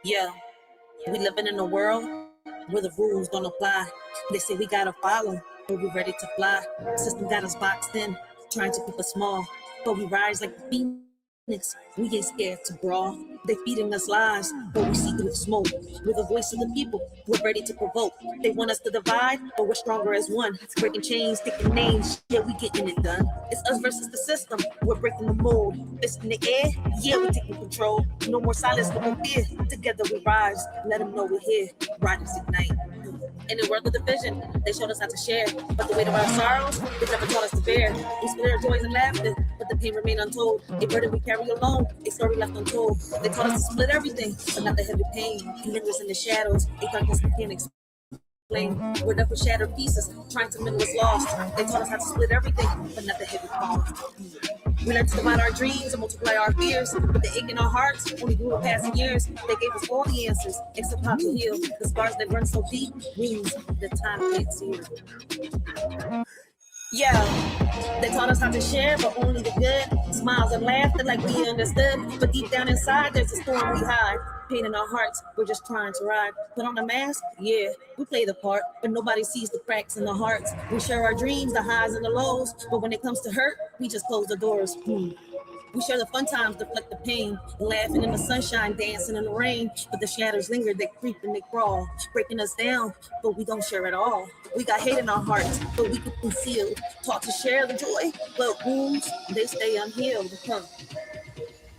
Yeah, we living in a world where the rules don't apply. They say we gotta follow, but we ready to fly. System got us boxed in, trying to keep us small, but we rise like the phoenix. We ain't scared to brawl. They feeding us lies, but we see through the smoke. We're the voice of the people. We're ready to provoke. They want us to divide, but we're stronger as one. It's breaking chains, sticking names. Yeah, we getting it done. It's us versus the system. We're breaking the mold. It's in the air. Yeah, we taking control. No more silence, no more fear. Together we rise. Let them know we're here. Riders ignite. In the world of division, they showed us how to share. But the weight of our sorrows, they never taught us to bear. We split our joys and laughter, but the pain remained untold. A burden we carry alone, a story left untold. They taught us to split everything, but not the heavy pain. It lingers in the shadows, a darkness we can't explain. We're left with shattered pieces, trying to mend what's lost. They taught us how to split everything, but not the heavy cost. We learned to divide our dreams and multiply our fears, but the ache in our hearts only grew with passing years. They gave us all the answers, except how to heal. The scars that run so deep, wounds that time can't seal. Yeah, they taught us how to share, but only the good. Smiles and laughter like we understood, but deep down inside, there's a storm we hide. Pain in our hearts, we're just trying to ride. Put on a mask, yeah, we play the part, but nobody sees the cracks in the hearts. We share our dreams, the highs and the lows, but when it comes to hurt, we just close the doors. We share the fun times, deflect the pain, laughing in the sunshine, dancing in the rain. But the shadows linger, they creep and they crawl, breaking us down, but we don't share it all. We got hate in our hearts, but we keep concealed. Taught to share the joy, but wounds, they stay unhealed.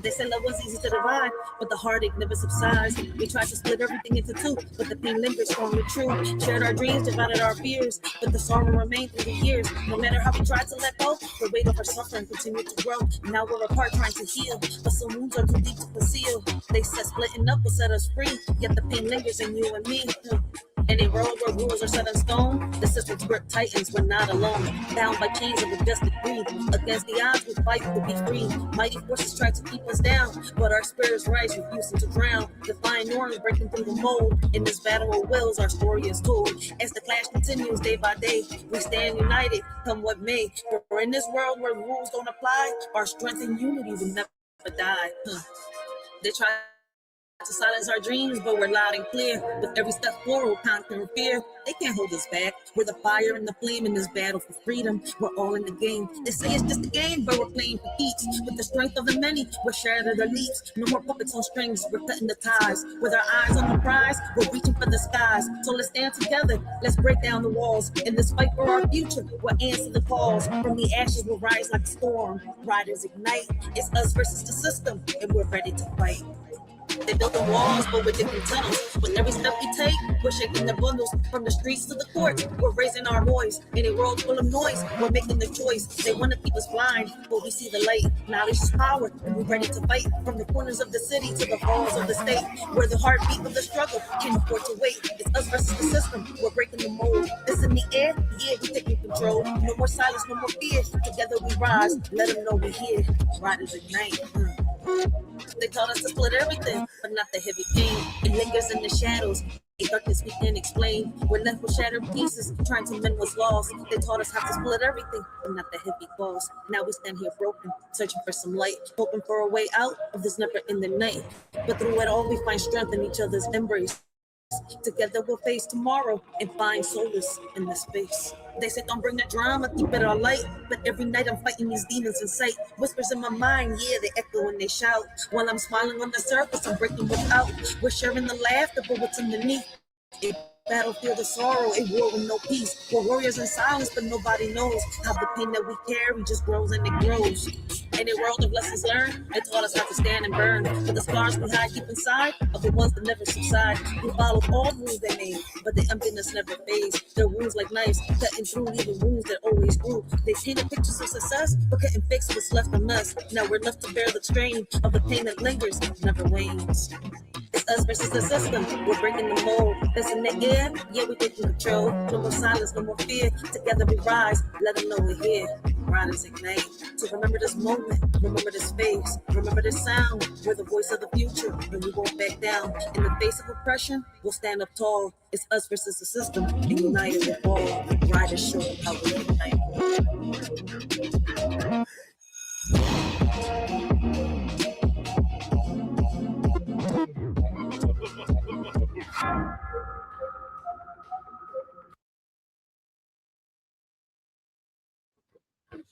They say love was easy to divide, but the heartache never subsides. We tried to split everything into two, but the pain lingers strong and true. Shared our dreams, divided our fears, but the sorrow remained through the years. No matter how we tried to let go, the weight of our suffering continued to grow. Now we're apart trying to heal, but some wounds are too deep to conceal. They said splitting up will set us free, yet the pain lingers in you and me. In a world where rules are set in stone, the system's grip tightens, we're not alone. Bound by chains of adjusted greed, against the odds we fight to be free. Mighty forces try to keep us down, but our spirits rise, refusing to drown. Defying norms, breaking through the mold. In this battle of wills, our story is told. As the clash continues day by day, we stand united, come what may. For in this world where rules don't apply, our strength and unity will never die. They try to silence our dreams, but we're loud and clear. With every step forward, conquering fear, they can't hold us back. We're the fire and the flame in this battle for freedom. We're all in the game. They say it's just a game, but we're playing for keeps. With the strength of the many, we're shattered our leaps. No more puppets on strings, we're cutting the ties. With our eyes on the prize, we're reaching for the skies. So let's stand together, let's break down the walls. In this fight for our future, we'll answer the calls. From the ashes, we'll rise like a storm. Riders ignite, it's us versus the system, and we're ready to fight. They built the walls, but with different tunnels. With every step we take, we're shaking the bundles. From the streets to the courts, we're raising our voice. In a world full of noise, we're making the choice. They want to keep us blind, but we see the light. Knowledge is power, and we're ready to fight. From the corners of the city to the halls of the state, where the heartbeat of the struggle can't afford to wait. It's us versus the system, we're breaking the mold. It's in the air, yeah, we're taking control. No more silence, no more fear. Together we rise, let them know we're here. Riders ignite. They taught us to split everything, but not the heavy pain. It lingers in the shadows, a darkness we can't explain. We're left with shattered pieces, trying to mend what's lost. They taught us how to split everything, but not the heavy cost. Now we stand here broken, searching for some light, hoping for a way out of this never-ending night. But through it all, we find strength in each other's embrace. Together we'll face tomorrow and find solace in this space. They say don't bring the drama, keep it all light. But every night I'm fighting these demons in sight. Whispers in my mind, yeah, they echo when they shout. While I'm smiling on the surface, I'm breaking without. We're sharing the laughter, but what's underneath? A battlefield of sorrow, a war with no peace. We're warriors in silence, but nobody knows how the pain that we carry just grows and it grows. In a world of lessons learned, they taught us how to stand and burn. But the scars we hide deep inside are the ones that never subside. We followed all rules they made, but the emptiness never fades. Their wounds like knives, cutting through even wounds that always grew. They painted pictures of success, but couldn't fix what's left on us. Now we're left to bear the strain of the pain that lingers, never wanes. It's us versus the system, we're breaking the mold. That's in the air, yeah, we're taking control. No more silence, no more fear. Together we rise, let them know we're here. Riders ignite. So remember this moment, remember this face, remember this sound. We're the voice of the future, and we won't back down. In the face of oppression, we'll stand up tall. It's us versus the system, and united we fall. Riders show how we ignite.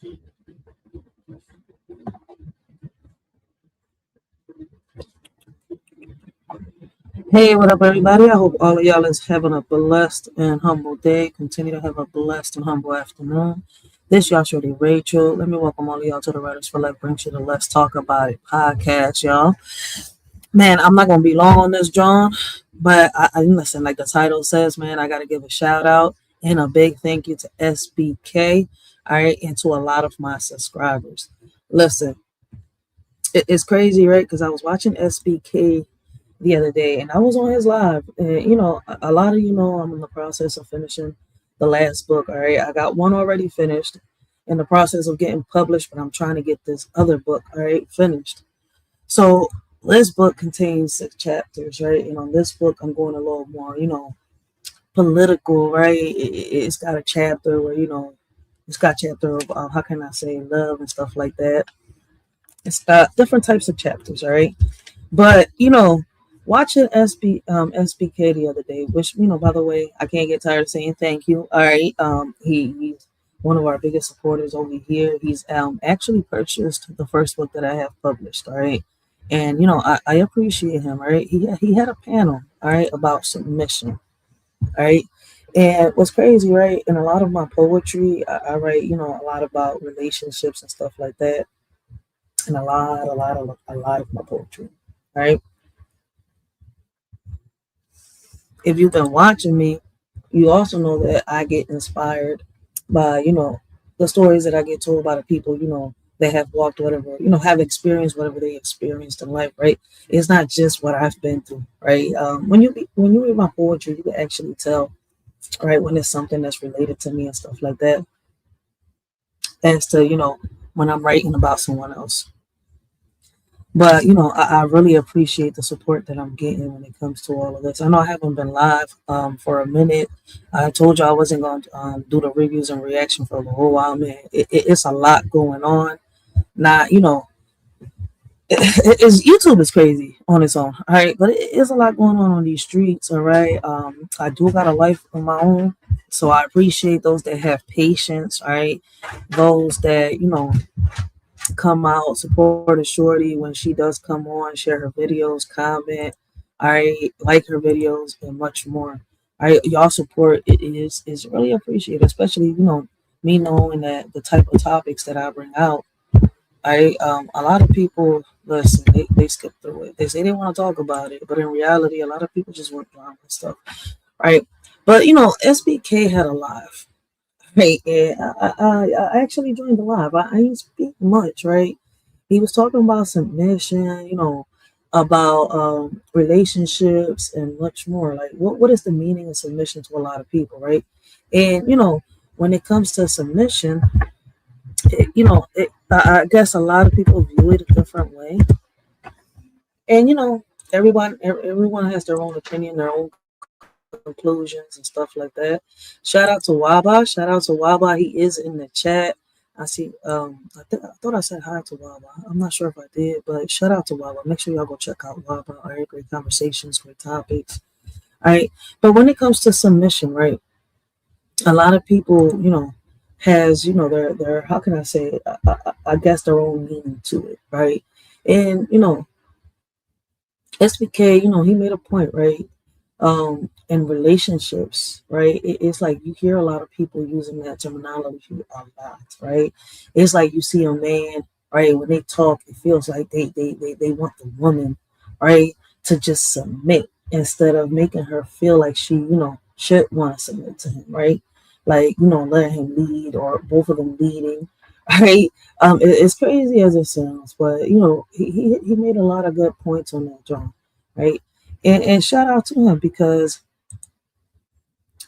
Hey, what up, everybody? I hope all of y'all is having a blessed and humble day. Continue to have a blessed and humble afternoon. This y'all shorty Racheal. Let me welcome all of y'all to the Writers for Life Brings You the Let's Talk About It podcast, y'all. Man, I'm not gonna be long on this, John, but I listen. Like the title says, man, I gotta give a shout out and a big thank you to SBK, all right, and to a lot of my subscribers. Listen, it's crazy, right? Because I was watching SBK the other day, and I was on his live. And a lot of you know I'm in the process of finishing the last book. All right, I got one already finished, in the process of getting published, but I'm trying to get this other book, all right, finished. So this book contains 6 chapters, right? And on this book, I'm going a little more, political, right? It's got a chapter where it's got a chapter of how can I say love and stuff like that. It's got different types of chapters, all right. But watching SBK the other day, which by the way, I can't get tired of saying thank you. All right, he's one of our biggest supporters over here. He's actually purchased the first book that I have published. All right, and I appreciate him. All right, he had a panel. All right, about submission. All right. And what's crazy, right? In a lot of my poetry, I write, a lot about relationships and stuff like that, and a lot of my poetry, right? If you've been watching me, you also know that I get inspired by, the stories that I get told by the people, that have walked whatever, have experienced whatever they experienced in life, right? It's not just what I've been through, right? When you read my poetry, you can actually tell, right, when it's something that's related to me and stuff like that, as to, when I'm writing about someone else. But I really appreciate the support that I'm getting when it comes to all of this. I know I haven't been live for a minute. I told you I wasn't going to do the reviews and reaction for a whole while, man. It's a lot going on. Now, YouTube is crazy on its own, all right? But it's a lot going on these streets, all right? I do got a life of my own, so I appreciate those that have patience, all right? Those that come out, support a shorty when she does come on, share her videos, comment, I like her videos and much more. Y'all support is really appreciated, especially me knowing that the type of topics that I bring out. A lot of people listen, they skip through it. They say they want to talk about it, but in reality, a lot of people just want drama and stuff, right? But SBK had a live. Right, yeah, I actually joined the live. I didn't speak much, right? He was talking about submission, about relationships and much more. Like, what is the meaning of submission to a lot of people, right? And when it comes to submission, I guess a lot of people view it a different way. And everyone has their own opinion, their own conclusions and stuff like that. Shout out to Waba. Shout out to Waba. He is in the chat. I see. I thought I said hi to Waba. I'm not sure if I did, but shout out to Waba. Make sure y'all go check out Waba. All right, great conversations, great topics. All right, but when it comes to submission, right? A lot of people, has their how can I say it? I guess their own meaning to it, right? And SBK, he made a point, right? In relationships, right? It's like you hear a lot of people using that terminology a lot, right? It's like you see a man, right? When they talk, it feels like they want the woman, right, to just submit instead of making her feel like she, should want to submit to him, right? Like, letting him lead or both of them leading, right? It's crazy as it sounds, but he made a lot of good points on that, John, right? And shout out to him because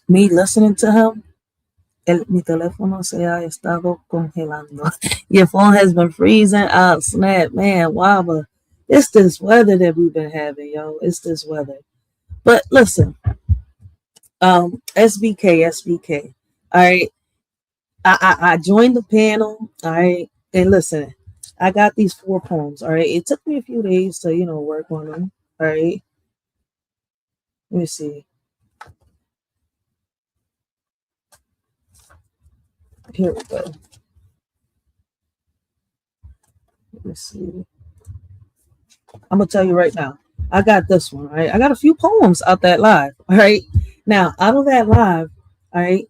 me listening to him, mi teléfono se ha estado congelando. Your phone has been freezing out. Snap, man, wow, but it's this weather that we've been having, yo. It's this weather. But listen, SBK. All right, I joined the panel. All right, and listen, I got these 4 poems. All right, it took me a few days to work on them. All right, let me see. Here we go. Let's see. I'm gonna tell you right now. I got this one. Right, I got a few poems out that live. All right. Now, out of that live, all right.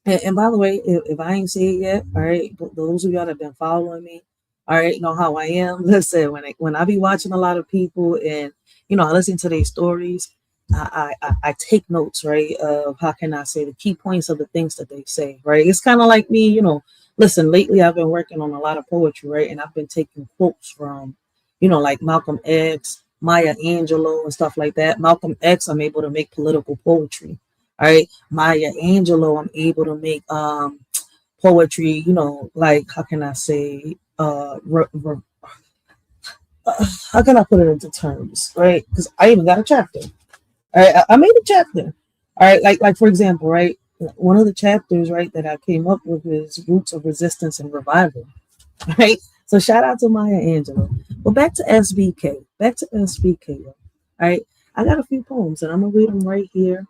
And by the way, if I ain't see it yet, all right, those of y'all that have been following me, all right, know how I am. Listen, when I be watching a lot of people and I listen to their stories, I take notes, right, of how can I say the key points of the things that they say, right? It's kind of like me, listen, lately I've been working on a lot of poetry, right? And I've been taking quotes from, like Malcolm X, Maya Angelou, and stuff like that. Malcolm X, I'm able to make political poetry. All right, Maya Angelou, I'm able to make poetry, like how can I say how can I put it into terms, right? Because I even got a chapter. All right, I made a chapter. All right, like for example, right, one of the chapters, right, that I came up with is roots of resistance and revival. Right, so shout out to Maya Angelou. But back to SBK, All right, I got a few poems and I'm gonna read them right here.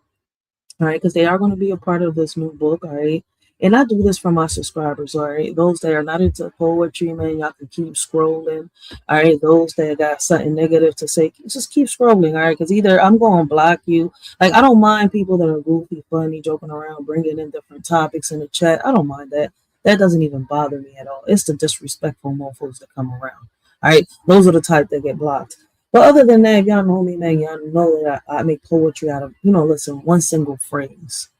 All right, because they are going to be a part of this new book. All right, and I do this for my subscribers. All right, those that are not into poetry, man, y'all can keep scrolling. All right, those that got something negative to say, just keep scrolling. All right, because either I'm going to block you. Like, I don't mind people that are goofy, funny, joking around, bringing in different topics in the chat. I don't mind that. That doesn't even bother me at all. It's the disrespectful mofos that come around. All right, those are the type that get blocked. But other than that, y'all know me, man. Y'all know that I make poetry out of, listen, one single phrase.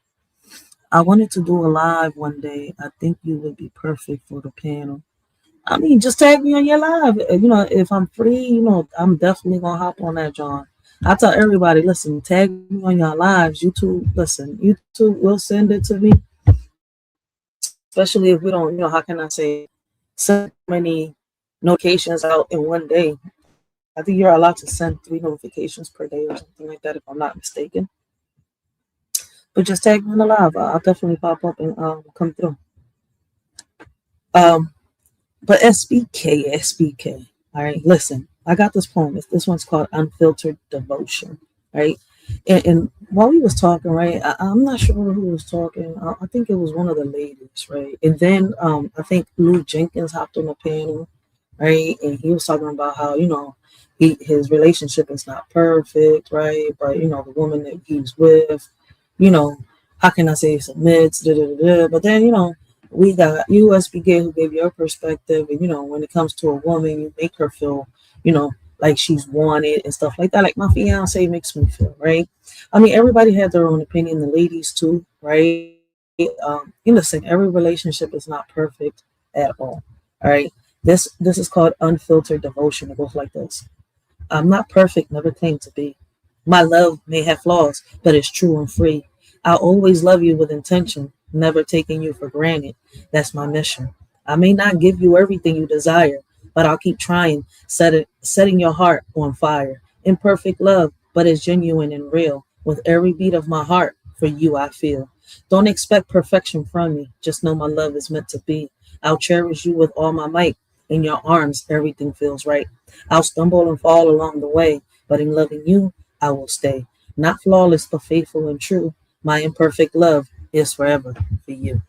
I wanted to do a live one day. I think you would be perfect for the panel. I mean, just tag me on your live. If I'm free, I'm definitely going to hop on that, John. I tell everybody, listen, tag me on your lives. YouTube will send it to me. Especially if we don't, how can I say, so many notifications out in one day. I think you're allowed to send 3 notifications per day or something like that, if I'm not mistaken. But just tag me in the live. I'll definitely pop up and come through. But SBK. All right, listen. I got this poem. This one's called Unfiltered Devotion. Right, and while we was talking, right, I'm not sure who was talking. I think it was one of the ladies, right, and then I think Lou Jenkins hopped on the panel, right, and he was talking about how his relationship is not perfect, right, but the woman that he's with, how can I say submits, but then we got USBK who gave your perspective, and when it comes to a woman, you make her feel, like she's wanted and stuff like that. Like my fiance makes me feel, right? I mean, everybody had their own opinion, the ladies too, right? Listen, every relationship is not perfect at all. All right. This is called unfiltered devotion. It goes like this. I'm not perfect, never claimed to be. My love may have flaws, but it's true and free. I'll always love you with intention, never taking you for granted. That's my mission. I may not give you everything you desire, but I'll keep trying, setting your heart on fire. Imperfect love, but it's genuine and real. With every beat of my heart, for you I feel. Don't expect perfection from me. Just know my love is meant to be. I'll cherish you with all my might. In your arms, everything feels right. I'll stumble and fall along the way, but in loving you, I will stay. Not flawless, but faithful and true. My imperfect love is forever for you.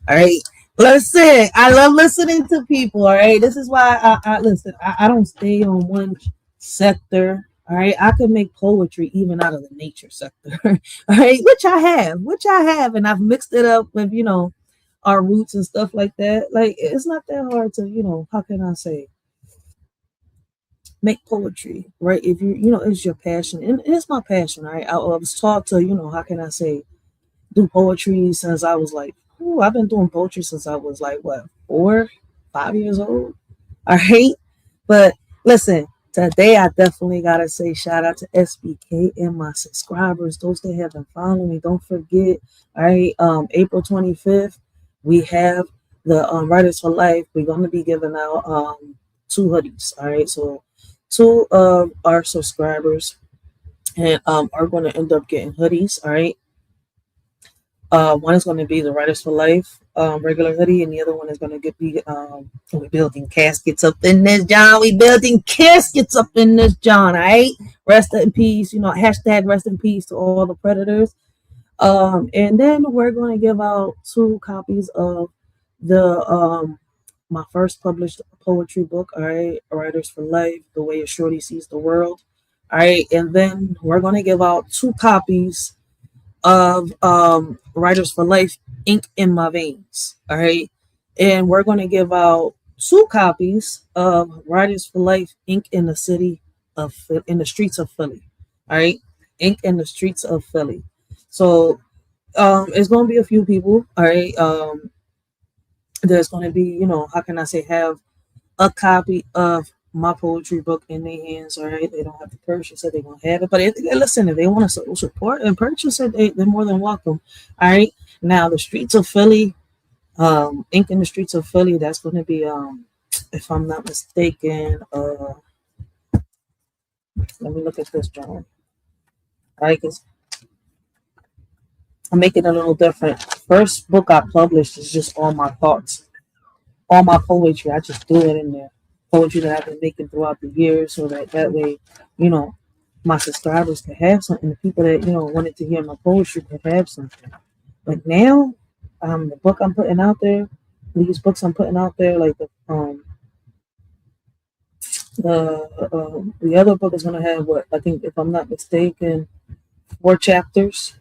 All right. Listen, I love listening to people. All right. This is why I listen. I don't stay on one sector. All right. I can make poetry even out of the nature sector. All right. Which I have. And I've mixed it up with, our roots and stuff like that. Like, it's not that hard to, how can I say, make poetry, right? If it's your passion, and it's my passion, right? I was taught to, how can I say, do poetry since I was like, I've been doing poetry since I was like, what, 4, 5 years old? All right. But listen, today I definitely got to say shout out to SBK and my subscribers, those that have been following me. Don't forget, all right, April 25th, we have the Writers for Life. We're going to be giving out 2 hoodies. All right. So 2 of our subscribers and are going to end up getting hoodies. All right. One is going to be the Writers for Life regular hoodie, and the other one is going to be we're building caskets up in this, John. We building caskets up in this, John. All right, rest in peace. Hashtag rest in peace to all the predators. And then we're going to give out 2 copies of the my first published poetry book, all right, Writers for Life, The Way a Shorty Sees the World. All right, and then we're gonna give out 2 copies of Writers for Life, Ink in My Veins. All right, and we're gonna give out 2 copies of Writers for Life, Ink in the City of in the Streets of Philly. All right, Ink in the Streets of Philly. So it's gonna be a few people. All right, there's gonna be, how can I say, have a copy of my poetry book in their hands. All right, they don't have to purchase it; they're gonna have it. But listen, if they want to support and purchase it, they're more than welcome. All right. Now, the Streets of Philly, Ink in the Streets of Philly. That's going to be, if I'm not mistaken, let me look at this, John. All right, because I'm making it a little different. First book I published is just all my thoughts, all my poetry. I just threw it in there. Poetry that I've been making throughout the years, so that way, you know, my subscribers can have something. The people that wanted to hear my poetry can have something. But now, the book I'm putting out there, these books I'm putting out there, like the other book is gonna have, what I think, if I'm not mistaken, 4 chapters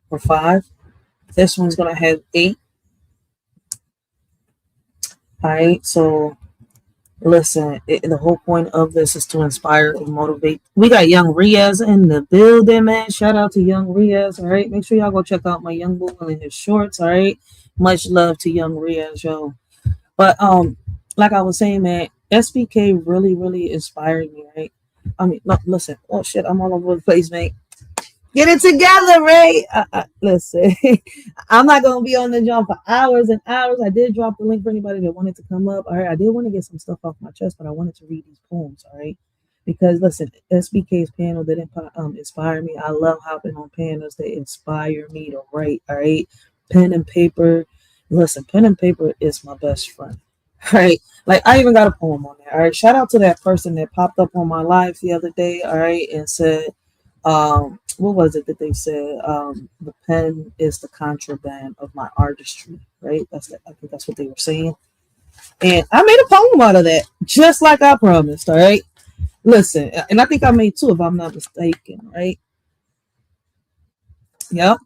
or 5. This one's gonna have 8. All right, so listen, the whole point of this is to inspire and motivate. We got Young Riaz in the building, man. Shout out to Young Riaz. All right, make sure y'all go check out my young boy and his shorts. All right, much love to Young Riaz, yo. But like I was saying, man, SBK really, really inspired me, right? I mean, look, listen. Oh shit, I'm all over the place, mate. Get it together, Ray. Listen, I'm not gonna be on the jump for hours and hours. I did drop the link for anybody that wanted to come up. All right, I did want to get some stuff off my chest, but I wanted to read these poems. All right, because listen, SBK's panel didn't inspire me. I love hopping on panels that inspire me to write. All right, pen and paper. Listen, pen and paper is my best friend. All right, like I even got a poem on there. All right, shout out to that person that popped up on my live the other day. All right, and said, what was it that they said? The pen is the contraband of my artistry, right? I think that's what they were saying. And I made a poem out of that, just like I promised. All right, listen, and I think I made 2, if I'm not mistaken, right? Yep.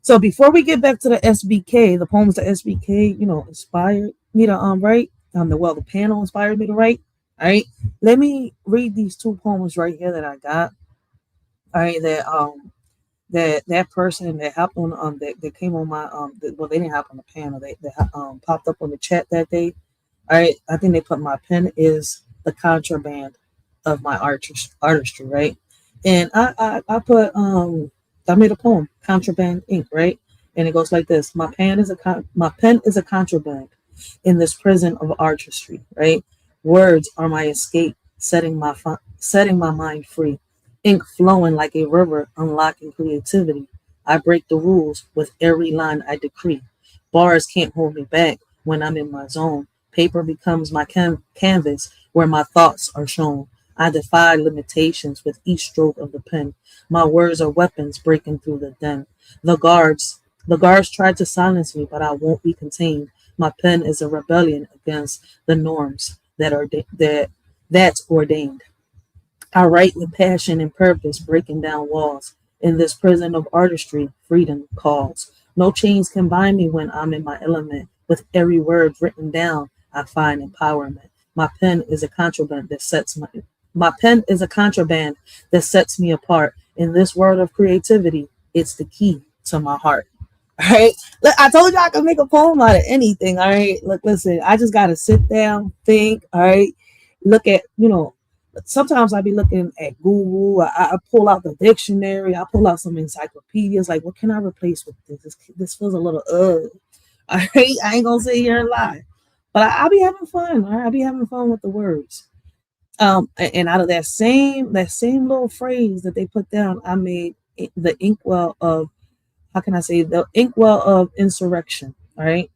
So before we get back to the SBK, the poems that SBK, inspired me to write. The panel inspired me to write. All right, let me read these 2 poems right here that I got. All right, that person that happened on that came on my well, they didn't hop on the panel. They popped up on the chat that day. All right, I think they put, my pen is the contraband of my artistry, right? And I put I made a poem, Contraband Ink, right? And it goes like this: my pen is a contraband in this prison of artistry, right? Words are my escape, setting my mind free. Ink flowing like a river, unlocking creativity. I break the rules with every line I decree. Bars can't hold me back when I'm in my zone. Paper becomes my canvas where my thoughts are shown. I defy limitations with each stroke of the pen. My words are weapons breaking through the den. The guards tried to silence me, but I won't be contained. My pen is a rebellion against the norms that's ordained. I write with passion and purpose, breaking down walls. In this prison of artistry, freedom calls. No chains can bind me when I'm in my element. With every word written down, I find empowerment. My pen is a contraband that sets me apart. In this world of creativity, it's the key to my heart. All right. Look, I told you I could make a poem out of anything. All right. Look, listen, I just gotta sit down, think, all right, look at, sometimes I be looking at Google. I pull out the dictionary. I pull out some encyclopedias. Like, what can I replace with this? This feels a little All right, I ain't gonna sit here and lie, but I'll be having fun. All right, I'll be having fun with the words. And out of that same little phrase that they put down, I made the inkwell of, how can I say, the inkwell of insurrection. All right,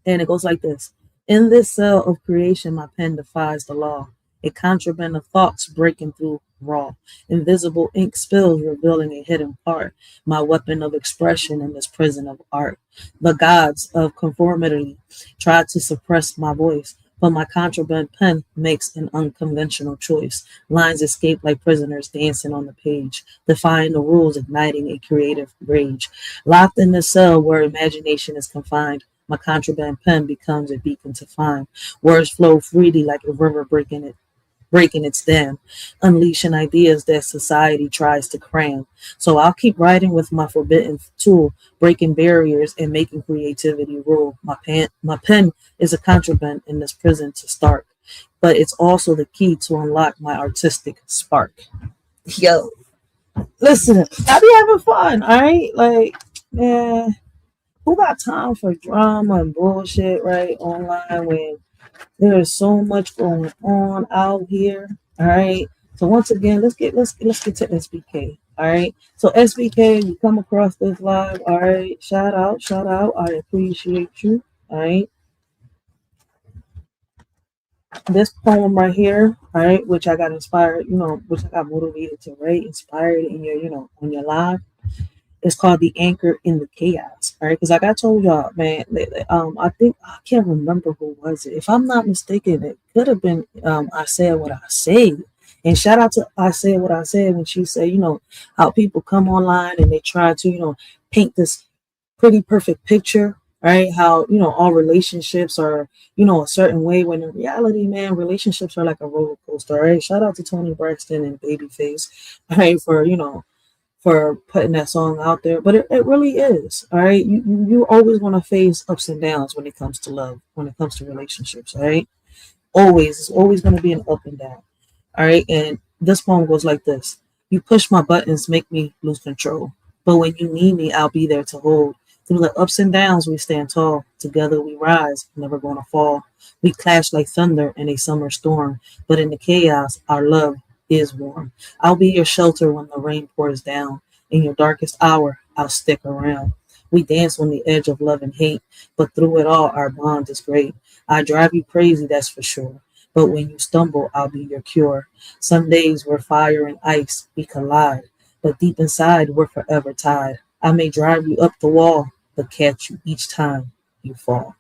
and it goes like this: in this cell of creation, my pen defies the law. A contraband of thoughts breaking through raw. Invisible ink spills revealing a hidden part. My weapon of expression in this prison of art. The gods of conformity try to suppress my voice, but my contraband pen makes an unconventional choice. Lines escape like prisoners dancing on the page, defying the rules, igniting a creative rage. Locked in the cell where imagination is confined, my contraband pen becomes a beacon to find. Words flow freely like a river breaking its dam, unleashing ideas that society tries to cram. So I'll keep writing with my forbidden tool, breaking barriers and making creativity rule. My pen is a contraband in this prison to start, but it's also the key to unlock my artistic spark. Yo, listen, I be having fun, all right? Like, man, who got time for drama and bullshit, right? Online when there is so much going on out here. All right. So once again, let's get to SBK. All right. So SBK, you come across this live. All right. Shout out, shout out. I appreciate you. All right. This poem right here, all right, which I got inspired, which I got motivated to write, inspired in your, on your live. It's called The Anchor in the Chaos. All right. Because like I told y'all, man, I think I can't remember who was it. If I'm not mistaken, it could have been I Said What I Said. And shout out to I Said What I Said when she said, how people come online and they try to, paint this pretty perfect picture, right? How, all relationships are, a certain way when in reality, man, relationships are like a roller coaster, right? Shout out to Tony Braxton and Babyface, right, for putting that song out there, but it really is. All right. You always want to face ups and downs when it comes to love, when it comes to relationships. All right. Always. It's always going to be an up and down. All right. And this poem goes like this. You push my buttons, make me lose control. But when you need me, I'll be there to hold. Through the ups and downs, we stand tall. Together we rise, never going to fall. We clash like thunder in a summer storm. But in the chaos, our love is warm. I'll be your shelter when the rain pours down. In your darkest hour, I'll stick around. We dance on the edge of love and hate, but through it all, our bond is great. I drive you crazy, that's for sure. But when you stumble, I'll be your cure. Some days we're fire and ice, we collide. But deep inside, we're forever tied. I may drive you up the wall, but catch you each time you fall.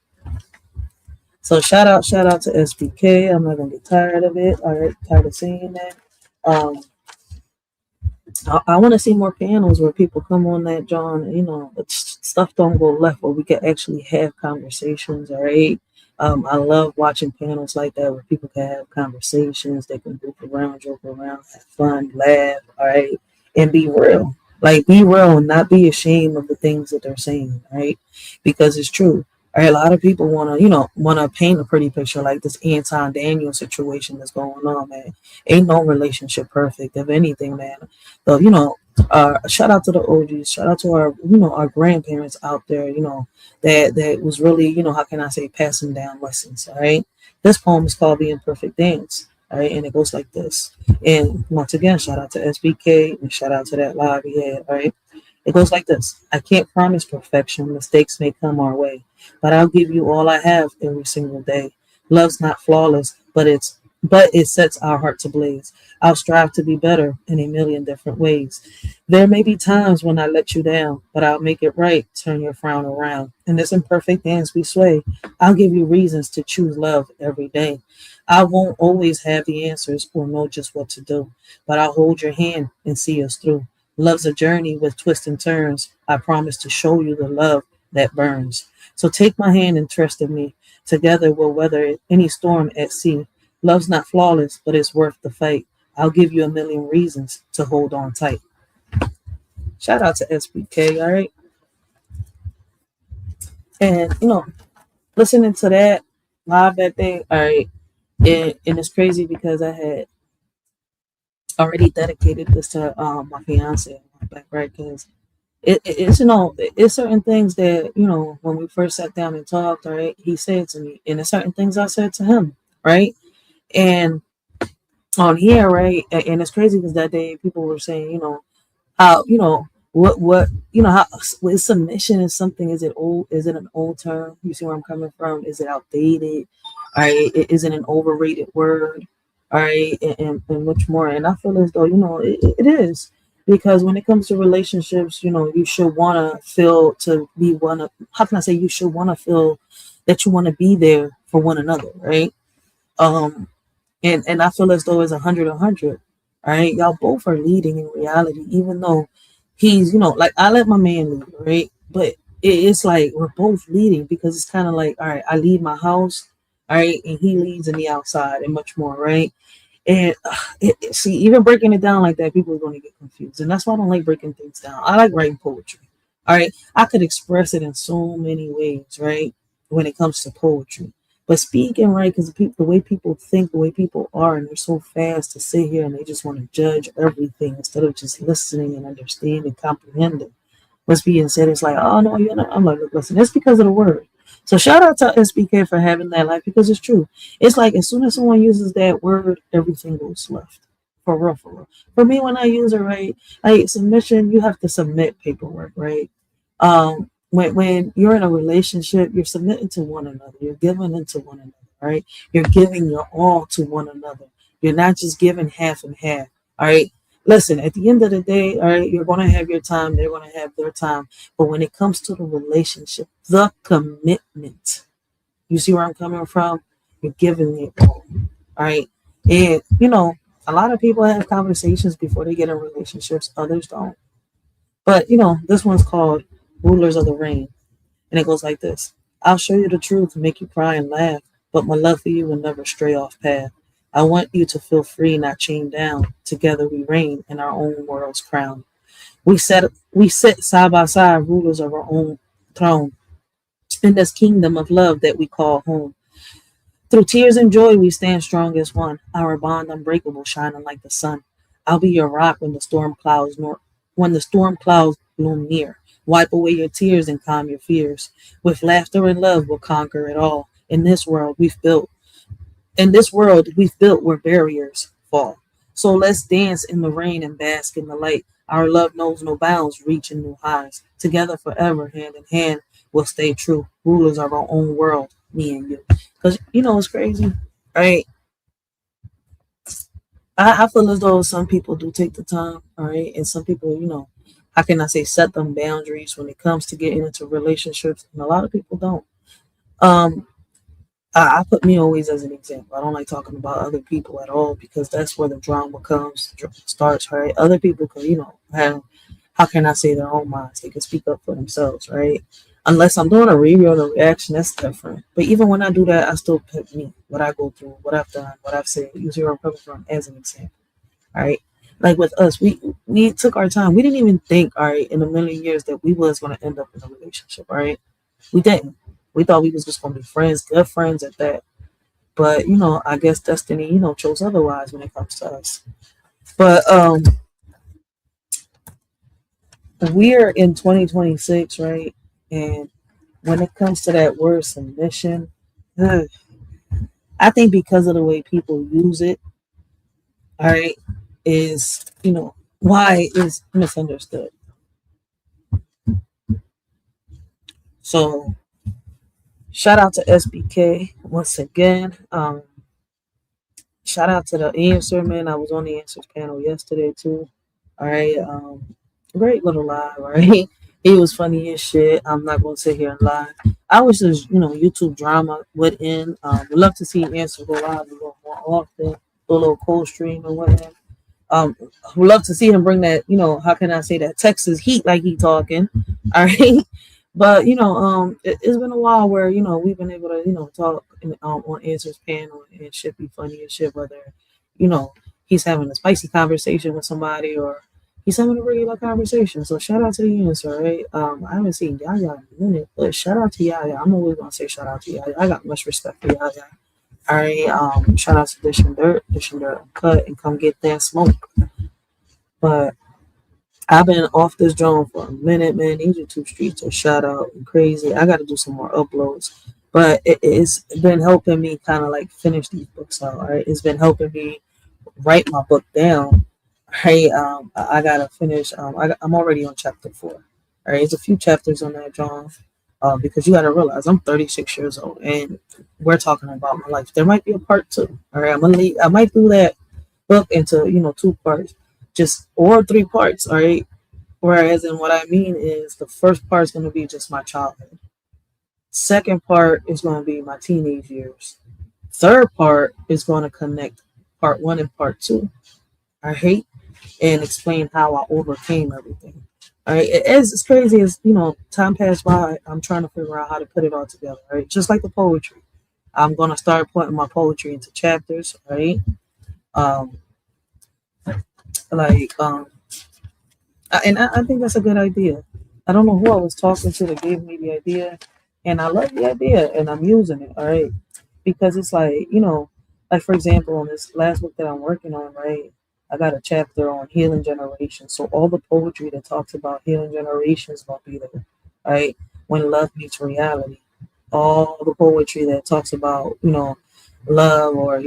So shout out to SBK. I'm not gonna get tired of it. All right, tired of saying that. Um, I want to see more panels where people come on that, John. Stuff don't go left, where we can actually have conversations. All right. I love watching panels like that where people can have conversations. They can goof around, joke around, have fun, laugh. All right, and be real. Like be real and not be ashamed of the things that they're saying. Right, because it's true. All right, a lot of people want to paint a pretty picture like this Anton Daniel situation that's going on, man. Ain't no relationship perfect. If anything, man. So, shout out to the OGs, shout out to our grandparents out there, that was really, how can I say, passing down lessons. All right. This poem is called The Imperfect Dance. All right, and it goes like this. And once again, shout out to SBK and shout out to that live he had. All right. It goes like this. I can't promise perfection. Mistakes may come our way, but I'll give you all I have every single day. Love's not flawless, but it sets our hearts ablaze. I'll strive to be better in a million different ways. There may be times when I let you down, but I'll make it right, turn your frown around. In this imperfect dance we sway, I'll give you reasons to choose love every day. I won't always have the answers or know just what to do, but I'll hold your hand and see us through. Love's a journey with twists and turns. I promise to show you the love that burns. So take my hand and trust in me. Together we'll weather any storm at sea. Love's not flawless, but it's worth the fight. I'll give you a million reasons to hold on tight. Shout out to SBK, all right? And, listening to that live that day, all right, and it's crazy because I had already dedicated this to my fiance, right? Because it's certain things that, when we first sat down and talked, all right, he said to me, and there's certain things I said to him, right? And on here, right? And it's crazy because that day people were saying, how, how is submission is something, is it old? Is it an old term? You see where I'm coming from? Is it outdated? All right. Is it an overrated word? all right, and much more. And I feel as though, it is. Because when it comes to relationships, you should want to feel to be one of, how can I say, you should want to feel that you want to be there for one another, right? Um, and I feel as though it's 100. All right, y'all both are leading in reality, even though he's, like I let my man lead, right? But it's like we're both leading because it's kind of like, all right, I lead my house, all right, and he leads in the outside and much more, right? And see, even breaking it down like that, people are going to get confused, and that's why I don't like breaking things down. I like writing poetry. All right, I could express it in so many ways, right? When it comes to poetry, but speaking right, because the way people think, the way people are, and they're so fast to sit here and they just want to judge everything instead of just listening and understanding, comprehending what's being said. It's like, oh no, you're not. I'm like, look, listen, it's because of the word. So shout out to SBK for having that life because it's true. It's like as soon as someone uses that word, everything goes left. For real, for real. For me, when I use it, right, like submission, you have to submit paperwork, right? When you're in a relationship, you're submitting to one another. You're giving into one another, right? You're giving your all to one another. You're not just giving half and half, all right? Listen, at the end of the day, all right, you're going to have your time. They're going to have their time. But when it comes to the relationship, the commitment, you see where I'm coming from? You're giving it all, all right? And, a lot of people have conversations before they get in relationships. Others don't. But, this one's called Rulers of the Rain. And it goes like this. I'll show you the truth, make you cry and laugh, but my love for you will never stray off path. I want you to feel free, not chained down. Together we reign in our own world's crown. We sit side by side, rulers of our own throne, in this kingdom of love that we call home. Through tears and joy, we stand strong as one, our bond unbreakable, shining like the sun. I'll be your rock when the storm clouds loom near. Wipe away your tears and calm your fears. With laughter and love, we'll conquer it all. In this world we've built where barriers fall. So let's dance in the rain and bask in the light. Our love knows no bounds, reaching new highs. Together forever, hand in hand, we'll stay true. Rulers of our own world, me and you. Because, it's crazy, right? I feel as though some people do take the time, all right? And some people, how can I say, set them boundaries when it comes to getting into relationships. And a lot of people don't. Um, I put me always as an example. I don't like talking about other people at all because that's where the drama starts, right? Other people can, have, how can I say, their own minds. They can speak up for themselves, right? Unless I'm doing a review or a reaction, that's different. But even when I do that, I still put me, what I go through, what I've done, what I've said, use where I'm coming from as an example, all right? Like with us, we took our time. We didn't even think, all right, in a million years that we was going to end up in a relationship, all right? We didn't. We thought we was just going to be friends, good friends at that. But, I guess destiny, chose otherwise when it comes to us. But we're in 2026, right? And when it comes to that word submission, ugh, I think because of the way people use it, all right, is, why is misunderstood. So shout out to SBK once again. Shout out to the answer, man. I was on the answers panel yesterday too. All right. Great little live, right? He was funny as shit. I'm not gonna sit here and lie. I wish there's, YouTube drama would end. Would love to see answer go live a little more often, do a little cold stream and whatnot. Would love to see him bring that, how can I say that Texas heat like he talking. All right. But it's been a while where we've been able to talk on answers panel and shit be funny and shit. Whether he's having a spicy conversation with somebody or he's having a regular conversation. So shout out to the answer, right? I haven't seen Yaya in a minute, but shout out to Yaya. I'm always gonna say shout out to Yaya. I got much respect for Yaya. All right. Shout out to Dish and Dirt Uncut, and come get that smoke. But I've been off this drone for a minute, man. These YouTube streets are shut out and crazy. I got to do some more uploads, but it's been helping me kind of like finish these books out. Right, it's been helping me write my book down. Right, I gotta finish. I'm already on chapter 4. All right, there's a few chapters on that, John. because you got to realize I'm 36 years old and we're talking about my life. There might be a part two. All right, I might do that book into 2 parts, just or 3 parts. All right. Whereas, and what I mean is the first part is going to be just my childhood. Second part is going to be my teenage years. Third part is going to connect part one and part two. I hate and explain how I overcame everything. All right, as crazy as time passed by, I'm trying to figure out how to put it all together. Right, just like the poetry, I'm gonna start putting my poetry into chapters. Right, um, like I think that's a good idea. I don't know who I was talking to that gave me the idea, and I love the idea, and I'm using it. All right, because it's like like for example, on this last book that I'm working on, right, I got a chapter on healing generations. So all the poetry that talks about healing generations gonna be there, right? When love meets reality, all the poetry that talks about love or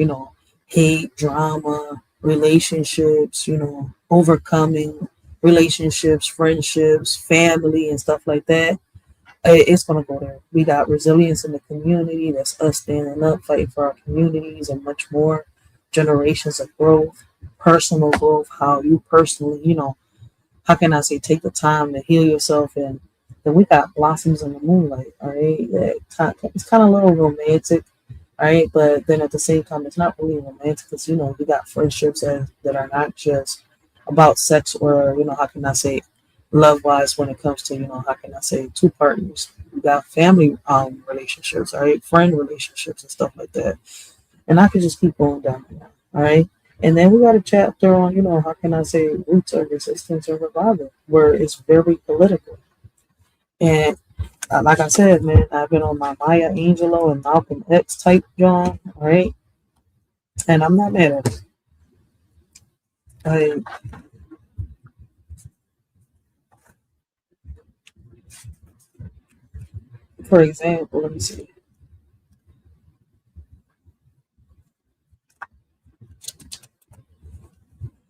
hate, drama, relationships, overcoming relationships, friendships, family, and stuff like that, it's going to go there. We got resilience in the community. That's us standing up, fighting for our communities, and much more. Generations of growth, personal growth, how you personally, how can I say, take the time to heal yourself. And then we got blossoms in the moonlight, all right? It's kind of a little romantic, all right? But then at the same time, it's not really romantic because, we got friendships that are not just about sex or, how can I say, love wise when it comes to how can I say, two partners. We got family relationships, all right, friend relationships and stuff like that, and I could just keep going down there, all right. And then we got a chapter on how can I say, roots of resistance and revival, where it's very political. And like I said, man, I've been on my Maya Angelou and Malcolm X type John, all right, and I'm not mad at it. I, for example, let me see.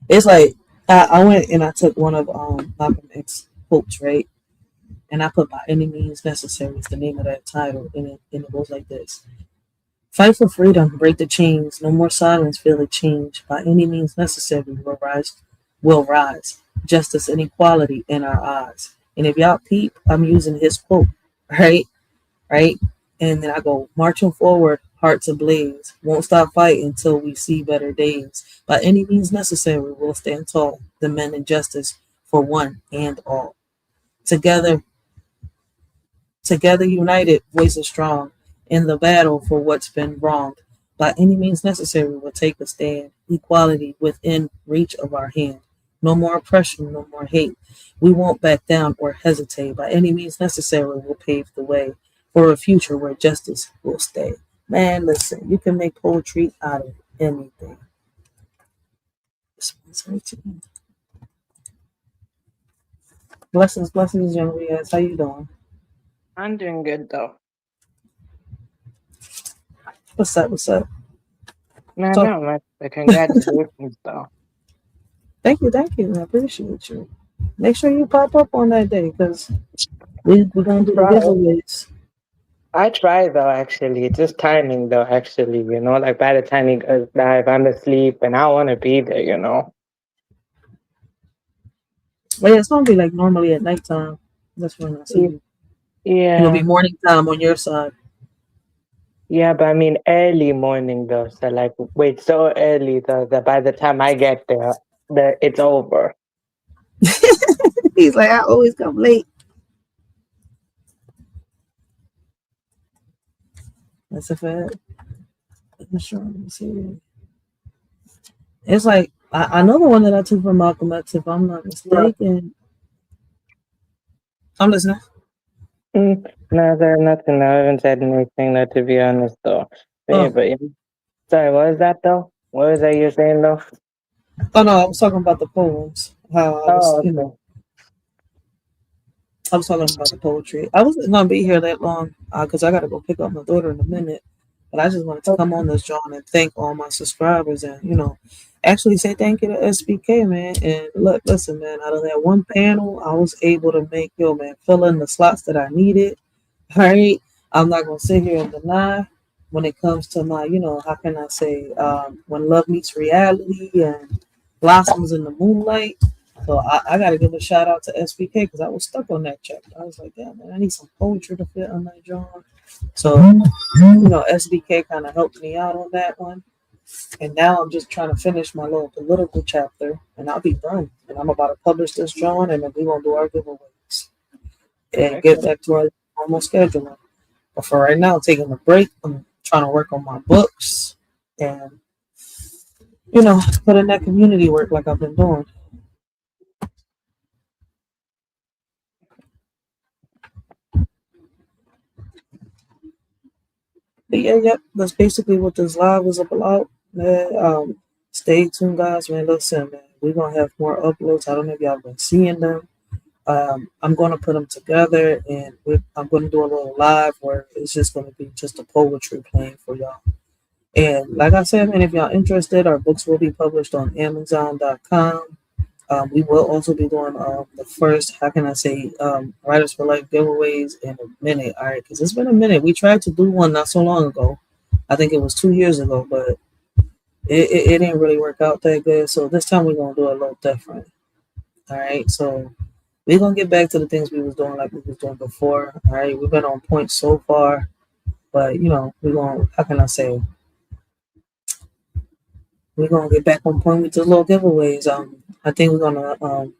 It's like I went and I took one of Malcolm X quotes, right? And I put by any means necessary is the name of that title, and it goes like this: Fight for freedom, break the chains, no more silence, feel the change. By any means necessary will rise. Justice and equality in our eyes. And if y'all peep, I'm using his quote, right? Right? And then I go, marching forward, hearts ablaze. Won't stop fighting until we see better days. By any means necessary, we'll stand tall. The men in justice for one and all. Together, united, voices strong. In the battle for what's been wronged. By any means necessary, we'll take a stand. Equality within reach of our hand. No more oppression, no more hate. We won't back down or hesitate. By any means necessary, we'll pave the way for a future where justice will stay. Man, listen, you can make poetry out of anything. Blessings, young Riaz. How you doing? I'm doing good though. What's up? No, much. Congratulations though. Thank you. I appreciate you. Make sure you pop up on that day because we're gonna do the giveaways. I try though, actually. It's just timing though, actually, like by the time he goes live, I'm asleep and I want to be there, Well, yeah, it's gonna be like normally at nighttime. That's when I see you. Yeah. It'll be morning time on your side. Yeah, but I mean early morning though. So like, wait, so early though that by the time I get there, it's over. He's like, I always come late. That's a fact. I'm sure. Let me see. It's like I know the one that I took from Malcolm X, if I'm not mistaken. I'm listening. No, there's nothing. I haven't said anything, though, to be honest, though. Yeah, but sorry, what was that though? What was that you're saying though? Oh no, I was talking about the poems. How I was, okay. I was talking about the poetry. I wasn't gonna be here that long because I gotta go pick up my daughter in a minute. But I just wanted to come on this, John, and thank all my subscribers and actually say thank you to SBK, man. And look, listen, man, out of that one panel, I was able to make fill in the slots that I needed. Right? I'm not gonna sit here and deny when it comes to my, how can I say, when love meets reality and blossoms in the moonlight. So I got to give a shout out to SBK because I was stuck on that chapter. I was like, yeah, man, I need some poetry to fit on that John. So, SBK kind of helped me out on that one. And now I'm just trying to finish my little political chapter and I'll be done. And I'm about to publish this John and then we're going to do our giveaways and get back to our normal schedule. But for right now, taking a break, I'm trying to work on my books and, put in that community work like I've been doing. But yeah, yep, that's basically what this live is about, man. Stay tuned, guys, man. Listen, man, we're going to have more uploads. I don't know if y'all been seeing them. I'm going to put them together and I'm going to do a little live where it's just going to be just a poetry playing for y'all. And like I said, man, if y'all interested, our books will be published on Amazon.com. We will also be doing the first, how can I say, Writers for Life giveaways in a minute. All right, because it's been a minute. We tried to do one not so long ago. I think it was 2 years ago, but it didn't really work out that good. So this time we're going to do it a little different. All right, so we're going to get back to the things we was doing like we was doing before. All right, we've been on point so far. But, we're going to, how can I say, we're going to get back on point with the little giveaways. I think we're going to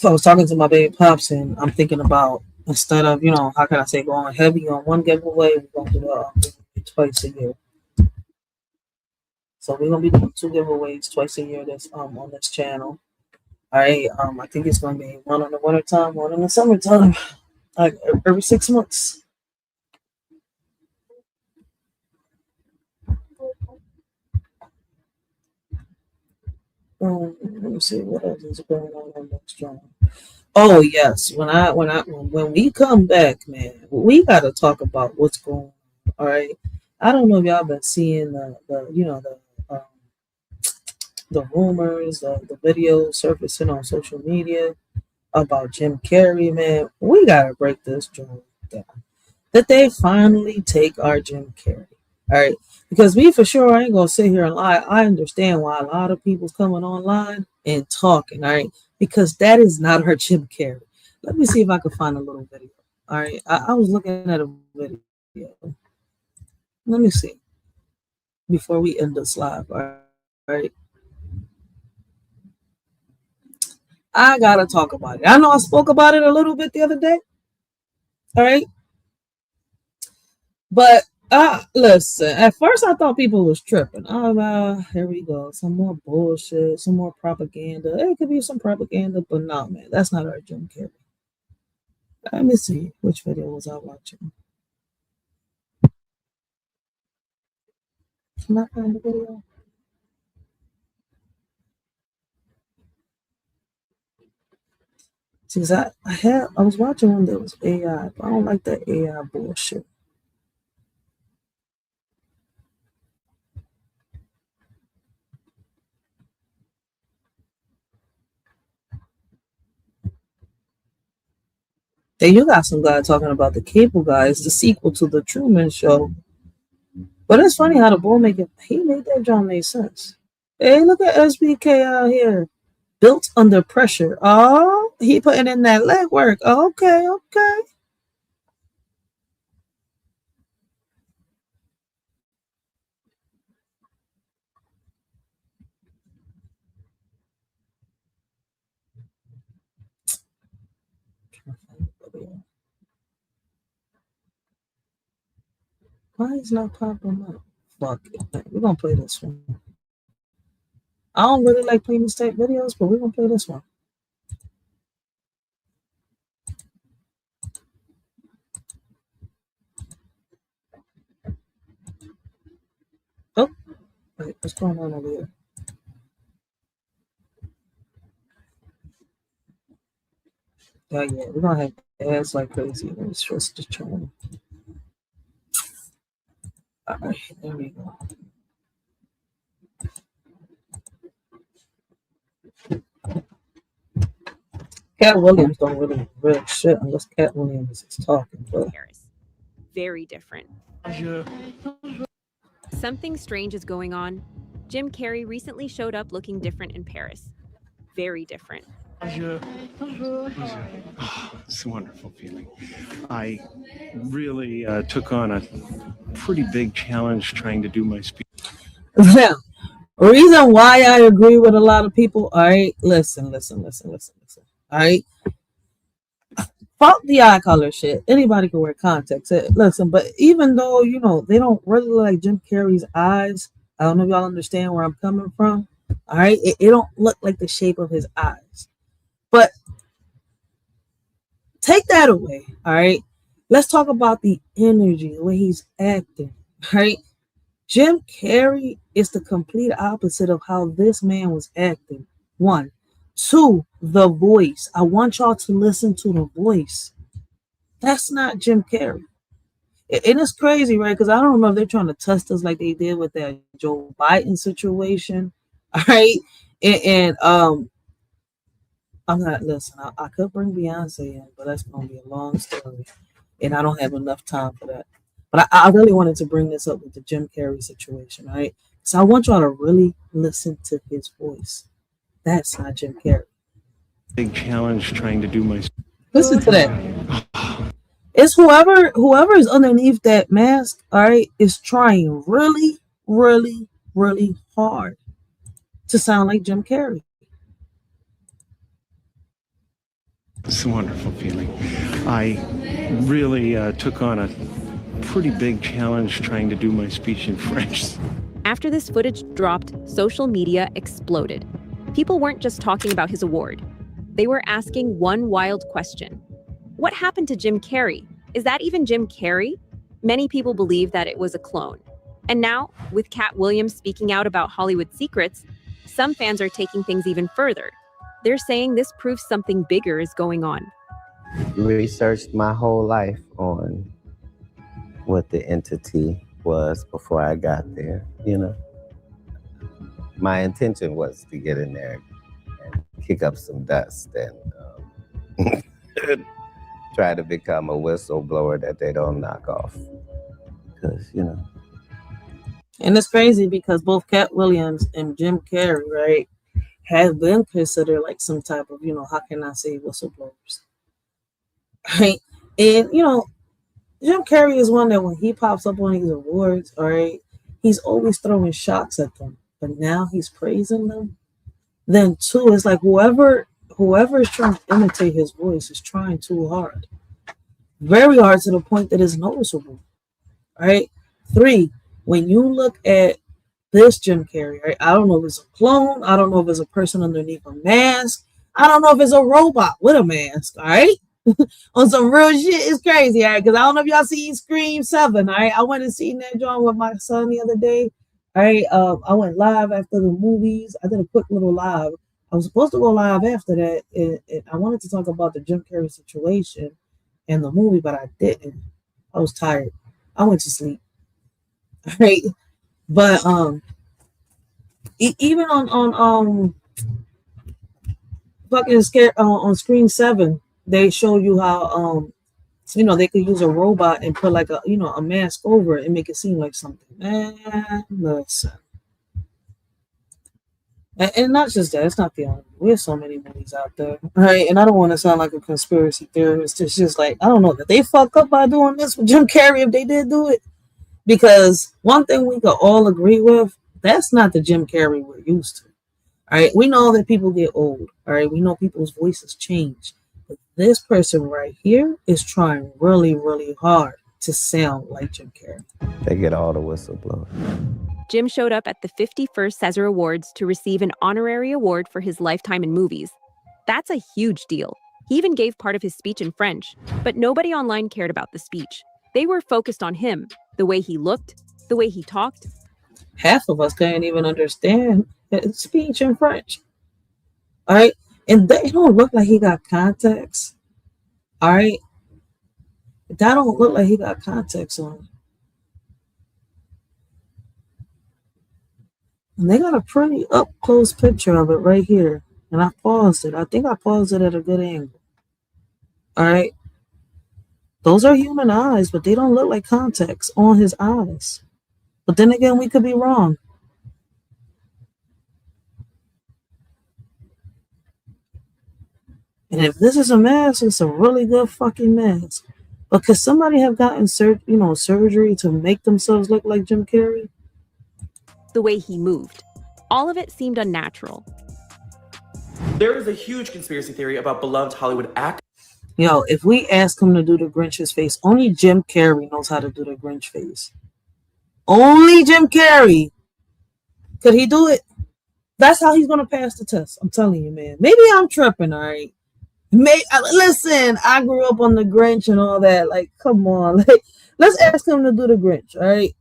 I was talking to my baby pops, and I'm thinking about instead of how can I say going heavy on one giveaway, we're gonna do twice a year. So we're gonna be doing 2 giveaways twice a year. That's on this channel. All right. I think it's gonna be one in the wintertime, one in the summertime, like every 6 months. Let me see what else is going on this channel. Oh yes, when we come back, man, we got to talk about what's going on. All right, I don't know if y'all been seeing the rumors, the videos surfacing on social media about Jim Carrey. Man, we gotta break this joint down. That they finally take our Jim Carrey. All right, because we for sure ain't gonna sit here and lie. I understand why a lot of people's coming online and talking. All right, because that is not our Jim Carrey. Let me see if I can find a little video. All right, I was looking at a video. Let me see before we end this live. All right, I gotta talk about it. I know I spoke about it a little bit the other day. All right, but listen. At first, I thought people was tripping. Oh, here we go. Some more bullshit. Some more propaganda. It could be some propaganda, but no, man, that's not our Jim Carrey. Let me see which video was I watching. Can I find the video? See, I was watching one that was AI, but I don't like that AI bullshit. Then you got some guy talking about the Cable Guy is the sequel to the Truman Show. But it's funny how the bull he made that John make sense. Hey, look at SBK out here. Built under pressure. Oh, he putting in that legwork. Okay. Why is not popping up? Fuck it. We're gonna play this one. I don't really like playing these type videos, but we're gonna play this one. Oh, wait, what's going on over here? Yeah, we're gonna have ads like crazy. Let's just the channel. Alright, there we go. Cat Williams don't really shit unless Cat Williams is talking. But Paris. Very different. Something strange is going on. Jim Carrey recently showed up looking different in Paris. Very different. It's a wonderful feeling. I really took on a pretty big challenge trying to do my speech. now, reason why I agree with a lot of people. All right, listen. All right, fuck the eye color shit. Anybody can wear contacts. Listen, but even though they don't really like Jim Carrey's eyes, I don't know if y'all understand where I'm coming from. All right, it don't look like the shape of his eyes, but take that away. All right, let's talk about the energy, the way he's acting. All right, Jim Carrey is the complete opposite of how this man was acting. One. Two, the voice. I want y'all to listen to the voice. That's not Jim Carrey. And it's crazy, right? Because I don't know if they're trying to test us like they did with that Joe Biden situation. All right. And I'm not, listen, I could bring Beyonce in, but that's going to be a long story. And I don't have enough time for that. But I really wanted to bring this up with the Jim Carrey situation, right? So I want y'all to really listen to his voice. That's not Jim Carrey. Big challenge trying to do my. Listen to that. It's whoever is underneath that mask, all right, is trying really, really, really hard to sound like Jim Carrey. It's a wonderful feeling. I really took on a pretty big challenge trying to do my speech in French. After this footage dropped, social media exploded. People weren't just talking about his award. They were asking one wild question. What happened to Jim Carrey? Is that even Jim Carrey? Many people believe that it was a clone. And now, with Cat Williams speaking out about Hollywood secrets, some fans are taking things even further. They're saying this proves something bigger is going on. Researched my whole life on what the entity was before I got there, My intention was to get in there and kick up some dust and try to become a whistleblower that they don't knock off. Because, And it's crazy because both Cat Williams and Jim Carrey, right, have been considered like some type of, how can I say, whistleblowers. Right? And, Jim Carrey is one that when he pops up on these awards, all right, he's always throwing shots at them. But now he's praising them. Then two, it's like whoever is trying to imitate his voice is trying too hard. Very hard to the point that it's noticeable. Right? Three, when you look at this Jim Carrey, right? I don't know if it's a clone. I don't know if it's a person underneath a mask. I don't know if it's a robot with a mask. All right? On some real shit, it's crazy, all right? Because I don't know if y'all seen Scream 7, all right? I went and seen that joint with my son the other day. All right, I went live after the movies. I did a quick little live. I was supposed to go live after that, and I wanted to talk about the Jim Carrey situation and the movie, but I didn't. I was tired. I went to sleep. All right, but even on fucking scare on Screen 7, they show you how they could use a robot and put like a mask over it and make it seem like something. Man, listen. And not just that, it's not the only. We have so many movies out there, right? And I don't want to sound like a conspiracy theorist. It's just like, I don't know that they fuck up by doing this with Jim Carrey if they did do it. Because one thing we could all agree with, that's not the Jim Carrey we're used to. All right, we know that people get old. All right, we know people's voices change. But this person right here is trying really, really hard to sound like Jim Carrey. They get all the whistleblowers. Jim showed up at the 51st César Awards to receive an honorary award for his lifetime in movies. That's a huge deal. He even gave part of his speech in French, but nobody online cared about the speech. They were focused on him, the way he looked, the way he talked. Half of us can't even understand his speech in French. All right, and they don't look like he got contacts. All right, that don't look like he got contacts on. And they got a pretty up close picture of it right here. And I paused it. I think I paused it at a good angle. All right. Those are human eyes, but they don't look like contacts on his eyes. But then again, we could be wrong. And if this is a mask, it's a really good fucking mask. But could somebody have gotten surgery to make themselves look like Jim Carrey? The way he moved. All of it seemed unnatural. There is a huge conspiracy theory about beloved Hollywood actor. Yo, if we ask him to do the Grinch's face, only Jim Carrey knows how to do the Grinch face. Only Jim Carrey. Could he do it? That's how he's going to pass the test. I'm telling you, man. Maybe I'm tripping, all right? Listen, I grew up on the Grinch and all that. Like, come on. Like, let's ask him to do the Grinch, all right?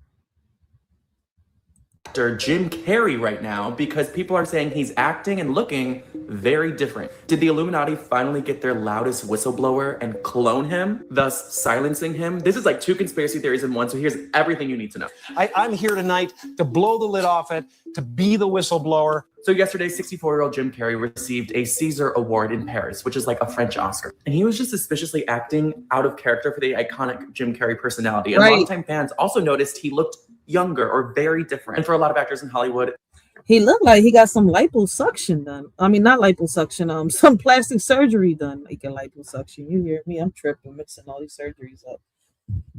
Jim Carrey right now, because people are saying he's acting and looking very different. Did the Illuminati finally get their loudest whistleblower and clone him, thus silencing him? This is like two conspiracy theories in one, so here's everything you need to know. I'm here tonight to blow the lid off it, to be the whistleblower. So yesterday, 64-year-old Jim Carrey received a Caesar Award in Paris, which is like a French Oscar. And he was just suspiciously acting out of character for the iconic Jim Carrey personality. And longtime fans also noticed he looked younger or very different. And for a lot of actors in Hollywood, he looked like he got some liposuction done. I mean, not liposuction, some plastic surgery done, making liposuction. You hear me? I'm tripping, mixing all these surgeries up.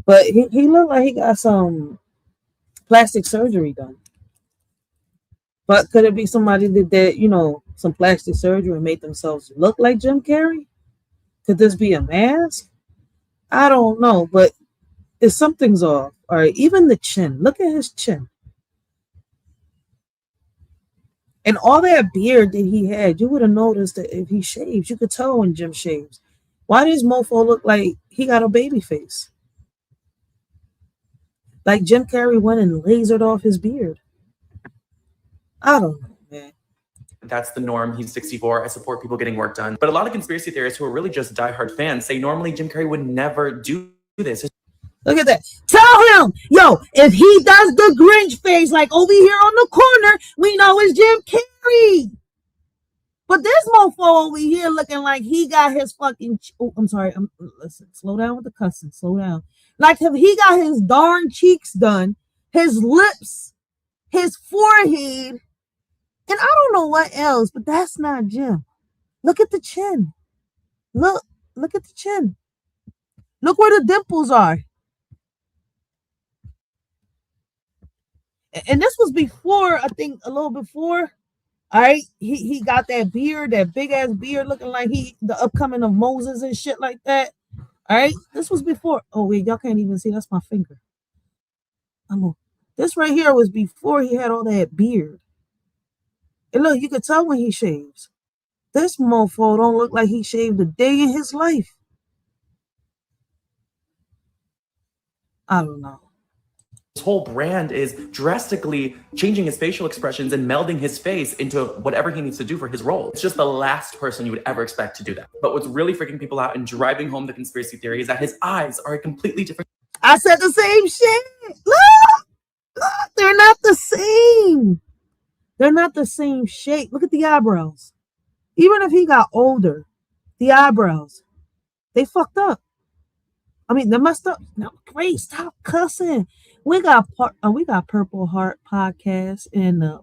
But he looked like he got some plastic surgery done. But could it be somebody that did, some plastic surgery and made themselves look like Jim Carrey? Could this be a mask? I don't know, but if something's off. All right, even the chin. Look at his chin. And all that beard that he had, you would have noticed that if he shaves, you could tell when Jim shaves. Why does mofo look like he got a baby face? Like Jim Carrey went and lasered off his beard. I don't know, man. That's the norm. He's 64. I support people getting work done. But a lot of conspiracy theorists who are really just diehard fans say normally Jim Carrey would never do this. Look at that. Tell him, yo, if he does the Grinch face like over here on the corner, we know it's Jim Carrey. But this mofo over here looking like he got his fucking... Oh, I'm sorry. Listen, slow down with the cussing. Slow down. Like if he got his darn cheeks done, his lips, his forehead, and I don't know what else, but that's not Jim. Look at the chin. Look at the chin. Look where the dimples are. And this was before, I think a little before. All right. He got that beard, that big ass beard looking like the upcoming of Moses and shit like that. All right. This was before. Oh, wait, y'all can't even see. That's my finger. This right here was before he had all that beard. And look, you could tell when he shaves. This mofo don't look like he shaved a day in his life. I don't know. His whole brand is drastically changing his facial expressions and melding his face into whatever he needs to do for his role. It's just the last person you would ever expect to do that. But what's really freaking people out and driving home the conspiracy theory is that his eyes are a completely different... I said the same shit. Look, they're not the same. They're not the same shape. Look at the eyebrows. Even if he got older, the eyebrows, they fucked up. I mean, they messed up. No, great, stop cussing. We got Purple Heart podcast in the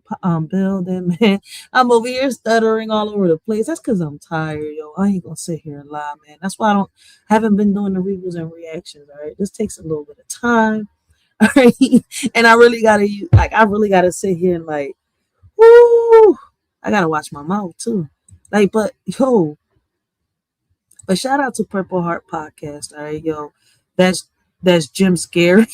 building, man. I'm over here stuttering all over the place. That's because I'm tired, yo. I ain't gonna sit here and lie, man. That's why I haven't been doing the reviews and reactions. All right, this takes a little bit of time. All right, and I really gotta sit here and like, woo. I gotta watch my mouth too. Like, but shout out to Purple Heart podcast. All right, yo, that's Jim Scary.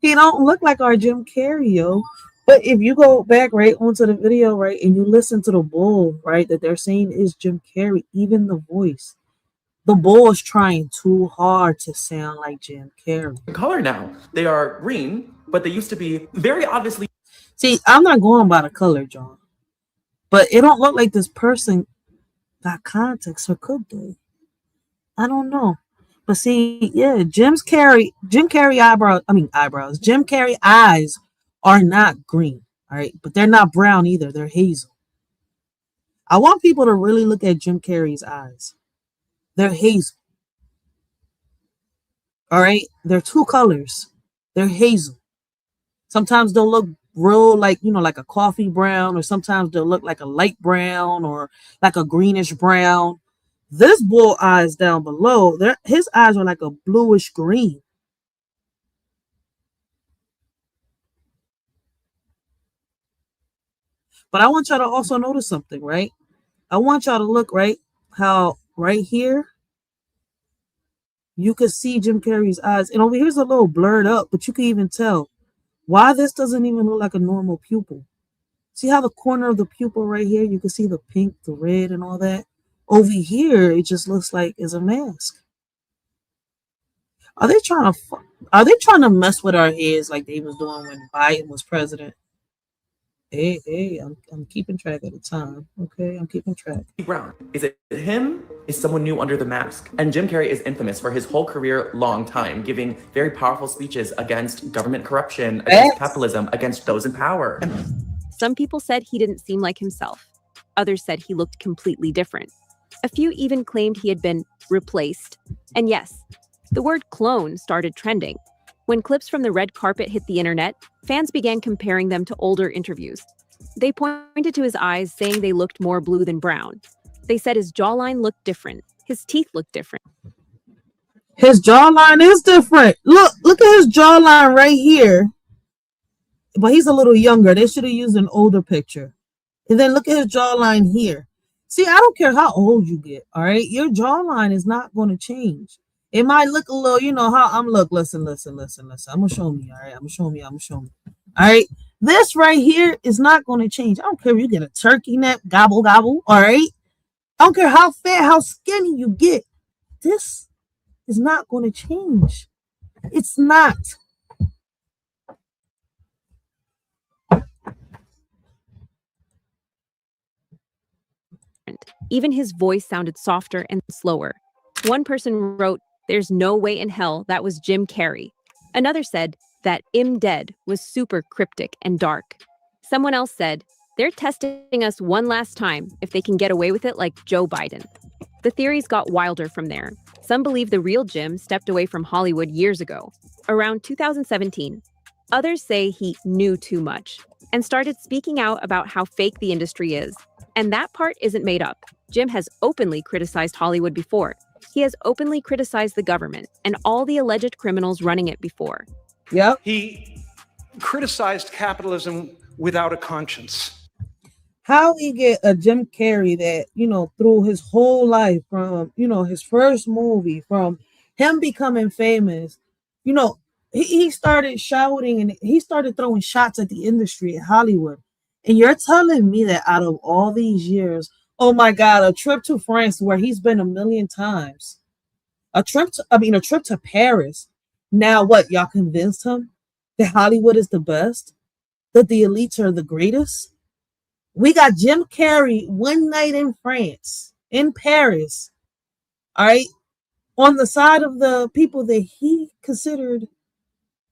He don't look like our Jim Carrey, yo. But if you go back right onto the video, right, and you listen to the bull, right, that they're saying is Jim Carrey, even the voice, the bull is trying too hard to sound like Jim Carrey. color now. They are green, but they used to be very obviously... See, I'm not going by the color, John. But it don't look like this person got contacts, or could they? I don't know. But see, yeah, Jim Carrey eyes are not green, all right? But they're not brown either. They're hazel. I want people to really look at Jim Carrey's eyes. They're hazel. All right? They're two colors. They're hazel. Sometimes they'll look real like, like a coffee brown, or sometimes they'll look like a light brown or like a greenish brown. This bull eyes down below, his eyes are like a bluish green. But I want y'all to also notice something, right? I want y'all to look, right, how right here, you can see Jim Carrey's eyes. And over here's a little blurred up, but you can even tell why this doesn't even look like a normal pupil. See how the corner of the pupil right here, you can see the pink, the red, and all that? Over here, it just looks like it's a mask. Are they trying to mess with our heads like they was doing when Biden was president? Hey, I'm keeping track of the time. Okay, I'm keeping track. Brown. Is it him? Is someone new under the mask? And Jim Carrey is infamous for his whole career long time giving very powerful speeches against government corruption, against capitalism, against those in power. Some people said he didn't seem like himself. Others said he looked completely different. A few even claimed he had been replaced. And yes, the word clone started trending. When clips from the red carpet hit the internet, fans began comparing them to older interviews. They pointed to his eyes, saying they looked more blue than brown. They said his jawline looked different. His teeth looked different. His jawline is different. Look at his jawline right here. But he's a little younger. They should have used an older picture. And then look at his jawline here. See, I don't care how old you get, all right? Your jawline is not going to change. It might look a little, how I'm look. Listen. I'm gonna show me, all right? I'm gonna show me. All right. This right here is not going to change. I don't care if you get a turkey neck, gobble, all right? I don't care how fat, how skinny you get. This is not going to change. It's not. Even his voice sounded softer and slower. One person wrote, "There's no way in hell that was Jim Carrey." Another said that "I'm dead" was super cryptic and dark. Someone else said, "They're testing us one last time if they can get away with it like Joe Biden." The theories got wilder from there. Some believe the real Jim stepped away from Hollywood years ago, around 2017. Others say he knew too much and started speaking out about how fake the industry is. And that part isn't made up. Jim has openly criticized Hollywood before. He has openly criticized the government and all the alleged criminals running it before. Yep. He criticized capitalism without a conscience. How we get a Jim Carrey that, through his whole life, from, his first movie, from him becoming famous, he started shouting and he started throwing shots at the industry at Hollywood. And you're telling me that out of all these years, oh my God, a trip to France where he's been 1,000,000 times, a trip to Paris. Now what, y'all convinced him that Hollywood is the best, that the elites are the greatest? We got Jim Carrey one night in France, in Paris, all right, on the side of the people that he considered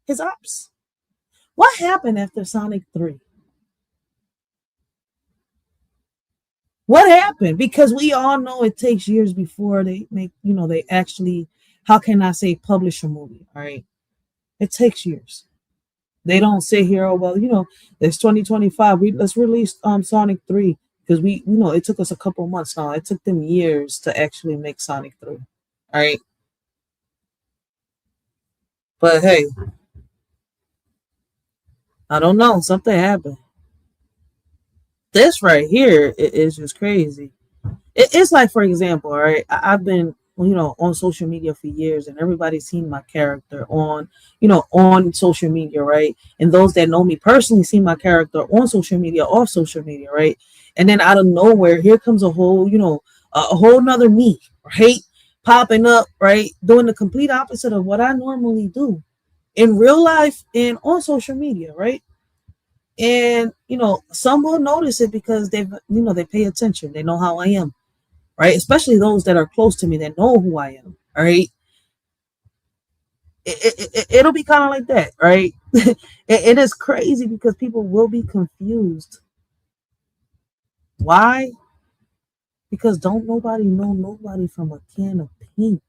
his ops. What happened after Sonic 3? What happened? Because we all know it takes years before they make, they actually, how can I say, publish a movie, all right? It takes years. They don't sit here, oh, well, it's 2025. Let's release Sonic 3 because it took us a couple months now. It took them years to actually make Sonic 3, all right? But hey, I don't know. Something happened. This right here is just crazy. It's like, for example, all right, I've been, on social media for years, and everybody's seen my character on social media, right? And those that know me personally see my character on social media, off social media, right? And then out of nowhere, here comes a whole nother me, right? Popping up, right? Doing the complete opposite of what I normally do in real life and on social media, right? And, some will notice it because they pay attention. They know how I am, right? Especially those that are close to me that know who I am, all right? It'll be kind of like that, right? It is crazy because people will be confused. Why? because don't nobody know nobody from a can of paint.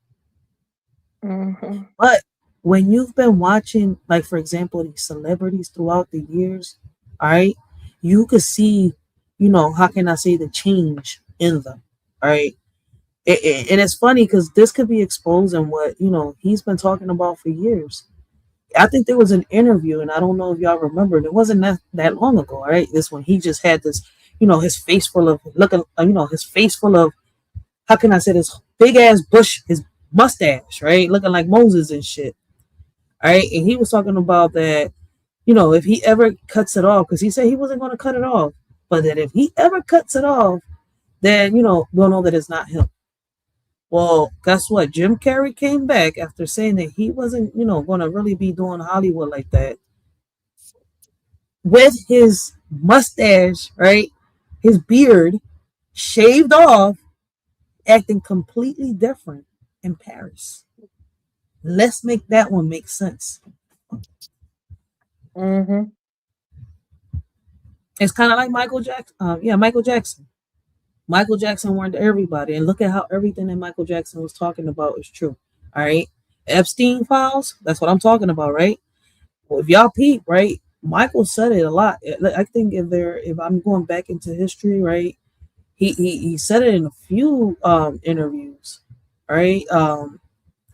Mm-hmm. But when you've been watching, like for example, these celebrities throughout the years, all right, you could see, how can I say, the change in them, all right. And it's funny because this could be exposing what he's been talking about for years. I think there was an interview, and I don't know if y'all remember. It wasn't that long ago, all right. This one, he just had this, his face full of looking, his face full of, how can I say, this big ass bush, his mustache, right, looking like Moses and shit. All right, and he was talking about that, if he ever cuts it off, because he said he wasn't going to cut it off, but that if he ever cuts it off, then we'll know that it's not him. Well, guess what? Jim Carrey came back after saying that he wasn't, going to really be doing Hollywood like that, with his mustache, right, his beard shaved off, acting completely different in Paris. Let's make that one make sense. Mm-hmm. It's kind of like Michael Jackson. Michael Jackson. Michael Jackson warned everybody, and look at how everything that Michael Jackson was talking about is true. All right, Epstein files. That's what I'm talking about, right? Well, if y'all peep, right, Michael said it a lot. I think if I'm going back into history, right, he said it in a few interviews, right.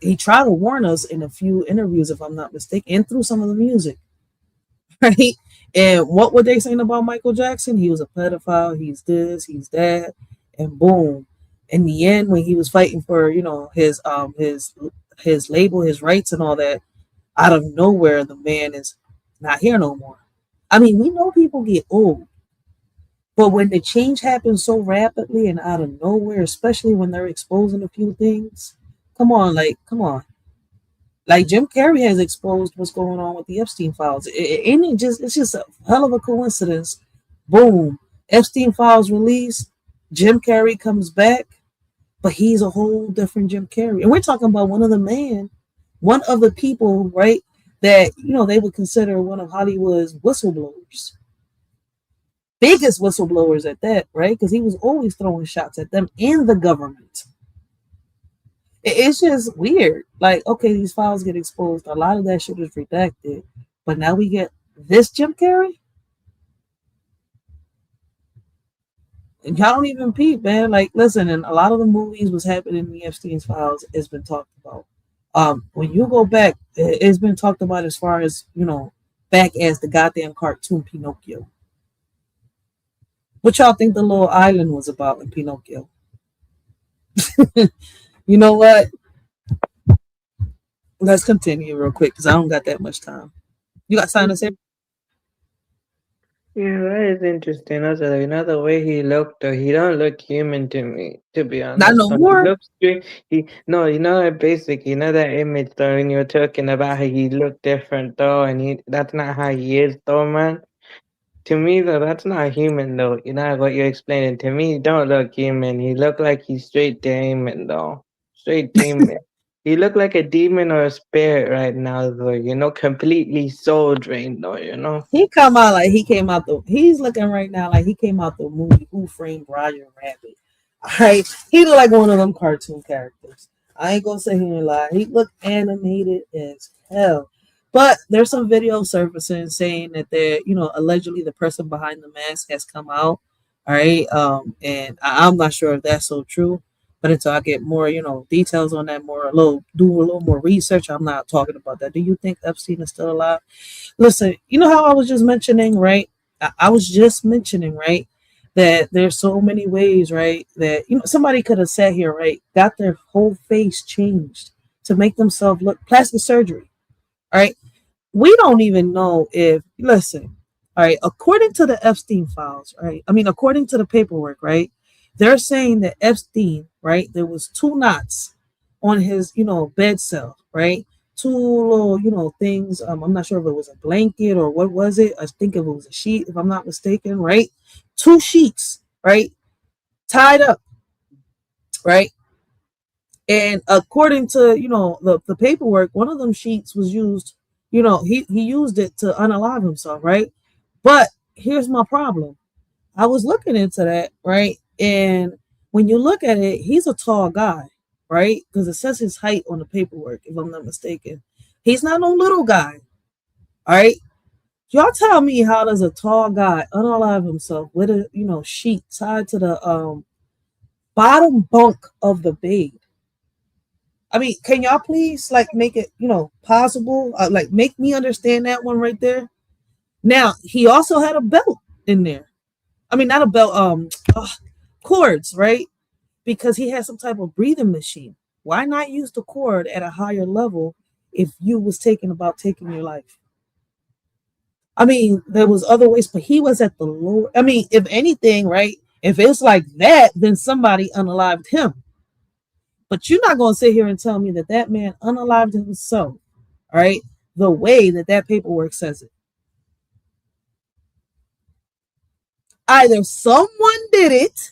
He tried to warn us in a few interviews, if I'm not mistaken, and through some of the music, right? And what were they saying about Michael Jackson? He was a pedophile, he's this, he's that, and boom. In the end, when he was fighting for, his label, his rights and all that, out of nowhere, the man is not here no more. I mean, we know people get old, but when the change happens so rapidly and out of nowhere, especially when they're exposing a few things, come on. Like Jim Carrey has exposed what's going on with the Epstein files. It's just a hell of a coincidence. Boom. Epstein files released. Jim Carrey comes back, but he's a whole different Jim Carrey. And we're talking about one of the people, right, that, they would consider one of Hollywood's whistleblowers. Biggest whistleblowers at that, right? Because he was always throwing shots at them and the government. It's just weird. Like, okay, these files get exposed. A lot of that shit is redacted. But now we get this Jim Carrey? And y'all don't even peep, man. Like, listen, and a lot of the movies was happening in the Epstein's files has been talked about. When you go back, it's been talked about as far as, back as the goddamn cartoon Pinocchio. What y'all think the little island was about in Pinocchio? You know what? Let's continue real quick because I don't got that much time. You got something to say? Yeah, that is interesting. Also, the way he looked, though, he don't look human to me, to be honest. Not no more. He looks straight. That basic, that image, though, when you were talking about how he looked different, though, and that's not how he is, though, man. To me, though, that's not human, though. What you're explaining. To me, he don't look human. He look like he's straight demon, though. Straight demon. He look like a demon or a spirit right now, though. Completely soul drained, though. He come out like he came out he's looking right now like he came out the movie Who Framed Roger Rabbit. All right, he look like one of them cartoon characters. I ain't gonna say he ain't lie. He looked animated as hell. But there's some video surfacing saying that they're, allegedly the person behind the mask has come out. All right. And I'm not sure if that's so true. But until I get more, details on that, do a little more research, I'm not talking about that. Do you think Epstein is still alive? Listen, you know how I was just mentioning, right? I was just mentioning, right, that there's so many ways, right, that somebody could have sat here, right, got their whole face changed to make themselves look plastic surgery. All right. We don't even know if, listen, all right, according to the Epstein files, right? I mean, according to the paperwork, right? They're saying that Epstein, right? There was 2 knots on his, bed cell, right? 2 little, things. I'm not sure if it was a blanket or what was it. I think if it was a sheet, if I'm not mistaken, right? 2 sheets, right? Tied up, right? And according to, the paperwork, one of them sheets was used, he used it to unalive himself, right? But here's my problem. I was looking into that, right? And when you look at it, he's a tall guy, right? Because it says his height on the paperwork, if I'm not mistaken. He's not no little guy. All right. Y'all tell me, how does a tall guy unalive himself with a sheet tied to the bottom bunk of the bed? I mean, can y'all please make it possible? Like make me understand that one right there. Now he also had a belt in there. I mean, not a belt, cords, right? Because he had some type of breathing machine. Why not use the cord at a higher level if you was taking your life? I mean, there was other ways, but he was at the lower. I mean, if anything, right? If it's like that, then somebody unalived him. But you're not going to sit here and tell me that that man unalived himself, all right? The way that paperwork says it. Either someone did it,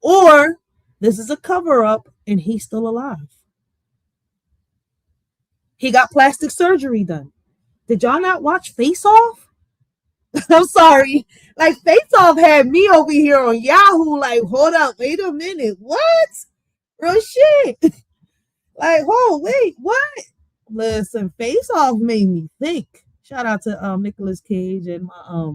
or this is a cover-up and he's still alive. He got plastic surgery done. Did y'all not watch Face Off? I'm sorry. Like, Face Off had me over here on Yahoo. Like, hold up, wait a minute. What? Real shit. Like, wait, what? Listen, Face Off made me think. Shout out to Nicolas Cage and my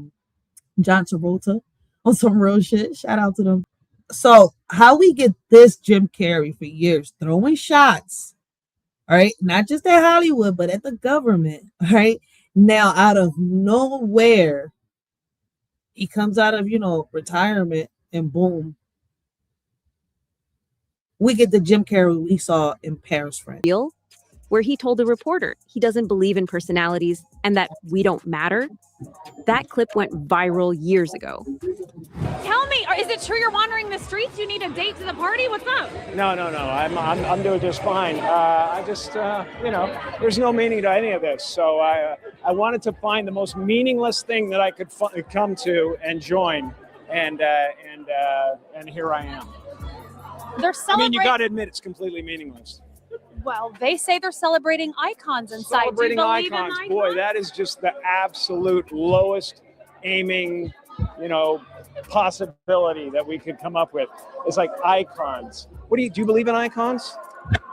John Travolta on some real shit. Shout out to them. So how we get this Jim Carrey for years throwing shots, all right, not just at Hollywood, but at the government, all right? Now, out of nowhere, he comes out of, retirement, and boom, we get the Jim Carrey we saw in Paris, France. Where he told a reporter he doesn't believe in personalities and that we don't matter. That clip went viral years ago. Tell me, is it true you're wandering the streets? You need a date to the party? What's up? No. I'm doing just fine. I just, there's no meaning to any of this. So I wanted to find the most meaningless thing that I could come to and join, and here I am. They're celebrating. You got to admit it's completely meaningless. Well, they say they're celebrating icons inside. Celebrating Do you believe icons. in icons? Boy, that is just the absolute lowest aiming, possibility that we could come up with. It's like icons. Do you believe in icons?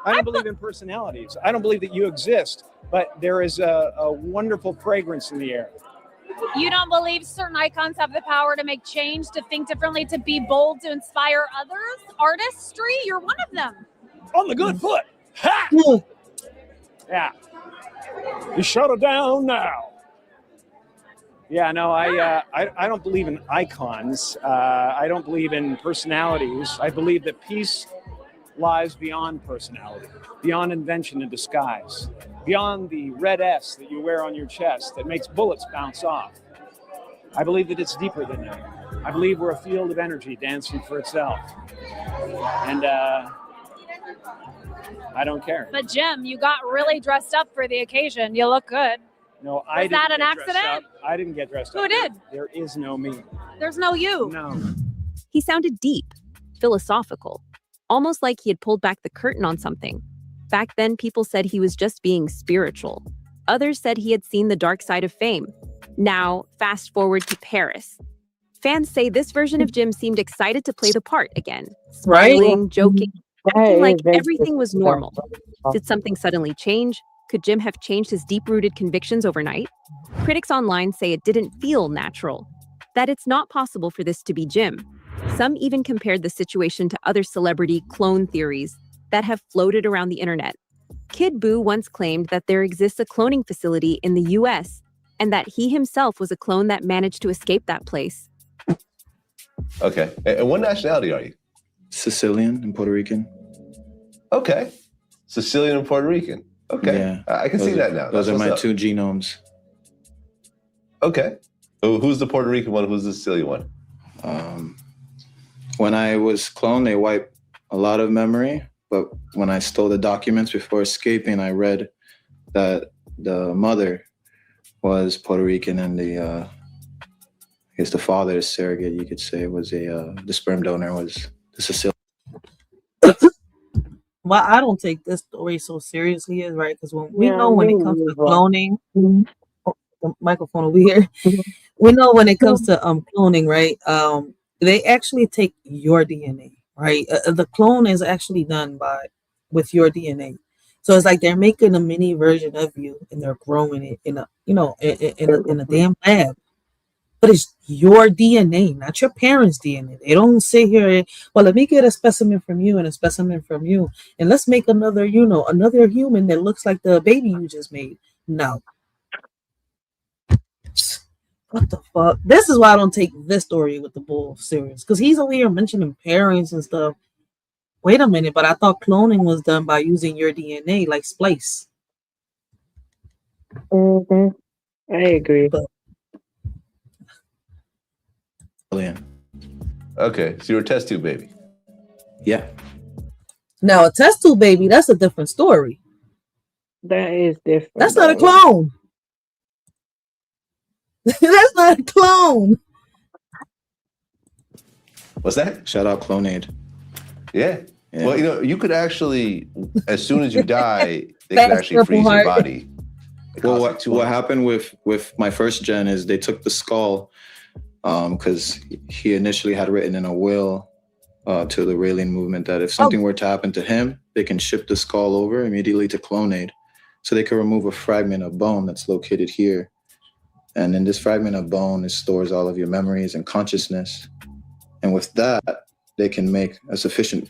I don't believe in personalities. I don't believe that you exist, but there is a wonderful fragrance in the air. You don't believe certain icons have the power to make change, to think differently, to be bold, to inspire others? Artistry? You're one of them. On the good foot. Ha! Yeah. You shut it down now. Yeah, no, I don't believe in icons. I don't believe in personalities. I believe that peace lies beyond personality, beyond invention and disguise, beyond the red S that you wear on your chest that makes bullets bounce off. I believe that it's deeper than that. I believe we're a field of energy dancing for itself. And I don't care. But Jim, you got really dressed up for the occasion. You look good. No, I didn't. Was that an get dressed accident? up. I didn't get dressed up. Who did? There is no me. There's no you. No. He sounded deep, philosophical, almost like he had pulled back the curtain on something. Back then, people said he was just being spiritual. Others said he had seen the dark side of fame. Now, fast forward to Paris. Fans say this version of Jim seemed excited to play the part again, smiling, joking, acting like everything was normal. Did something suddenly change? Could Jim have changed his deep-rooted convictions overnight? Critics online say it didn't feel natural, that it's not possible for this to be Jim. Some even compared the situation to other celebrity clone theories that have floated around the internet. Kid Boo once claimed that there exists a cloning facility in the US and that he himself was a clone that managed to escape that place. Okay. And what nationality are you? Sicilian and Puerto Rican. Okay. Sicilian and Puerto Rican. Okay. Yeah. I can see that now. Those That's are my what's up. two genomes. Okay. Who's the Puerto Rican one? Who's the Sicilian one? When I was cloned, they wiped a lot of memory. But when I stole the documents before escaping, I read that the mother was Puerto Rican and I guess the father, the surrogate, you could say, was the sperm donor was the Sicilian. Well, I don't take this story so seriously, is right? Because when we know when it comes to cloning, the microphone over here, we know when it comes to cloning, right? They actually take your DNA, right? The clone is actually done with your DNA. So it's like they're making a mini version of you and they're growing it in a in a damn lab. But it's your DNA, not your parents' DNA. They don't sit here and, well, let me get a specimen from you and a specimen from you, and let's make another, another human that looks like the baby you just made. No. What the fuck? This is why I don't take this story with the bull serious. Because he's over here mentioning parents and stuff. Wait a minute, but I thought cloning was done by using your DNA, like splice. I agree. But, Okay, so you're a test tube baby. Yeah. now, a test tube baby, that's a different story. That is different. That's not a clone. That's not a clone. What's that? Shout out Clonaid. Yeah. Yeah. Well, you could actually, as soon as you die, they That's could actually Purple freeze your Heart. body. It Well, costs like what $200. happened with my first gen is they took the skull because he initially had written in a will to the Raelian movement that if something were to happen to him, they can ship the skull over immediately to Clonaid. So they can remove a fragment of bone that's located here. And in this fragment of bone, it stores all of your memories and consciousness. And with that, they can make a sufficient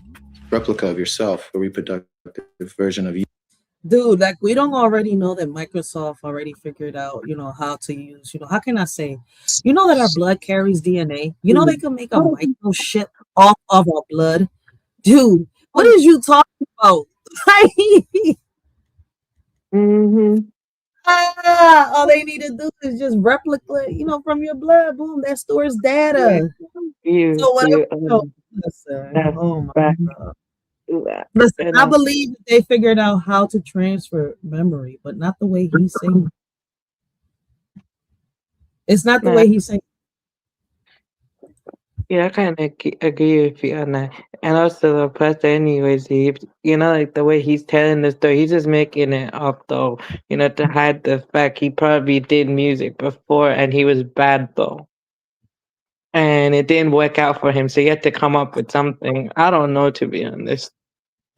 replica of yourself, a reproductive version of you. Dude, like we don't already know that Microsoft already figured out, how to use, how can I say, that our blood carries DNA. They can make a microchip off of our blood. Dude, what is you talking about? All they need to do is just replicate, from your blood. Boom, that stores data. So whatever. Listen, oh my God. Listen, I believe that they figured out how to transfer memory, but not the way he's saying. It's not the way he's saying. Yeah, I kind of agree with you on that. And also the pastor, anyways, like the way he's telling the story, he's just making it up though, to hide the fact he probably did music before and he was bad though. And it didn't work out for him, so he had to come up with something. I don't know, to be honest.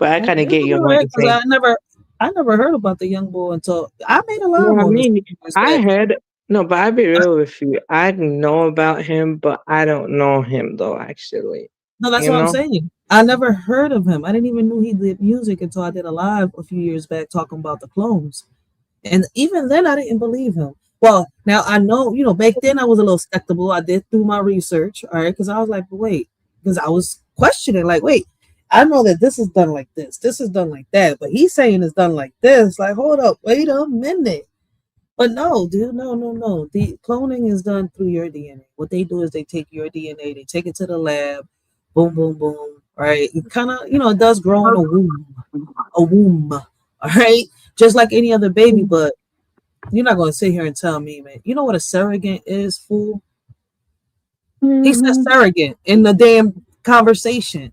But I kind of get your point. I never heard about the young boy until I made a live I on mean, this. I heard, no, but I'll be real with you. I know about him, but I don't know him though, actually. No, that's what I'm saying. I never heard of him. I didn't even know he did music until I did a live a few years back talking about the clones. And even then, I didn't believe him. Well, now I know, back then I was a little skeptical. I did do my research, all right, because I was like, wait, because I was questioning, like, wait, I know that this is done like this is done like that, but he's saying it's done like this. Like, hold up, wait a minute. But no, dude, no. The cloning is done through your DNA. What they do is they take your DNA, they take it to the lab, boom, boom, boom, right? It kind of, it does grow in a womb, all right? Just like any other baby, but you're not going to sit here and tell me, man. You know what a surrogate is, fool? He said surrogate in the damn conversation.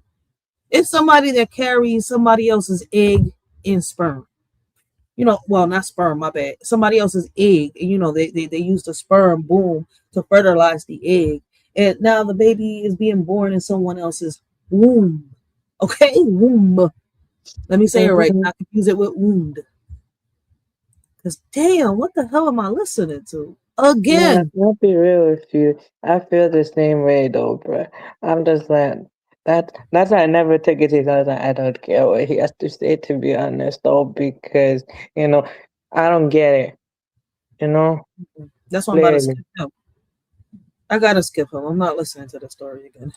It's somebody that carries somebody else's egg and sperm. Well, not sperm, my bad. Somebody else's egg. And, they use the sperm, boom, to fertilize the egg. And now the baby is being born in someone else's womb. Okay? Womb. Let me say it right. Not confuse it with wound. Because, damn, what the hell am I listening to? Again. Yeah, I'll be real with you. I feel the same way, though, bro. I'm just like, that's why I never took it because I don't care what he has to say, to be honest, though, because, I don't get it, That's why I'm about to skip him. I gotta skip him. I'm not listening to the story again.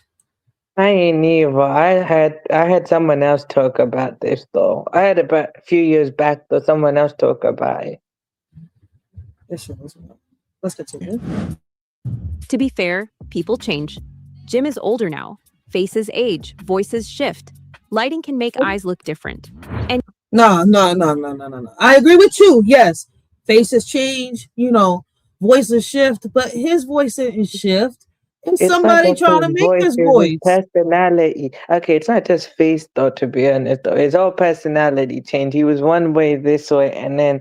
I ain't either. I had someone else talk about this though. I had about a few years back though. Someone else talk about it. Let's continue. To be fair, people change. Jim is older now. Faces age. Voices shift. Lighting can make eyes look different. And No. I agree with you. Yes, faces change. Voices shift, but his voice didn't shift. It's somebody trying to make his voice. Personality. Okay, it's not just face though, to be honest though. It's all personality change. He was one way this way and then,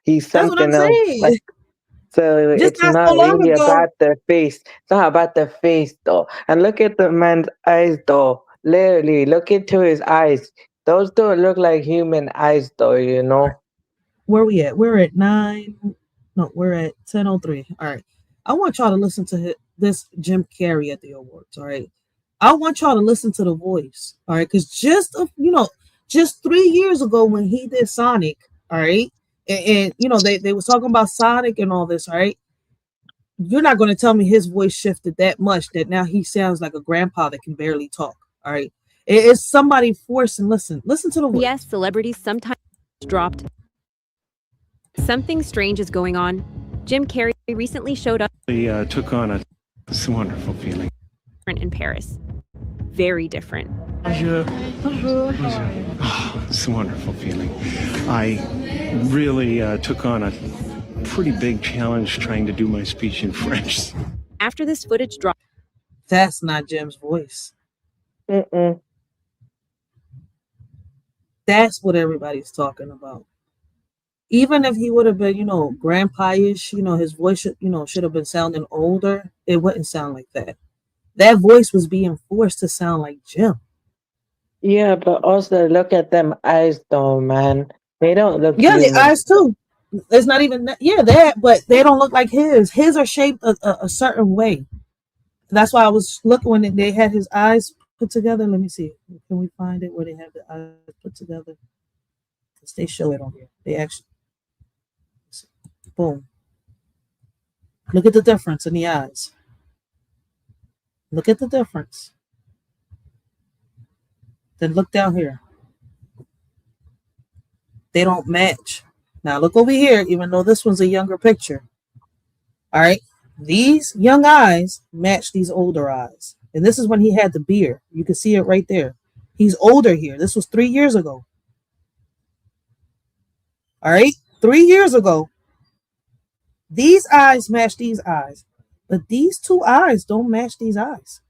he's something else. Saying. So Just it's not really about the face. It's not about the face though. And look at the man's eyes though. Literally, look into his eyes. Those don't look like human eyes, though, you know? Where we at? We're at 9. No, we're at 10:03. All right. I want y'all to listen to this Jim Carrey at the awards. All right. I want y'all to listen to the voice. All right. Because just 3 years ago when he did Sonic, all right, and they was talking about Sonic and all this, all right. You're not going to tell me his voice shifted that much that now he sounds like a grandpa that can barely talk. All right. It's somebody forcing. Listen to the voice. Yes, celebrities sometimes dropped. Something strange is going on. Jim Carrey recently showed up He took on it's a wonderful feeling. in Paris. Very different. Oh, it's a wonderful feeling. I really took on a pretty big challenge trying to do my speech in French. After this footage dropped, That's not Jim's voice. Mm-mm. That's what everybody's talking about. Even if he would have been, grandpa-ish, his voice should have been sounding older, it wouldn't sound like that. That voice was being forced to sound like Jim. Yeah, but also look at them eyes, though, man. They don't look Yeah, human. the eyes too. It's not even that. Yeah, that, but they don't look like his. His are shaped a certain way. That's why I was looking when they had his eyes put together. Let me see. Can we find it where they have the eyes put together? Because they show it on here. They actually, boom. Look at the difference in the eyes. Look at the difference. Then look down here. They don't match. Now look over here, even though this one's a younger picture. All right. These young eyes match these older eyes. And this is when he had the beard. You can see it right there. He's older here. This was 3 years ago. All right. 3 years ago. These eyes match these eyes. But these two eyes don't match these eyes.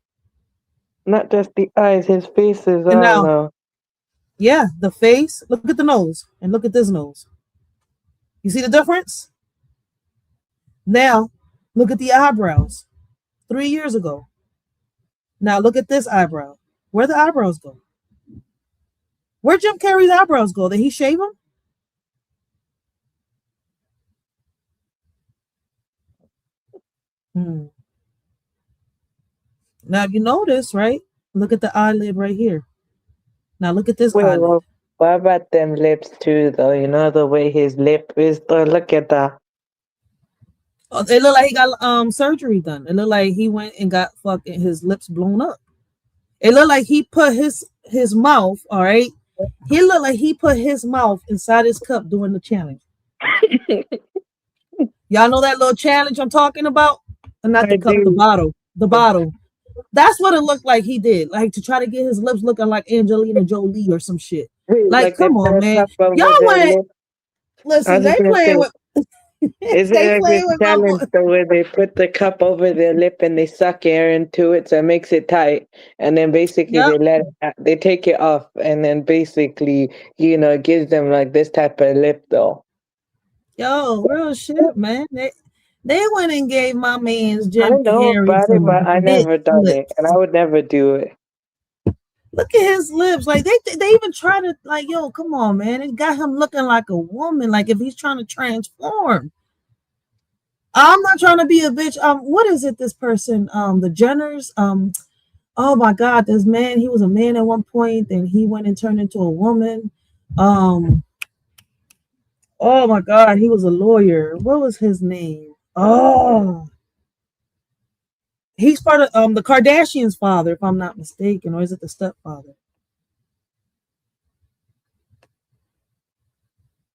Not just the eyes, his face is And all now, though. yeah, the face. Look at the nose and look at this nose. You see the difference? Now, look at the eyebrows. 3 years ago. Now look at this eyebrow. Where the eyebrows go? Where Jim Carrey's eyebrows go? Did he shave them? Now, if you notice, right? Look at the eyelid right here. Now look at this eyelid. Well, what about them lips too, though? You know the way his lip is, though? Look at that. Oh, it looked like he got surgery done. It looked like he went and got fucking his lips blown up. It looked like he put his mouth, all right? He looked like he put his mouth inside his cup doing the challenge. Y'all know that little challenge I'm talking about? Not the cup, the bottle. The bottle. That's what it looked like he did. Like to try to get his lips looking like Angelina Jolie or some shit. Like come on, man. Y'all went. Listen, they playing with. Is it like this challenge where they put the cup over their lip and they suck air into it so it makes it tight, and then basically they take it off, and then basically it gives them like this type of lip though. Yo, real shit, man. They went and gave my man's Jim I know Carrey about it, but I never done lips. it, and I would never do it. Look at his lips. Like they even try to yo, come on, man. It got him looking like a woman. Like if he's trying to transform. I'm not trying to be a bitch. What is it? This person, the Jenners. Oh my God, this man. He was a man at one point, and he went and turned into a woman. Oh my God, he was a lawyer. What was his name? Oh, he's part of the Kardashians' father, if I'm not mistaken, or is it the stepfather?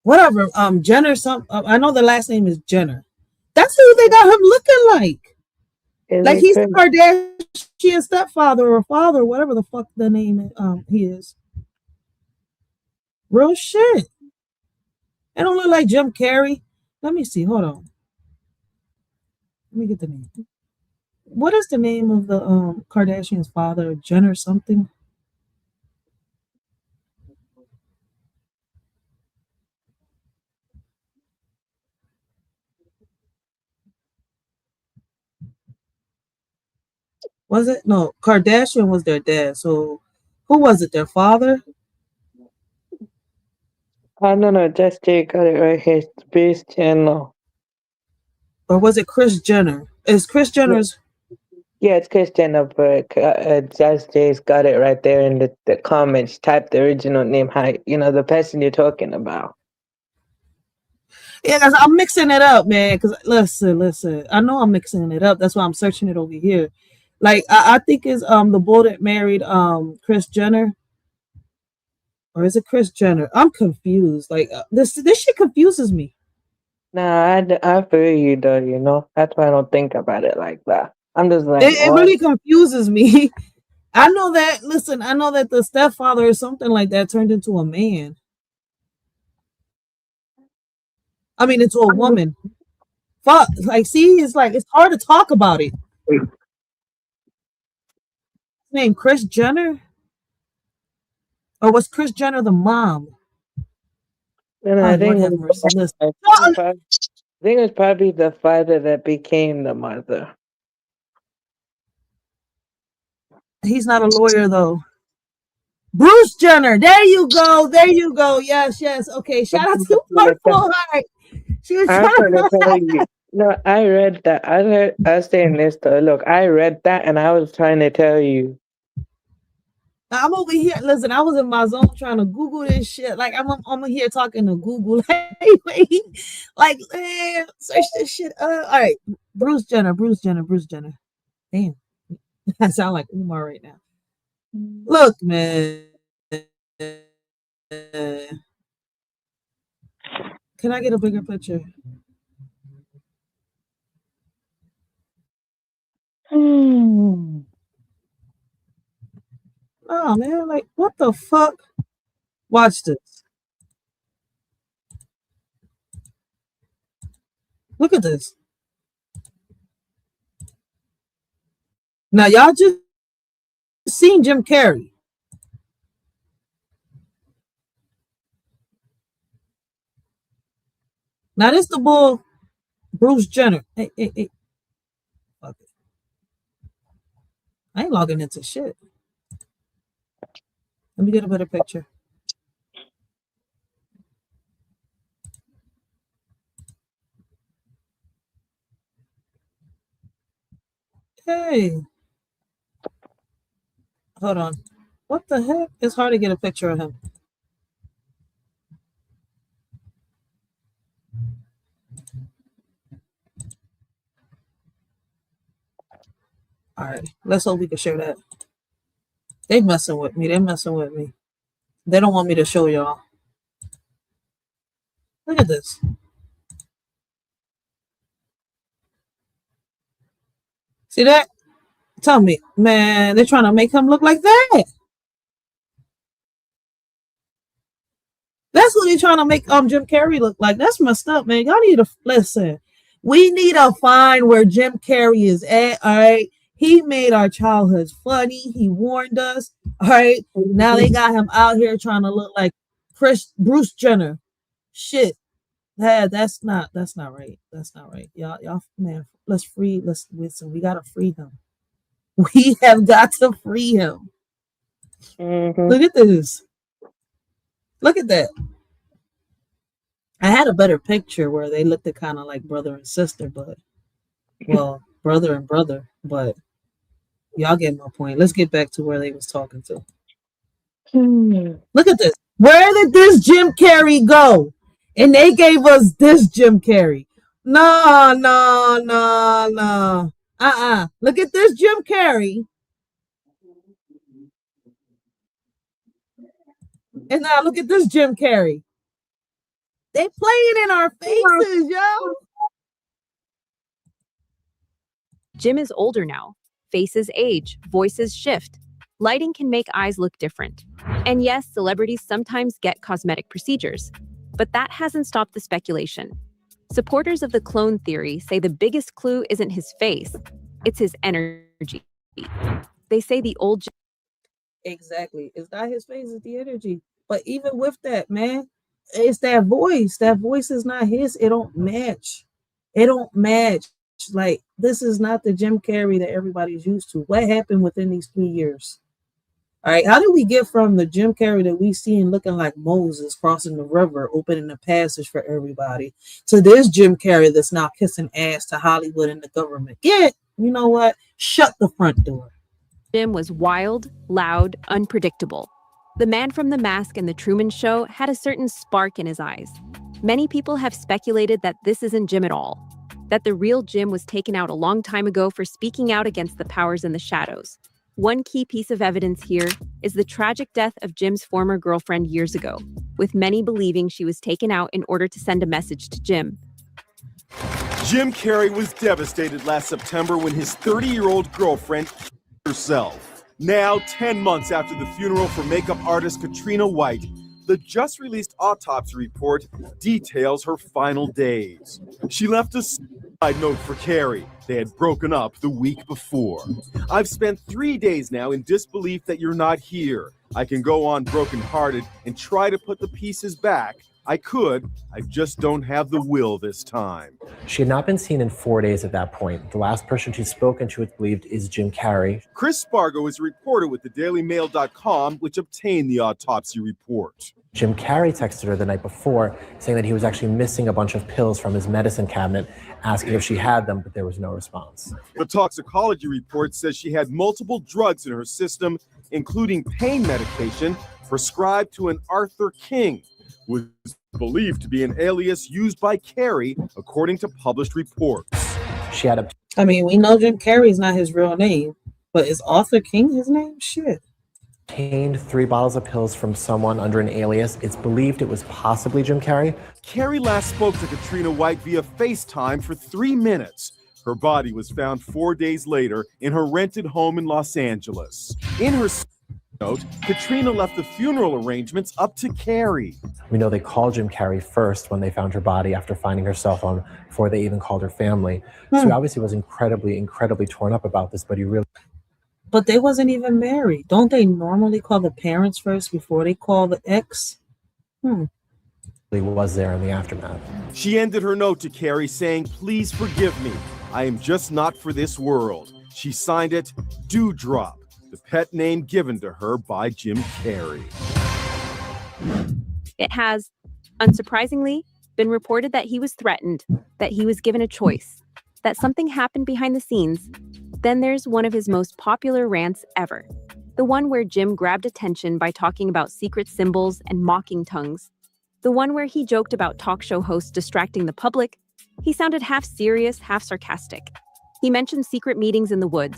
Whatever. Jenner. I know the last name is Jenner. That's who they got him looking like. Like he's the Kardashian stepfather or father, whatever the fuck the name he is. Real shit. It don't look like Jim Carrey. Let me see. Hold on. Let me get the name. What is the name of the Kardashian's father? Jenner something? Was it? No, Kardashian was their dad. So Who was it? Their father? No, just Jay got it right here. Space Channel. Or was it Kris Jenner? Is Kris Jenner's? Yeah, it's Chris Jenner, but Just Jay's got it right there in the comments. Type the original name, the person you're talking about. Yeah, cause I'm mixing it up, man. Because listen. I know I'm mixing it up. That's why I'm searching it over here. Like I think it's the boy that married Kris Jenner, or is it Kris Jenner? I'm confused. Like this shit confuses me. Nah, I feel you though. That's why I don't think about it like that. I'm just like, It really confuses me. I know that. Listen, I know that the stepfather or something like that turned into a man. I mean, into a woman. Fuck. Like, see, it's hard to talk about it. His name Kris Jenner, or was Kris Jenner the mom? I think it was probably the father that became the mother. He's not a lawyer though. Bruce Jenner. There you go. Yes. Okay. Shout out to Purple Heart. She was trying to tell you. No, I read that. I was saying this though. Look, I read that and I was trying to tell you. I'm over here. Listen, I was in my zone trying to Google this shit. Like I'm here talking to Google. Search this shit. All right, Bruce Jenner. Damn, I sound like Umar right now. Look, man. Can I get a bigger picture? Oh man, like what the fuck? Watch this. Look at this. Now y'all just seen Jim Carrey. Now this the bull, Bruce Jenner. Hey. Fuck it. I ain't logging into shit. Let me get a better picture. Hey. Hold on. What the heck? It's hard to get a picture of him. All right. Let's hope we can share that. They messing with me. They don't want me to show y'all. Look at this. See that? Tell me, man, they're trying to make him look like that. That's what they're trying to make Jim Carrey look like. That's messed up, man. Y'all need to listen. We need to find where Jim Carrey is at. All right. He made our childhoods funny. He warned us. All right. Now they got him out here trying to look like Bruce Jenner. Shit. That's not right. That's not right. Y'all, man, listen. We gotta free him. We have got to free him. Look at this. Look at that. I had a better picture where they looked at kind of like brother and sister, but brother and brother, but y'all get my point. Let's get back to where they was talking to. Look at this. Where did this Jim Carrey go? And they gave us this Jim Carrey. No. Look at this Jim Carrey. And now look at this Jim Carrey. They playing in our faces, yo. Jim is older now. Faces age, voices shift. Lighting can make eyes look different. And yes, celebrities sometimes get cosmetic procedures, but that hasn't stopped the speculation. Supporters of the clone theory say the biggest clue isn't his face, it's his energy. They say the old Jim. Exactly. It's not his face, it's the energy. But even with that, man, it's that voice. That voice is not his. It don't match. Like, this is not the Jim Carrey that everybody's used to. What happened within these 3 years? All right, how did we get from the Jim Carrey that we seen looking like Moses crossing the river, opening the passage for everybody, to this Jim Carrey that's now kissing ass to Hollywood and the government? Yeah, you know what? Shut the front door. Jim was wild, loud, unpredictable. The Man from the Mask and The Truman Show had a certain spark in his eyes. Many people have speculated that this isn't Jim at all, that the real Jim was taken out a long time ago for speaking out against the powers in the shadows. One key piece of evidence here is the tragic death of Jim's former girlfriend years ago, with many believing she was taken out in order to send a message to Jim. Jim Carrey was devastated last September when his 30-year-old girlfriend killed herself. Now, 10 months after the funeral for makeup artist Katrina White, the just-released autopsy report details her final days. She left a suicide note for Carrey. They had broken up the week before. I've spent 3 days now in disbelief that you're not here. I can go on brokenhearted and try to put the pieces back. I could, I just don't have the will this time. She had not been seen in 4 days at that point. The last person she'd spoken to, it's believed, is Jim Carrey. Chris Spargo is a reporter with the DailyMail.com, which obtained the autopsy report. Jim Carrey texted her the night before saying that he was actually missing a bunch of pills from his medicine cabinet, asking if she had them, but there was no response. The toxicology report says she had multiple drugs in her system, including pain medication prescribed to an Arthur King, who was believed to be an alias used by Carrey, according to published reports. She had a... I mean, we know Jim Carrey's not his real name, but is Arthur King his name? Shit. Obtained 3 bottles of pills from someone under an alias. It's believed it was possibly Jim Carrey. Carrey last spoke to Katrina White via FaceTime for 3 minutes. Her body was found 4 days later in her rented home in Los Angeles. In her note, Katrina left the funeral arrangements up to Carrey. We know they called Jim Carrey first when they found her body after finding her cell phone, before they even called her family. So he obviously was incredibly torn up about this, but he really... But they wasn't even married. Don't they normally call the parents first before they call the ex? He was there in the aftermath. She ended her note to Carrey saying, "Please forgive me. I am just not for this world." She signed it, Dewdrop, the pet name given to her by Jim Carrey. It has, unsurprisingly, been reported that he was threatened, that he was given a choice, that something happened behind the scenes. Then there's one of his most popular rants ever, the one where Jim grabbed attention by talking about secret symbols and mocking tongues, the one where he joked about talk show hosts distracting the public. He sounded half serious, half sarcastic. He mentioned secret meetings in the woods.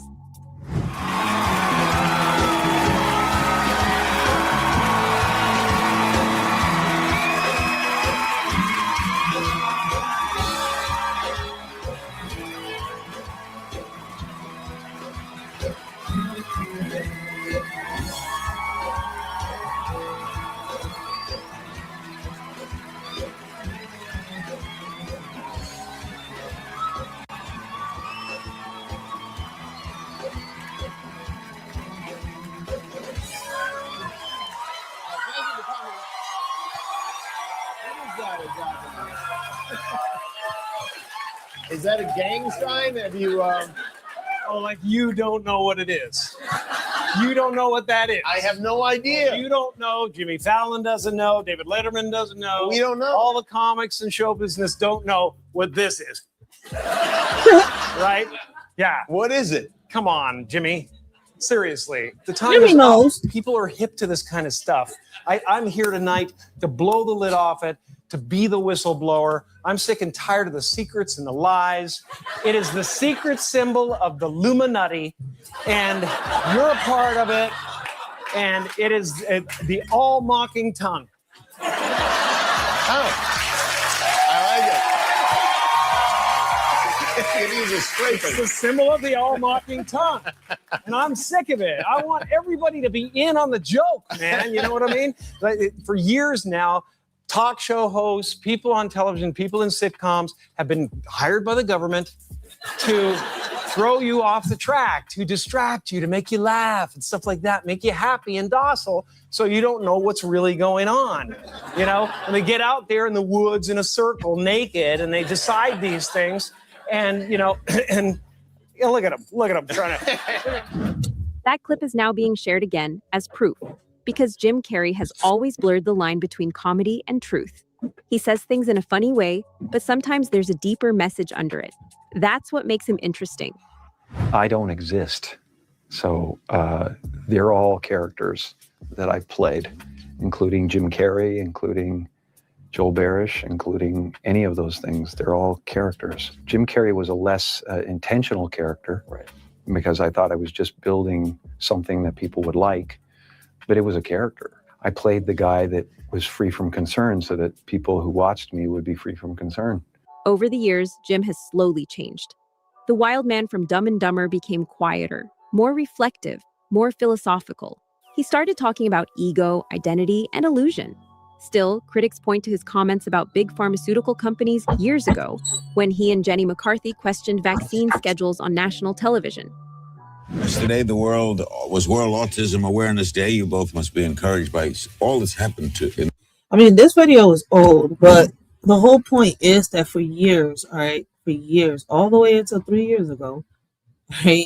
Is that a gang sign? Have you, Oh, like you don't know what it is. You don't know what that is. I have no idea. You don't know. Jimmy Fallon doesn't know. David Letterman doesn't know. We don't know. All the comics and show business don't know what this is. Right? Yeah. What is it? Come on, Jimmy. Seriously. The time Jimmy is knows. up. People are hip to this kind of stuff. I'm here tonight to blow the lid off it, to be the whistleblower. I'm sick and tired of the secrets and the lies. It is the secret symbol of the Illuminati, and you're a part of it, and it is the all-mocking tongue. Oh, I like it. It is a scraping. It's the symbol of the all-mocking tongue, and I'm sick of it. I want everybody to be in on the joke, man. You know what I mean? For years now, talk show hosts, people on television, people in sitcoms have been hired by the government to throw you off the track, to distract you, to make you laugh and stuff like that, make you happy and docile so you don't know what's really going on. You know, and they get out there in the woods in a circle naked and they decide these things and, you know, and you know, look at them trying to. That clip is now being shared again as proof, because Jim Carrey has always blurred the line between comedy and truth. He says things in a funny way, but sometimes there's a deeper message under it. That's what makes him interesting. I don't exist. So they're all characters that I've played, including Jim Carrey, including Joel Barish, including any of those things. They're all characters. Jim Carrey was a less intentional character, right, because I thought I was just building something that people would like, but it was a character. I played the guy that was free from concern so that people who watched me would be free from concern. Over the years, Jim has slowly changed. The wild man from Dumb and Dumber became quieter, more reflective, more philosophical. He started talking about ego, identity, and illusion. Still, critics point to his comments about big pharmaceutical companies years ago, when he and Jenny McCarthy questioned vaccine schedules on national television. Yesterday, was World Autism Awareness Day. You both must be encouraged by all that's happened to. I mean, this video is old, but the whole point is that for years, all right, for years, all the way until 3 years ago, right?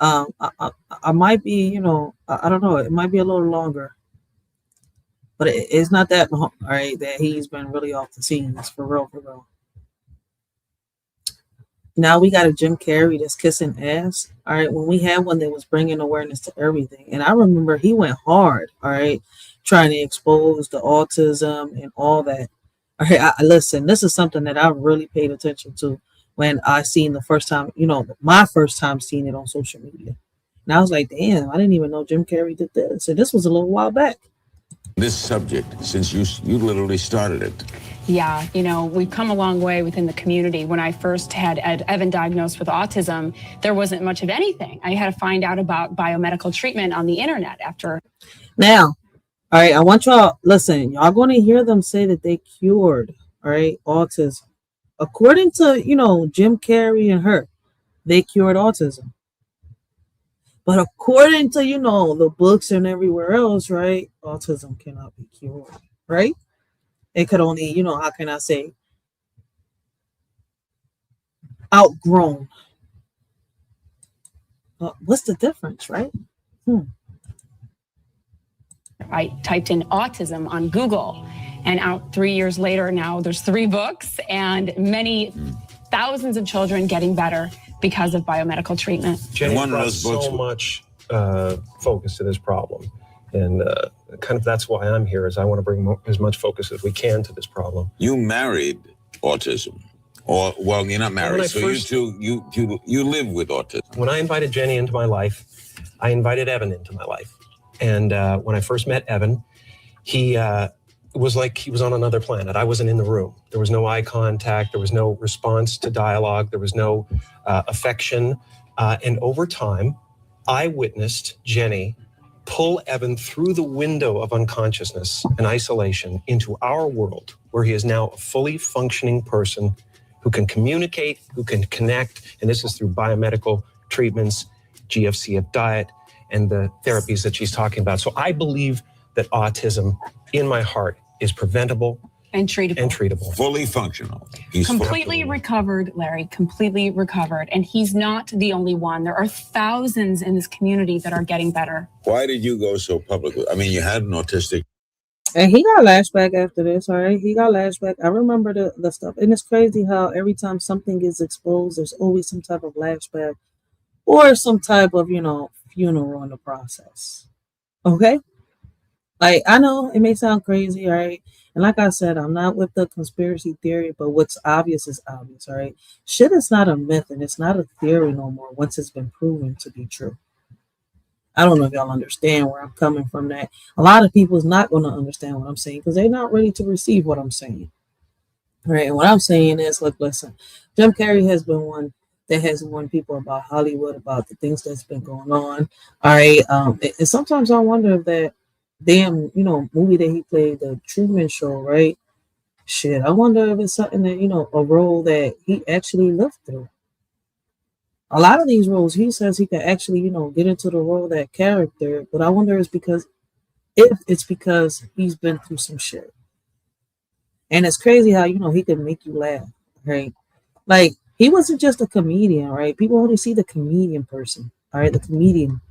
I might be, you know, I don't know, it might be a little longer, but it's not that long, all right, that he's been really off the scenes, for real, for real. Now we got a Jim Carrey that's kissing ass, all right, when we had one that was bringing awareness to everything. And I remember he went hard, all right, trying to expose the autism and all that. All right, listen, this is something that I really paid attention to when I seen the first time, you know, my first time seeing it on social media. And I was like, damn, I didn't even know Jim Carrey did this. So this was a little while back. This subject, since you literally started it. Yeah, you know, we've come a long way within the community. When I first had Evan diagnosed with autism, there wasn't much of anything. I had to find out about biomedical treatment on the internet after. Now, all right, I want y'all, listen, y'all going to hear them say that they cured, all right, autism. According to, you know, Jim Carrey and her, they cured autism. But according to, you know, the books and everywhere else, right, autism cannot be cured, right? It could only, you know, how can I say, outgrown. What's the difference, right? I typed in autism on Google, and out 3 years later now, there's 3 books and many thousands of children getting better because of biomedical treatment. Jenny brought so much focus to this problem, and kind of that's why I'm here, is I want to bring as much focus as we can to this problem. You married autism, or well, you're not married, so you live with autism. When I invited Jenny into my life, I invited Evan into my life, and when I first met Evan, he was like he was on another planet. I wasn't in the room. There was no eye contact. There was no response to dialogue. There was no affection. And over time, I witnessed Jenny pull Evan through the window of unconsciousness and isolation into our world, where he is now a fully functioning person who can communicate, who can connect. And this is through biomedical treatments, GFCF diet, and the therapies that she's talking about. So I believe that autism, in my heart, is preventable and treatable. Fully functional. He's completely recovered, Larry, completely recovered. And he's not the only one. There are thousands in this community that are getting better. Why did you go so public? I mean, you had an autistic. And he got lashback after this, all right? He got lashback. I remember the stuff. And it's crazy how every time something gets exposed, there's always some type of lashback or some type of, you know, funeral in the process. Okay? Like, I know it may sound crazy, all right? And like I said, I'm not with the conspiracy theory, but what's obvious is obvious, all right? Shit is not a myth, and it's not a theory no more once it's been proven to be true. I don't know if y'all understand where I'm coming from that. A lot of people is not going to understand what I'm saying because they're not ready to receive what I'm saying. All right, and what I'm saying is, look, listen, Jim Carrey has been one that has warned people about Hollywood, about the things that's been going on, all right? And sometimes I wonder if that damn, you know, movie that he played, the Truman Show, right? Shit, I wonder if it's something that, you know, a role that he actually lived through. A lot of these roles, he says he can actually, you know, get into the role, that character, but I wonder if it's because he's been through some shit. And it's crazy how, you know, he can make you laugh, right? Like, he wasn't just a comedian, right? People only see the comedian person, all right? The comedian.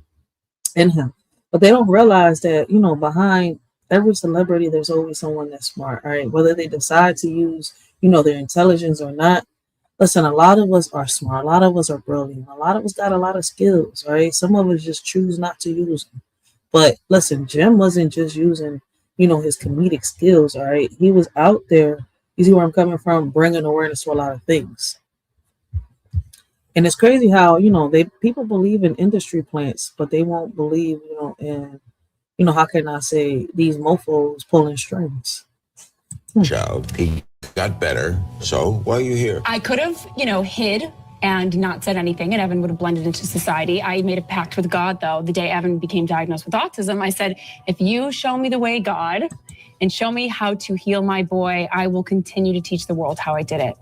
in him. But they don't realize that, you know, behind every celebrity, there's always someone that's smart, all right? Whether they decide to use, you know, their intelligence or not. Listen, a lot of us are smart. A lot of us are brilliant. A lot of us got a lot of skills, right? Some of us just choose not to use them. But listen, Jim wasn't just using, you know, his comedic skills, all right? He was out there, you see where I'm coming from, bringing awareness to a lot of things. And it's crazy how, you know, people believe in industry plants, but they won't believe, you know, in, you know, how can I say, these mofos pulling strings. Child, he got better. So why are you here? I could have, hid and not said anything, and Evan would have blended into society. I made a pact with God, though. The day Evan became diagnosed with autism, I said, if you show me the way, God, and show me how to heal my boy, I will continue to teach the world how I did it.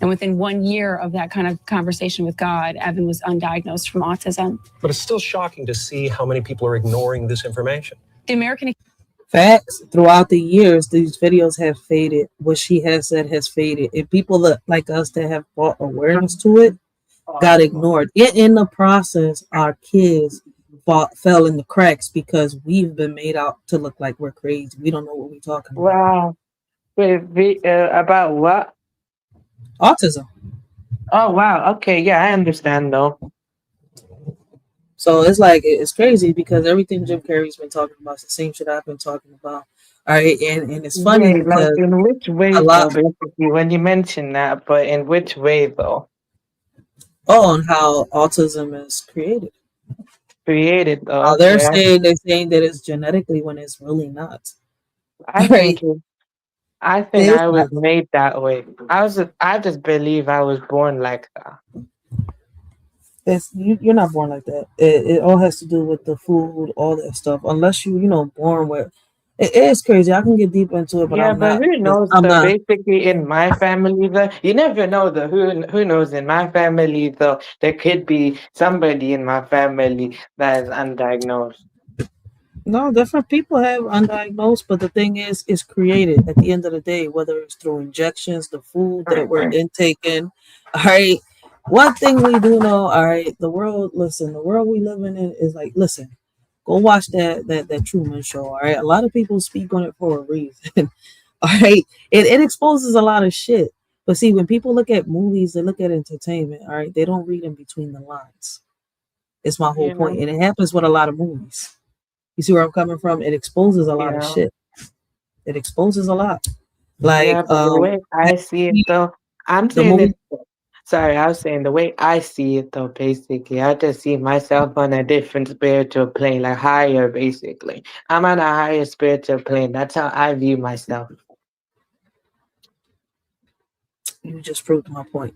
And within 1 year of that kind of conversation with God, Evan was undiagnosed from autism. But it's still shocking to see how many people are ignoring this information. The American Facts. Throughout the years, these videos have faded. What she has said has faded. And people that, like us that have brought awareness to it got ignored. In the process, our kids fell in the cracks because we've been made out to look like we're crazy. We don't know what we're talking about. Wow. Wait, about what? Autism. Oh, wow. Okay, yeah, I understand though. So it's like, it's crazy because everything Jim Carrey's been talking about is the same shit I've been talking about. All right, and it's funny Wait, because like in which way a lot, though, basically, when you mention that, but in which way though? on how autism is created. Created though. They're Okay. saying that it's genetically when it's really not. I Right? think I think It's I was not. made that way. I just believe I was born like that. You're not born like that. It all has to do with the food, all that stuff. Unless born with. It is crazy. I can get deep into it, but Yeah, I'm but not. who knows I'm though? not. Basically, in my family, though, you never know though. Who knows? In my family, though, there could be somebody in my family that is undiagnosed. No, different people have undiagnosed, but the thing is, it's created at the end of the day, whether it's through injections, the food that we're intaking. All right. One thing we do know, all right, the world we live in is like, listen, go watch that Truman Show. All right. A lot of people speak on it for a reason. All right. It exposes a lot of shit. But see, when people look at movies, they look at entertainment, all right, they don't read in between the lines. It's my whole point. And it happens with a lot of movies. You see where I'm coming from? It exposes a lot of shit. It exposes a lot. Like, Yeah, but the way I see it though, I'm the saying movie. it. Sorry, I was saying the way I see it though, basically, I just see myself on a different spiritual plane, like higher, basically. I'm on a higher spiritual plane. That's how I view myself. You just proved my point.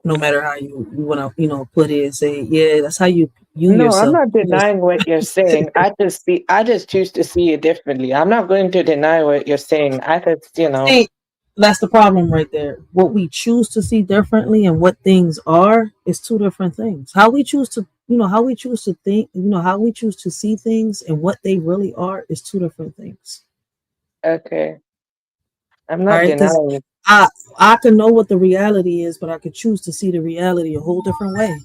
No matter how you want to, put it and say, yeah, that's how you No, I'm yourself. not denying what you're saying. I just choose to see it differently. I'm not going to deny what you're saying. I just, See, that's the problem right there. What we choose to see differently and what things are is two different things. How we choose to, how we choose to think, how we choose to see things and what they really are is two different things. Okay. I'm All not right, because denying it. I can know what the reality is, but I could choose to see the reality a whole different way.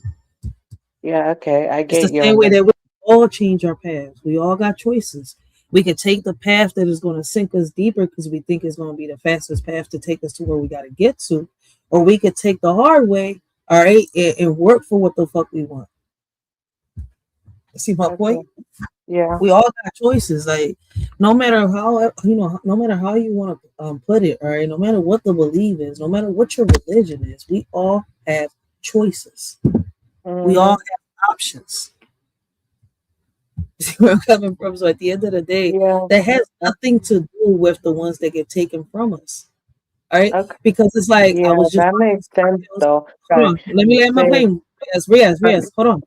Yeah, okay, I It's get the you same on way that. that we all change our paths. We all got choices. We could take the path that is going to sink us deeper because we think it's going to be the fastest path to take us to where we got to get to, or we could take the hard way, all right, and work for what the fuck we want. See my point? Yeah. We all got choices. Like no matter how no matter how you want to put it, all right, no matter what the belief is, no matter what your religion is, we all have choices. We all have options. See where I'm coming from? So at the end of the day, that has nothing to do with the ones that get taken from us. All right, because it's like I was just. That makes sense though. Hold on, let me land my plane. Riaz, hold on,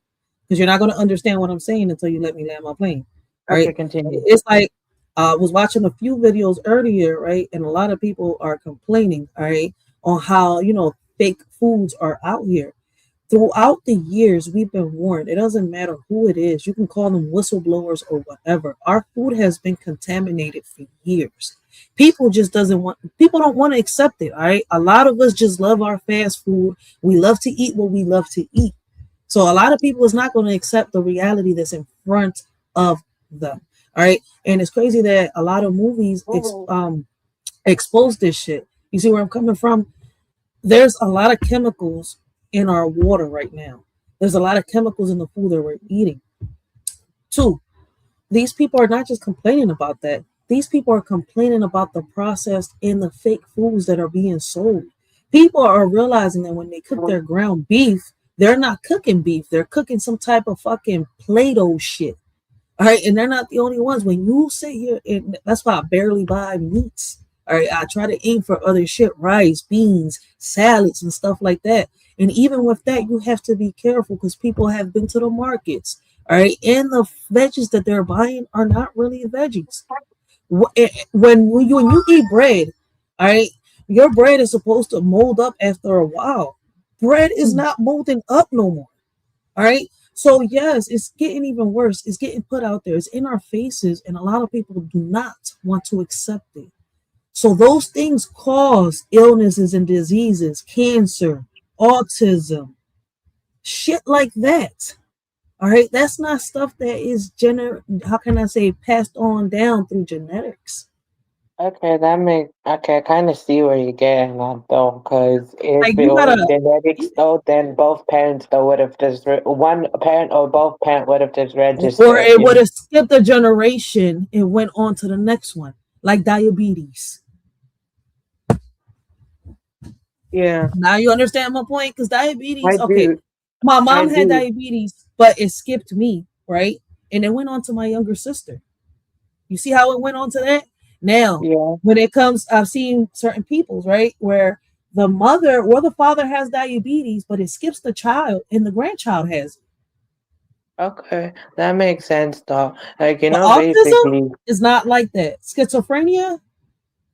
because you're not going to understand what I'm saying until you let me land my plane. All Okay, right, continue. it's like I was watching a few videos earlier, right, and a lot of people are complaining, all right, on how fake foods are out here. Throughout the years, we've been warned. It doesn't matter who it is. You can call them whistleblowers or whatever. Our food has been contaminated for years. People don't want to accept it. All right. A lot of us just love our fast food. We love to eat what we love to eat. So a lot of people is not going to accept the reality that's in front of them. All right. And it's crazy that a lot of movies expose this shit. You see where I'm coming from? There's a lot of chemicals in our water right now. There's a lot of chemicals in the food that we're eating. 2, these people are not just complaining about that. These people are complaining about the processed and the fake foods that are being sold. People are realizing that when they cook their ground beef, they're not cooking beef. They're cooking some type of fucking Play-Doh shit. All right. And they're not the only ones. When you sit here, and that's why I barely buy meats. All right. I try to aim for other shit, rice, beans, salads, and stuff like that. And even with that, you have to be careful because people have been to the markets. All right. And the veggies that they're buying are not really veggies. When you eat bread, all right, your bread is supposed to mold up after a while. Bread is not molding up no more. All right. So yes, it's getting even worse. It's getting put out there. It's in our faces, and a lot of people do not want to accept it. So those things cause illnesses and diseases, cancer, autism, shit like that. All right. That's not stuff that is passed on down through genetics. Okay, I kind of see where you're getting at though, because if Like, it you was gotta, genetics though, then both parents though would have just one parent or both parent would have just or registered. it would have skipped a generation and went on to the next one, like diabetes. Yeah. Now you understand my point? Because diabetes, I okay, do. my I mom had do. diabetes, but it skipped me, right? And it went on to my younger sister. You see how it went on to that? Now, Yeah. when it comes, I've seen certain people's, right, where the mother or the father has diabetes, but it skips the child and the grandchild has it. Okay, that makes sense though. Like, But autism basically, is not like that. Schizophrenia,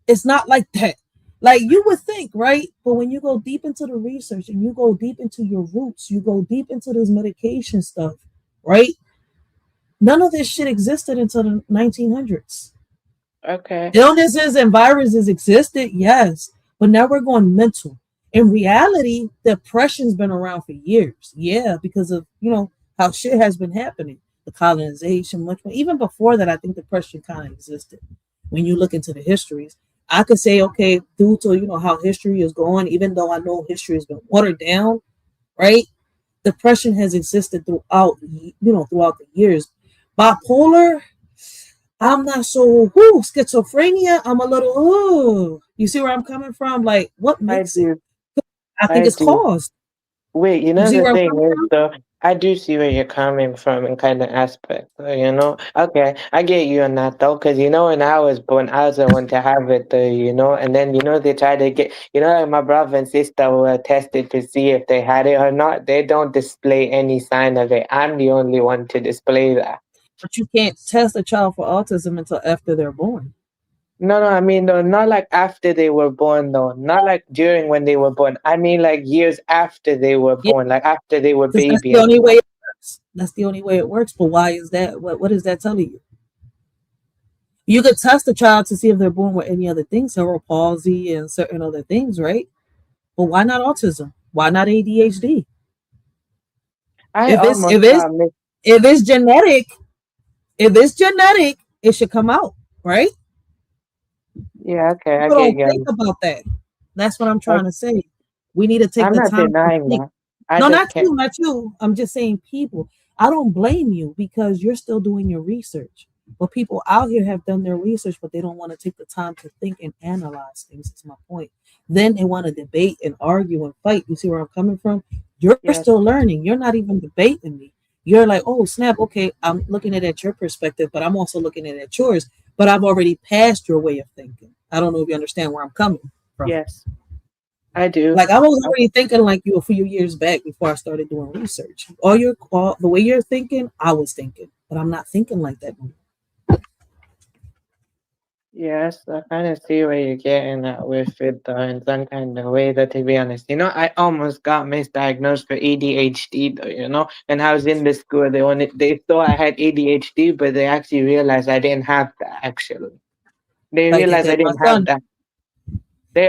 it's not like that. Like you would think, right? But when you go deep into the research and you go deep into your roots, you go deep into this medication stuff, right? None of this shit existed until the 1900s. okay. Illnesses and viruses existed, yes, but now we're going mental. In reality, depression's been around for years. Yeah, because of how shit has been happening, the colonization, much more. Even before that, I think depression kind of existed. When you look into the histories, I could say, okay, due to how history is going, even though I know history has been watered down, right? Depression has existed throughout the years. Bipolar, I'm not so schizophrenia. I'm a little you see where I'm coming from? Like, what makes it? I think it's caused. Wait, You see the where I'm thing coming is from? though, I do see where you're coming from in kind of aspect, Okay, I get you on that though, because when I was born, I was the one to have it though, and then they try to get, like my brother and sister were tested to see if they had it or not. They don't display any sign of it. I'm the only one to display that. But you can't test a child for autism until after they're born. No, I mean, no, not like after they were born, though. Not like during when they were born. I mean, like years after they were born, like after they were Because that's baby. the only way it works. That's the only way it works. But why is that? What is that telling you? You could test a child to see if they're born with any other things, cerebral palsy and certain other things, right? But why not autism? Why not ADHD? If it's genetic, it should come out, right? Yeah, okay, People I don't get think you. about that. That's what I'm trying to say. We need to take I'm the not time denying to think. that. No, not you. I'm just saying people. I don't blame you because you're still doing your research. But people out here have done their research, but they don't want to take the time to think and analyze things. That's my point. Then they want to debate and argue and fight. You see where I'm coming from? You're still learning. You're not even debating me. You're like, oh, snap. Okay, I'm looking at it at your perspective, but I'm also looking at it at yours. But I've already passed your way of thinking. I don't know if you understand where I'm coming from. Yes, I do. Like I was already thinking like you a few years back before I started doing research. The way you're thinking, I was thinking, but I'm not thinking like that anymore. Yes, I kind of see where you're getting at with it, though, in some kind of way. That, to be honest, I almost got misdiagnosed for ADHD, though, and I was in the school. They thought I had ADHD, but they actually realized I didn't have that. Actually, they Like they realized I did my didn't have son. that.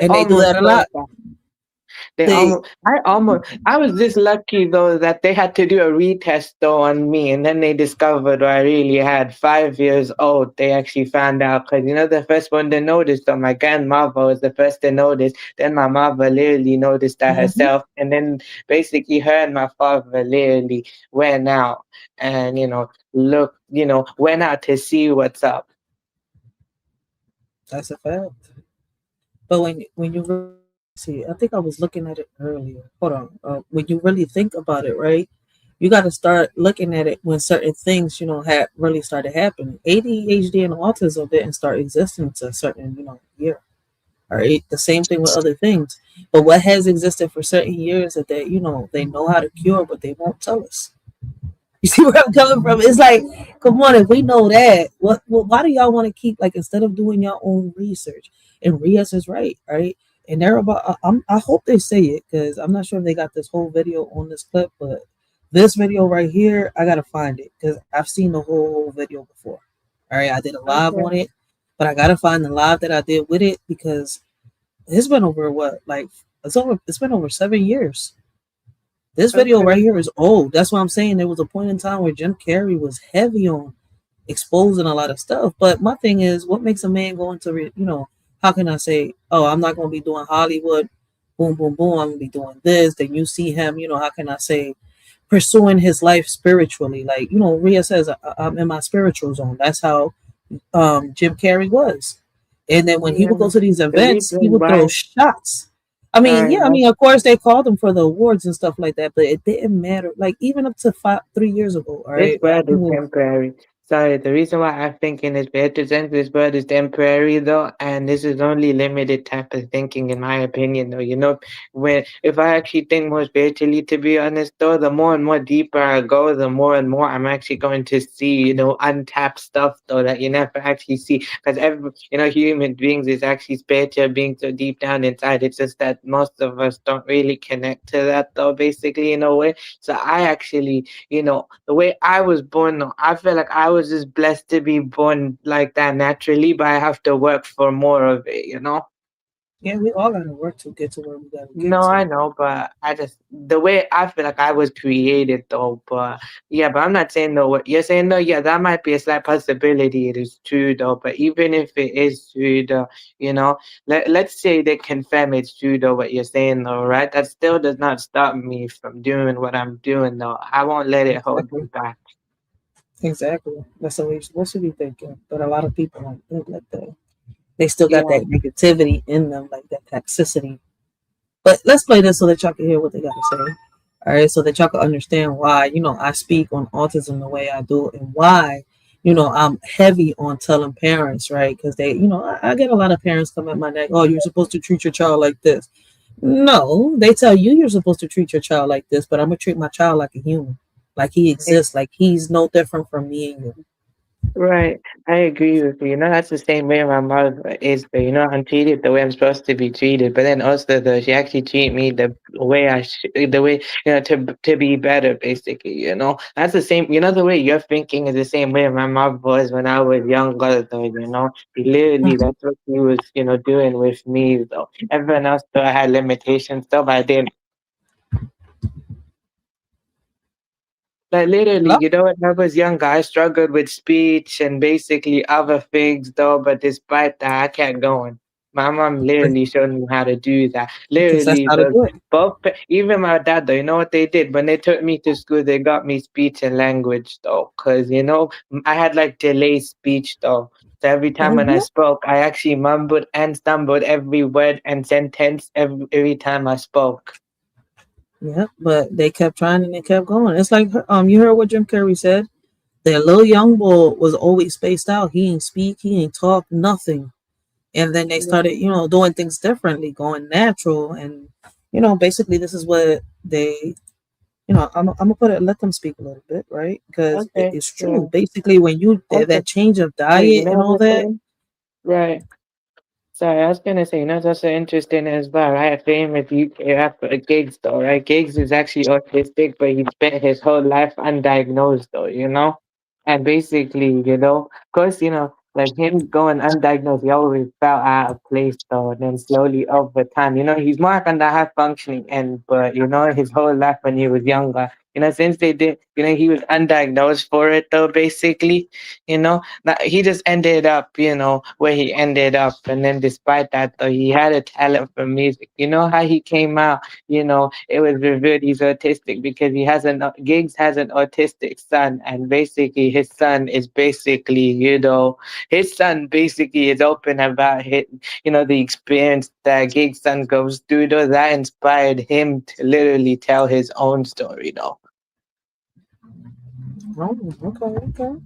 And they do that a lot. I was just lucky though that they had to do a retest though on me, and then they discovered I really had 5 years old. They actually found out because the first one to notice, though my grandmother was the first to notice. Then my mother literally noticed that herself, and then basically her and my father literally went out and went out to see what's up. That's a fact. But when you see, I think I was looking at it earlier. Hold on. When you really think about it, right? You got to start looking at it when certain things, had really started happening. ADHD and autism didn't start existing to a certain, year. All right. The same thing with other things. But what has existed for certain years that they know how to cure, but they won't tell us. You see where I'm coming from? It's like, come on, if we know that, why do y'all want to keep, like, instead of doing your own research? And Rias is right? And they're about, I hope they say it, because I'm not sure if they got this whole video on this clip, but this video right here, I got to find it, because I've seen the whole video before. All right, I did a live on it, but I got to find the live that I did with it, because it's been over it's been over 7 years. This video right here is old. That's what I'm saying. There was a point in time where Jim Carrey was heavy on exposing a lot of stuff. But my thing is, what makes a man go into, how can I say, oh, I'm not going to be doing Hollywood, boom, boom, boom, I'm going to be doing this. Then you see him, how can I say, pursuing his life spiritually. Like, Rhea says, I'm in my spiritual zone. That's how Jim Carrey was. And then when he would go to these events, he would throw shots. I mean, of course they called him for the awards and stuff like that, but it didn't matter. Like, even up to 3 years ago, all right? This word is temporary. Sorry, the reason why I'm thinking is better sense this word is temporary though, and this is only limited type of thinking in my opinion though. If I actually think more spiritually, to be honest though, the more and more deeper I go, the more and more I'm actually going to see, untapped stuff though that you never actually see. Because human beings is actually spiritual beings so deep down inside. It's just that most of us don't really connect to that though, basically, in a way. So I actually, the way I was born though, I feel like I was just blessed to be born like that naturally, but I have to work for more of it, Yeah, we all gotta work to get to where we gotta get No, to. I know, but the way I feel like I was created though, but I'm not saying though what you're saying though, that might be a slight possibility it is true though, but even if it is true though, let's say they confirm it's true though what you're saying though, right? That still does not stop me from doing what I'm doing though. I won't let it hold me back. Exactly. That's the way you're supposed to be thinking. But a lot of people don't think like that. They still got that negativity in them, like that toxicity. But let's play this so that y'all can hear what they got to say. All right, so that y'all can understand why, I speak on autism the way I do, and why, I'm heavy on telling parents, right? Because they, I get a lot of parents come at my neck, oh, you're supposed to treat your child like this. No, they tell you you're supposed to treat your child like this, but I'm going to treat my child like a human. Like he exists, like he's no different from me and you. Right, I agree with you. That's the same way my mother is, but I'm treated the way I'm supposed to be treated. But then also, though, she actually treat me the way to be better, basically. That's the same. The way you're thinking is the same way my mother was when I was younger, though. Literally, that's what she was, doing with me, though. Everyone else, though, I had limitations, though, but I didn't. Like literally, when I was younger, I struggled with speech and basically other things though, but despite that, I kept going. My mom literally showed me how to do that. Literally, even my dad though, you know what they did? When they took me to school, they got me speech and language though, because I had like delayed speech though. So every time when I spoke, I actually mumbled and stumbled every word and sentence every time I spoke. Yeah, but they kept trying and they kept going. It's like you heard what Jim Carrey said. That little young boy was always spaced out. He ain't speak, he ain't talk, nothing. And then they started, doing things differently, going natural. And basically this is what they, I'm gonna let them speak a little bit, right? Because it's true. Basically, when you that change of diet and all that, right? Sorry, I was gonna say, that's also interesting as well. I have fame with UK rapper Gigs though, right? Gigs is actually autistic, but he spent his whole life undiagnosed though, And basically, of course, Like him going undiagnosed, he always felt out of place though. And then slowly over time, he's more on the high functioning end, but his whole life when he was younger, since they did, he was undiagnosed for it though, basically, that he just ended up, where he ended up. And then despite that though, he had a talent for music. You know how he came out, it was revealed he's autistic because Giggs has an autistic son, and basically his son is basically, his son basically is open about the experience that Gig's son goes through, though. That inspired him to literally tell his own story, though. Oh, okay.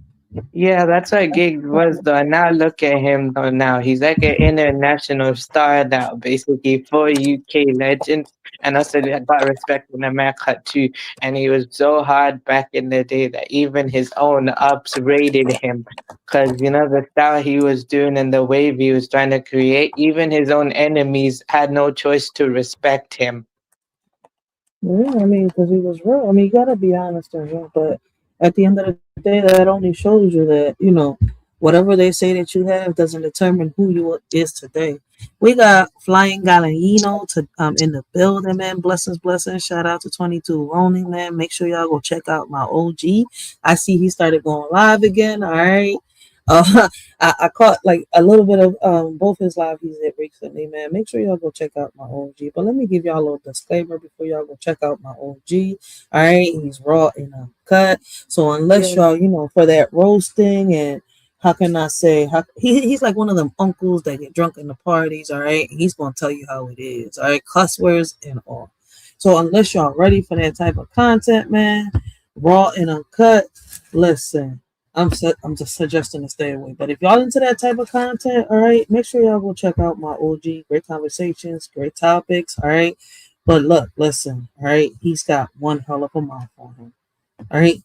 Yeah, that's what Giggs was, though. And now look at him, though. Now he's like an international star now, basically, for UK legends. And also got respect in America, too. And he was so hard back in the day that even his own ups rated him. Because, the style he was doing and the wave he was trying to create, even his own enemies had no choice to respect him. Yeah, I mean, because he was real. I mean, you gotta be honest and real, but at the end of the day, that only shows you that, whatever they say that you have doesn't determine who you is today. We got Flying Galliano in the building, man. Blessings. Shout out to 22 Ronin, man. Make sure y'all go check out my OG. I see he started going live again. All right. I caught like a little bit of both his live he did recently, man. Make sure y'all go check out my OG. But let me give y'all a little disclaimer before y'all go check out my OG. All right, he's raw and uncut. So unless y'all, for that roasting and how can I say he's like one of them uncles that get drunk in the parties, all right? He's gonna tell you how it is, all right, cuss words and all. So unless y'all ready for that type of content, man, raw and uncut, listen. I'm just suggesting to stay away. But if y'all into that type of content, all right, make sure y'all go check out my OG. Great conversations, great topics, all right. But look, listen, all right, he's got one hell of a mouth on him. All right.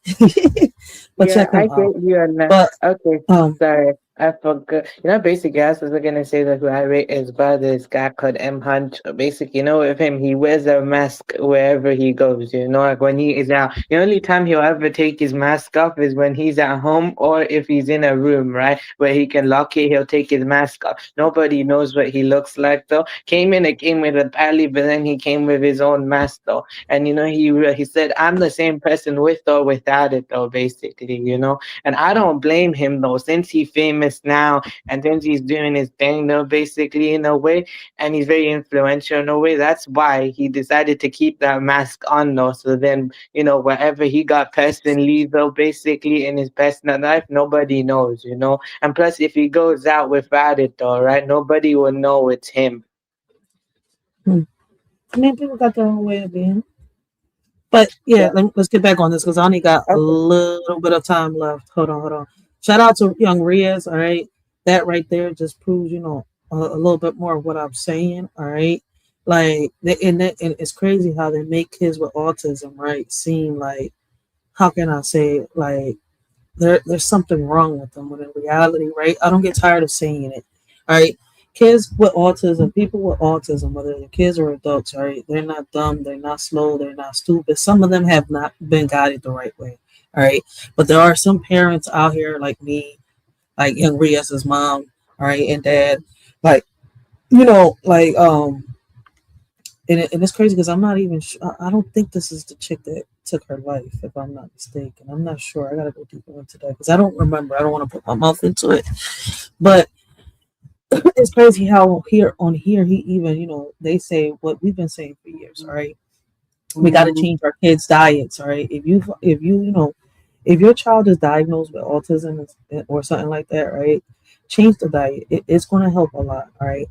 But yeah, check him I out. get you on that. But Okay, sorry. I forgot. Basically, I was going to say that who I rate his brother is guy called M. Hunt. Basically, with him, he wears a mask wherever he goes. Like when he is out, the only time he'll ever take his mask off is when he's at home or if he's in a room, right, where he can lock it, he'll take his mask off. Nobody knows what he looks like, though. Came with a pally, but then he came with his own mask, though. And, he said, I'm the same person with or without it, though, basically, And I don't blame him, though, since he's famous now and since he's doing his thing, though, basically, in a way, and he's very influential in a way. That's why he decided to keep that mask on, though. So then, wherever he got personally, though, basically, in his personal life, nobody knows, And plus, if he goes out without it, though, right, nobody will know it's him. I mean, people got their own way of being. But yeah, let's get back on this because I only got a little bit of time left. Hold on. Shout out to Young Riaz, all right? That right there just proves, a little bit more of what I'm saying, all right? Like, and it's crazy how they make kids with autism, right, seem like, how can I say it? Like, there's something wrong with them, when in reality, right? I don't get tired of saying it, all right? Kids with autism, people with autism, whether they're kids or adults, right? They're not dumb, they're not slow, they're not stupid. Some of them have not been guided the right way, all right? But there are some parents out here like me, like Young Riaz's mom, all right, and dad, like, and it's crazy because I'm not even sure. I don't think this is the chick that took her life, if I'm not mistaken. I'm not sure. I gotta go deeper into that because I don't remember. I don't want to put my mouth into it, but it's crazy how he even, they say what we've been saying for years, all right? We got to change our kids' diets, all right? If your child is diagnosed with autism or something like that, right? Change the diet. It's going to help a lot, all right?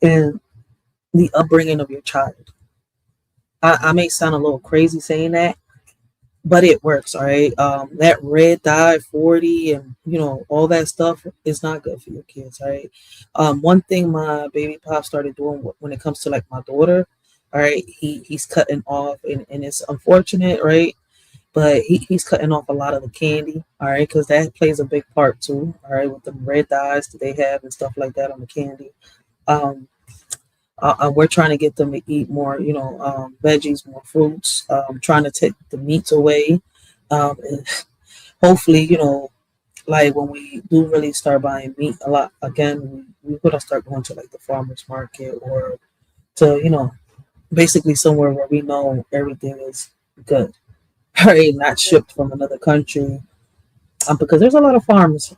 And the upbringing of your child. I may sound a little crazy saying that, but it works, all right? That red dye 40 and all that stuff is not good for your kids, all right? One thing my baby pop started doing when it comes to like my daughter, all right, he's cutting off, and it's unfortunate, right? But he's cutting off a lot of the candy, all right, because that plays a big part too, all right, with the red dyes that they have and stuff like that on the candy. We're trying to get them to eat more, veggies, more fruits, trying to take the meats away. And hopefully, like when we do really start buying meat a lot again, we gotta start going to like the farmers market or to basically somewhere where we know everything is good, right? Not shipped from another country. Because there's a lot of farms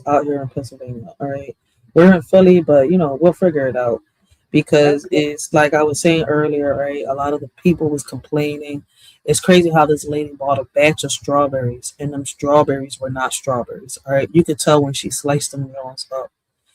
out here in Pennsylvania. All right, we're in Philly, but we'll figure it out because it's like I was saying earlier, right? A lot of the people was complaining. It's crazy how this lady bought a batch of strawberries, and them strawberries were not strawberries. All right, you could tell when she sliced them up.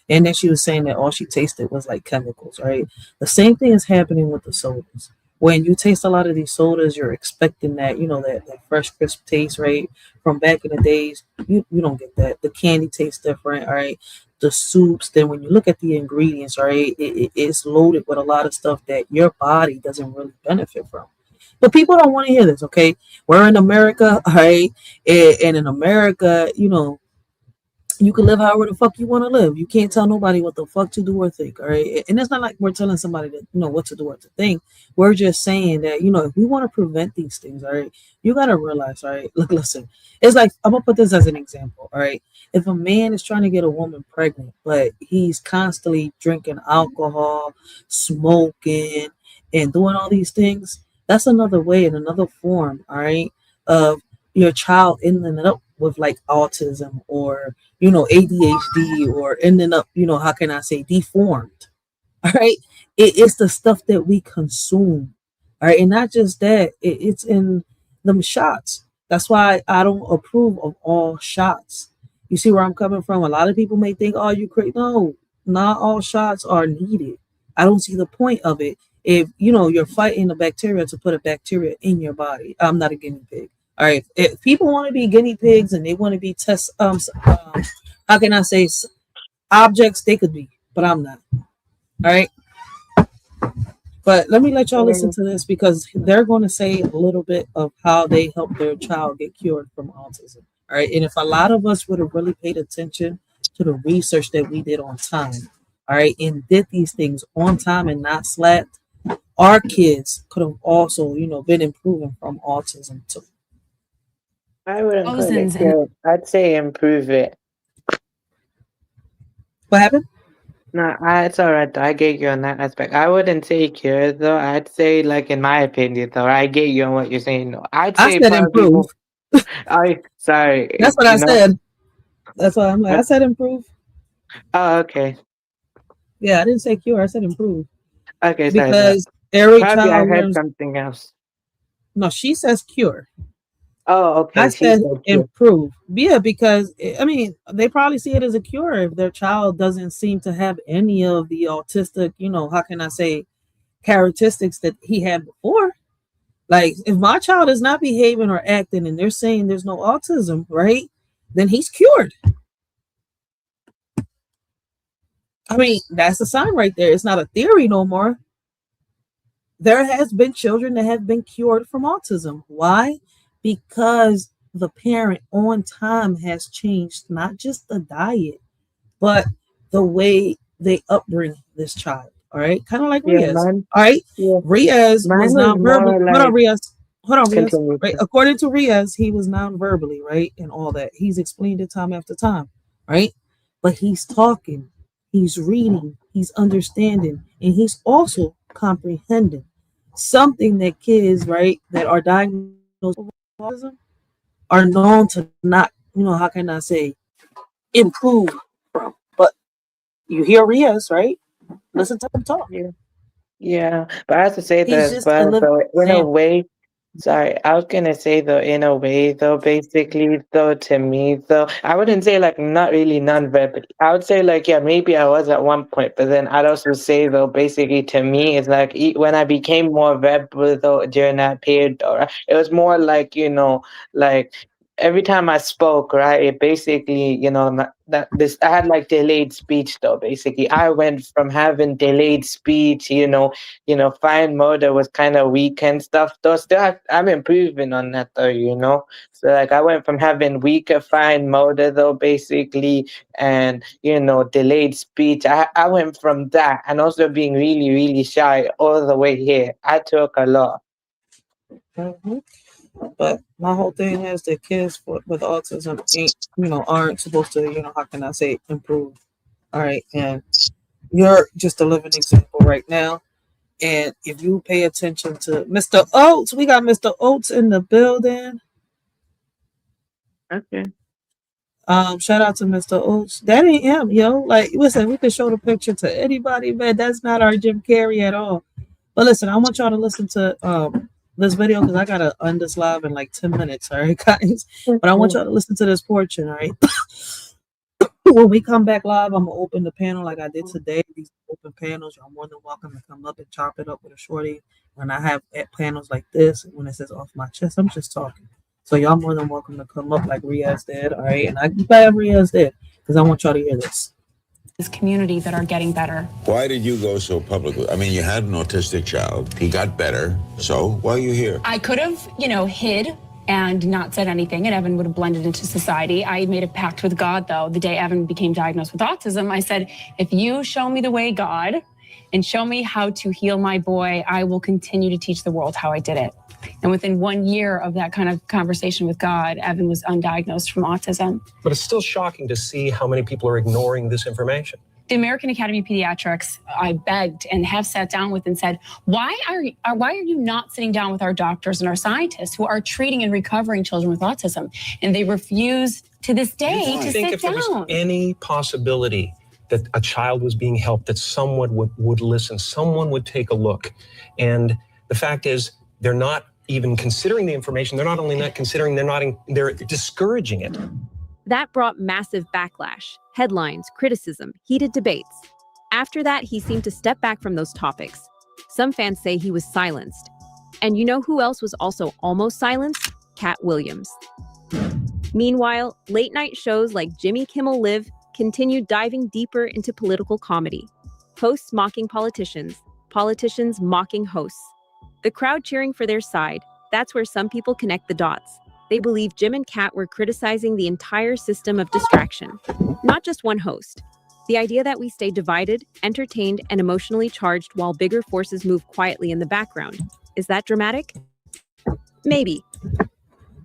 And then she was saying that all she tasted was like chemicals, right? The same thing is happening with the sodas. When you taste a lot of these sodas, you're expecting that, that fresh, crisp taste, right? From back in the days, you don't get that. The candy tastes different, all right? The soups, then when you look at the ingredients, right, it's loaded with a lot of stuff that your body doesn't really benefit from. But people don't want to hear this, okay? We're in America, all right? And in America, you can live however the fuck you want to live. You can't tell nobody what the fuck to do or think, all right? And it's not like we're telling somebody that what to do or to think. We're just saying that if we want to prevent these things, all right, you gotta realize, all right. Look, listen. It's like I'm gonna put this as an example, all right. If a man is trying to get a woman pregnant, but he's constantly drinking alcohol, smoking, and doing all these things, that's another way and another form, all right, of your child ending up with like autism or ADHD or ending up, how can I say, deformed. All right. It's the stuff that we consume. All right. And not just that, it's in them shots. That's why I don't approve of all shots. You see where I'm coming from? A lot of people may think, oh, you crazy. No, not all shots are needed. I don't see the point of it. If you're fighting the bacteria to put a bacteria in your body. I'm not a guinea pig. All right. If people want to be guinea pigs and they want to be how can I say, objects, they could be, but I'm not. All right. But let me let y'all listen to this because they're going to say a little bit of how they helped their child get cured from autism. All right. And if a lot of us would have really paid attention to the research that we did on time, all right, and did these things on time and not slapped, our kids could have also, been improving from autism too. I wouldn't call it cure. I'd say improve it. What happened? No, it's all right. I get you on that aspect. I wouldn't say cure though. I'd say, like, in my opinion, though, I get you on what you're saying. Though. I said improve. Sorry. That's what I said. That's why I'm like, I said improve. Oh, okay. Yeah, I didn't say cure. I said improve. Okay, because sorry. every Probably child I heard learns. something else. No, she says cure. Oh, okay. I said improve. Yeah, because I mean, they probably see it as a cure if their child doesn't seem to have any of the autistic, how can I say, characteristics that he had before. Like, if my child is not behaving or acting and they're saying there's no autism, right? Then he's cured. I mean, that's a sign right there. It's not a theory no more. There has been children that have been cured from autism. Why? Because the parent on time has changed not just the diet, but the way they upbring this child. All right, kind of like Riaz. All right, Riaz was nonverbal. Hold on, Riaz. Right, according to Riaz, he was non-verbally, right, and all that. He's explained it time after time, right? But he's talking, he's reading, he's understanding, and he's also comprehending. Something that kids, right, that are diagnosed with autism are known to not, how can I say, improve from. But you hear Riaz, right? Listen to him talk. Yeah, but I have to say He's that, just but a in a way, sorry, I was gonna say though, in a way though, basically though, to me though, I wouldn't say like not really non-verbal. I would say like, yeah, maybe I was at one point, but then I'd also say though, basically to me, it's like when I became more verbal though during that period, or it was more like, like every time I spoke, right, it basically, I had like delayed speech though. Basically, I went from having delayed speech, fine motor was kind of weak and stuff. Though still, I'm improving on that though, So like, I went from having weaker fine motor though, basically, and delayed speech. I went from that, and also being really, really shy all the way here. I took a lot. Mm-hmm. But my whole thing is that kids with autism aren't supposed to, how can I say, improve. All right. And you're just a living example right now. And if you pay attention to Mr. Oates, we got Mr. Oates in the building. Okay. Shout out to Mr. Oates. That ain't him, yo. Like, listen, we can show the picture to anybody, man. That's not our Jim Carrey at all. But listen, I want y'all to listen to this video because I gotta end this live in like 10 minutes, all right, guys? But I want y'all to listen to this portion, all right? When we come back live, I'm gonna open the panel like I did today. These open panels, y'all more than welcome to come up and chop it up with a shorty. When I have panels like this, when it says off my chest, I'm just talking. So y'all more than welcome to come up like Riaz did, all right? And I'm glad Riaz did because I want y'all to hear this. This community that are getting better. Why did you go so public? I mean, you had an autistic child. He got better. So why are you here? I could have, hid and not said anything, and Evan would have blended into society. I made a pact with God, though. The day Evan became diagnosed with autism, I said, if you show me the way, God, and show me how to heal my boy, I will continue to teach the world how I did it. And within 1 year of that kind of conversation with God, Evan was undiagnosed from autism. But it's still shocking to see how many people are ignoring this information. The American Academy of Pediatrics, I begged and have sat down with and said, why are you not sitting down with our doctors and our scientists who are treating and recovering children with autism? And they refuse to this day to sit If there was down. any possibility that a child was being helped, that someone would listen, someone would take a look. And the fact is, they're not even considering the information. They're not only not considering, they're discouraging it. That brought massive backlash, headlines, criticism, heated debates. After that, he seemed to step back from those topics. Some fans say he was silenced. And you know who else was also almost silenced? Cat Williams. Meanwhile, late-night shows like Jimmy Kimmel Live continued diving deeper into political comedy. Hosts mocking politicians, politicians mocking hosts. The crowd cheering for their side, that's where some people connect the dots. They believe Jim and Kat were criticizing the entire system of distraction, not just one host. The idea that we stay divided, entertained, and emotionally charged while bigger forces move quietly in the background. Is that dramatic? Maybe.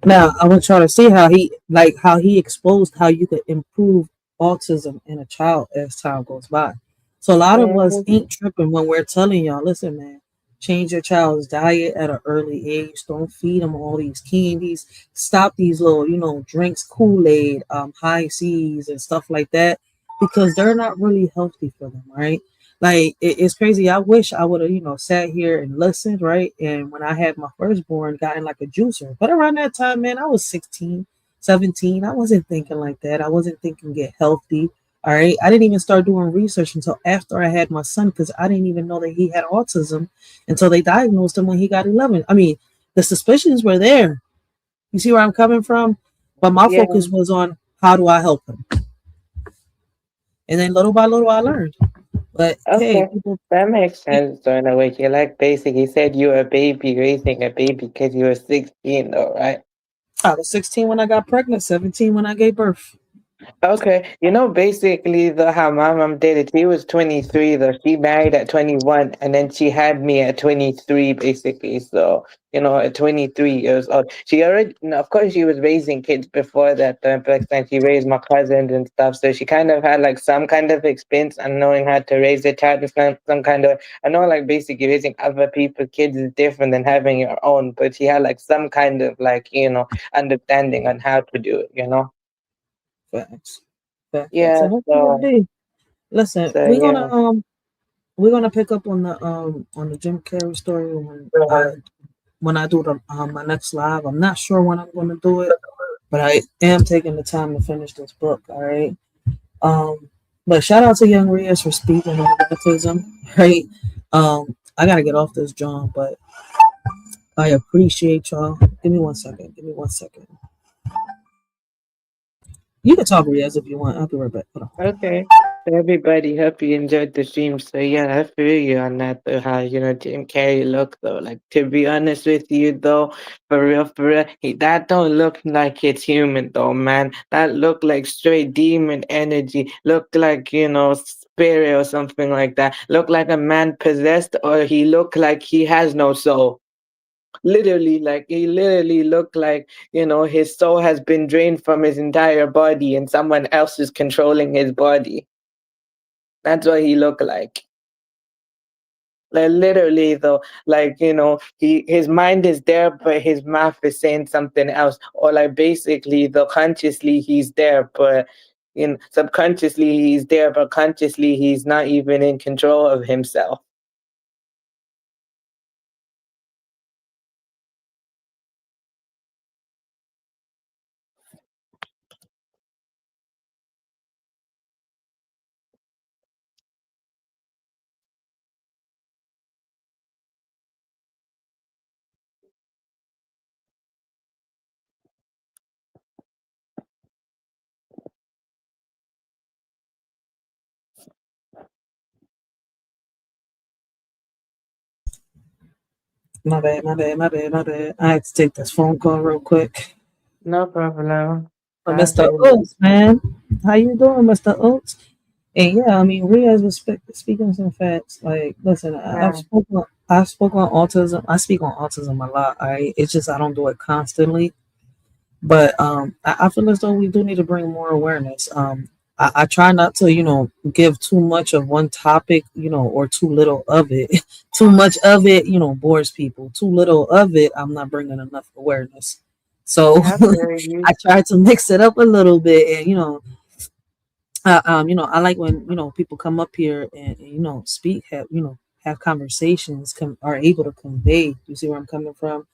Now, I want y'all to see how he exposed how you could improve autism in a child as time goes by. So a lot of us ain't tripping when we're telling y'all, listen, man, change your child's diet at an early age. Don't feed them all these candies. Stop these little, drinks, Kool-Aid, high C's and stuff like that, because they're not really healthy for them, right? Like, it's crazy. I wish I would have, sat here and listened, right? And when I had my firstborn, gotten like a juicer. But around that time, man, I was 16, 17. I wasn't thinking like that. I wasn't thinking get healthy. All right. I didn't even start doing research until after I had my son, because I didn't even know that he had autism until they diagnosed him when he got 11. I mean, the suspicions were there. You see where I'm coming from? But my focus was on how do I help him? And then little by little, I learned. But Okay, hey, that makes sense though, in a way. You like basically said you were a baby raising a baby because you were 16 though, right? I was 16 when I got pregnant, 17 when I gave birth. Okay, basically how my mom did it. She was 23 though. She married at 21 and then she had me at 23 basically. So, at 23 years old. She already, of course she was raising kids before that though, but then she raised my cousins and stuff. So she kind of had like some kind of experience and knowing how to raise a child in some kind of, I know like basically raising other people's kids is different than having your own, but she had like some kind of like, understanding on how to do it, Facts. Yeah, So hopefully, listen, so, we're gonna pick up on the Jim Carrey story when I do my next live. I'm not sure when I'm gonna do it, but I am taking the time to finish this book. All right. But shout out to Young Riaz for speaking on autism. Right. I gotta get off this, John, but I appreciate y'all. Give me one second. You can talk, Riaz, if you want. I'll be right back. Hold on. Okay. So everybody, hope you enjoyed the stream. So yeah, I feel you on that though, how Jim Carrey look though. Like, to be honest with you though, for real, that don't look like it's human though, man. That look like straight demon energy. Look like, spirit or something like that. Look like a man possessed, or he look like he has no soul. Literally, like he literally looked like, his soul has been drained from his entire body and someone else is controlling his body. That's what he looked like. Like literally though, like, his mind is there, but his mouth is saying something else. Or like basically though consciously he's there, but subconsciously he's there, but consciously he's not even in control of himself. My bad, my bad, my bad, my bad. I had to take this phone call real quick. No problem. From Mr. Oates, man. How you doing, Mr. Oates? And yeah, I mean, Riaz was speaking some facts. Like, listen, Yeah. I spoke on autism. I speak on autism a lot. It's just I don't do it constantly. But I feel as though we do need to bring more awareness. I try not to, give too much of one topic, or too little of it. Too much of it, bores people. Too little of it, I'm not bringing enough awareness. So I try to mix it up a little bit, and I like when people come up here and speak, have conversations, are able to convey. You see where I'm coming from,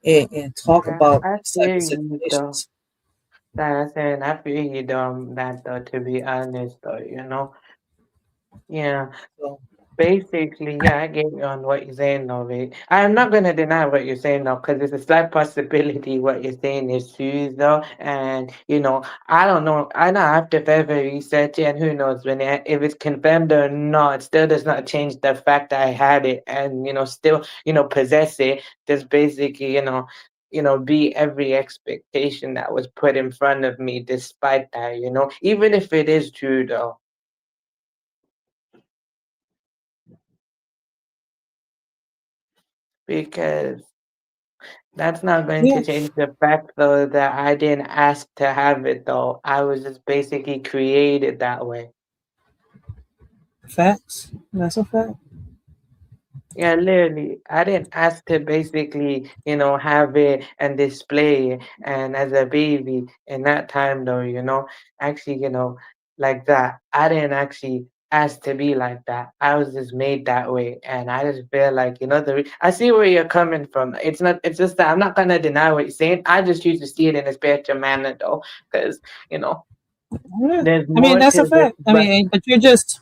and talk about I certain feel you though. situations. I feel you though on that though, to be honest though, Yeah. So, Basically, yeah, I get you on what you're saying though, mate. I'm not gonna deny what you're saying though, because there's a slight possibility what you're saying is true though. And I don't know. I don't have to further research it, and who knows if it's confirmed or not, it still does not change the fact that I had it and still, possess it. Just basically, be every expectation that was put in front of me despite that, even if it is true though. Because that's not going to yeah, change the fact though that I didn't ask to have it though. I was just basically created that way. facts. That's a fact. Yeah, literally. I didn't ask to basically, have it and display it. And as a baby in that time though, actually, like that. I didn't actually ask to be like that. I was just made that way. And I just feel like, I see where you're coming from. It's just that I'm not gonna deny what you're saying. I just choose to see it in a spiritual manner though. Because, there's I mean, more that's to a this, fact. I mean, but you're just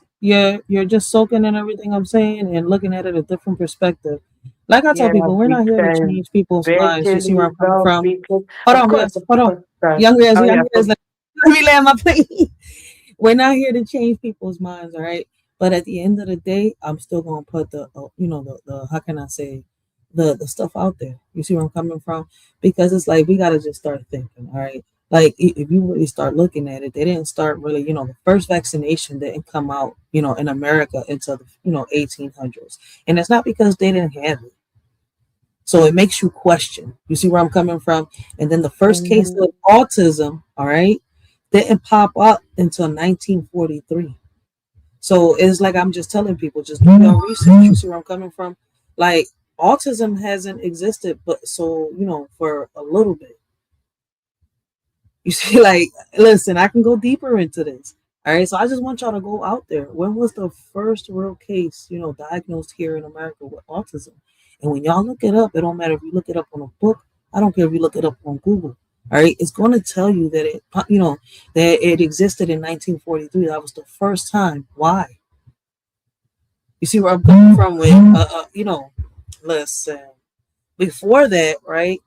soaking in everything I'm saying and looking at it a different perspective. Like I tell yeah, people, we're not here to because change people's minds. You see where spiritually I'm coming though, from? because Hold of on, course, Riaz. Hold on. sorry. Young Riaz, Oh yeah, let me land my plane. We're not here to change people's minds, all right? But at the end of the day, I'm still gonna put the how can I say the stuff out there. You see where I'm coming from? Because it's like we gotta just start thinking, all right? Like if you really start looking at it, they didn't start really, the first vaccination didn't come out, in America until the 1800s, and it's not because they didn't have it. So it makes you question. You see where I'm coming from? And then the first case of autism, all right, didn't pop up until 1943. So it's like I'm just telling people, just do your research. You see where I'm coming from? Like autism hasn't existed, but for a little bit. You see, like, listen, I can go deeper into this. All right, so I just want y'all to go out there. When was the first real case, diagnosed here in America with autism? And when y'all look it up, it don't matter if you look it up on a book. I don't care if you look it up on Google. All right, it's going to tell you that it existed in 1943. That was the first time. Why? You see where I'm coming from? With listen. Before that, right?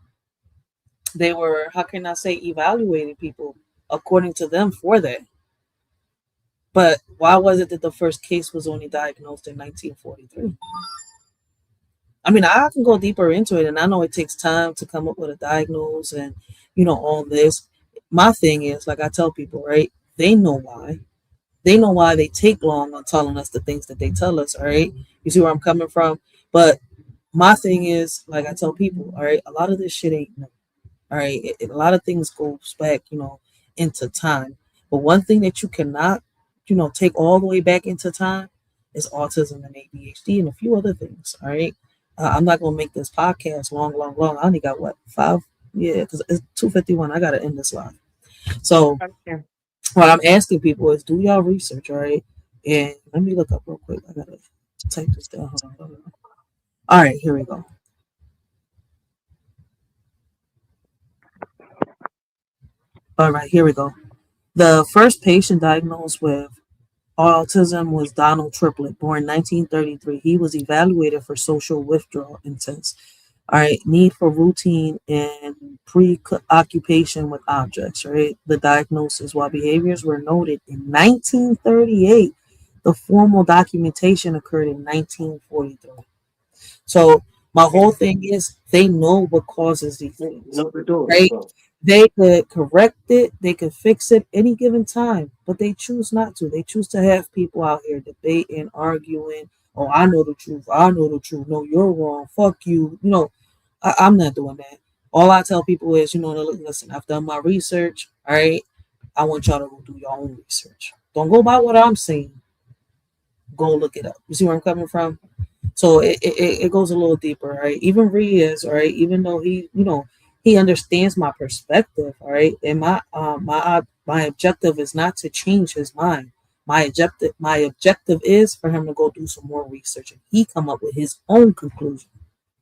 They were, how can I say, evaluating people according to them for that. But why was it that the first case was only diagnosed in 1943? I mean, I can go deeper into it, and I know it takes time to come up with a diagnose and, all this. My thing is, like I tell people, right? They know why. They know why they take long on telling us the things that they tell us, all right? You see where I'm coming from? But my thing is, like I tell people, all right, a lot of this shit ain't new. All right, a lot of things goes back, into time. But one thing that you cannot, take all the way back into time is autism and ADHD and a few other things. All right, I'm not gonna make this podcast long. I only got what 5? Yeah, because it's 2:51. I gotta end this live. So what I'm asking people is, do y'all research, all right? And let me look up real quick. I gotta type this down. Hold on. All right, here we go. All right, here we go. The first patient diagnosed with autism was Donald Triplett, born 1933. He was evaluated for social withdrawal intents. All right, need for routine and preoccupation with objects. Right, the diagnosis. While behaviors were noted in 1938, the formal documentation occurred in 1943. So my whole thing is, they know what causes these things, right? They could correct it, they could fix it any given time, but they choose not to. They choose to have people out here debating, arguing. Oh, I know the truth. No, you're wrong. Fuck you. I'm not doing that. All I tell people is, listen, I've done my research. All right. I want y'all to go do your own research. Don't go by what I'm saying. Go look it up. You see where I'm coming from? So it goes a little deeper, right? Even Ree is, all right, even though he understands my perspective, all right, and my objective is not to change his mind. My objective is for him to go do some more research and he come up with his own conclusion.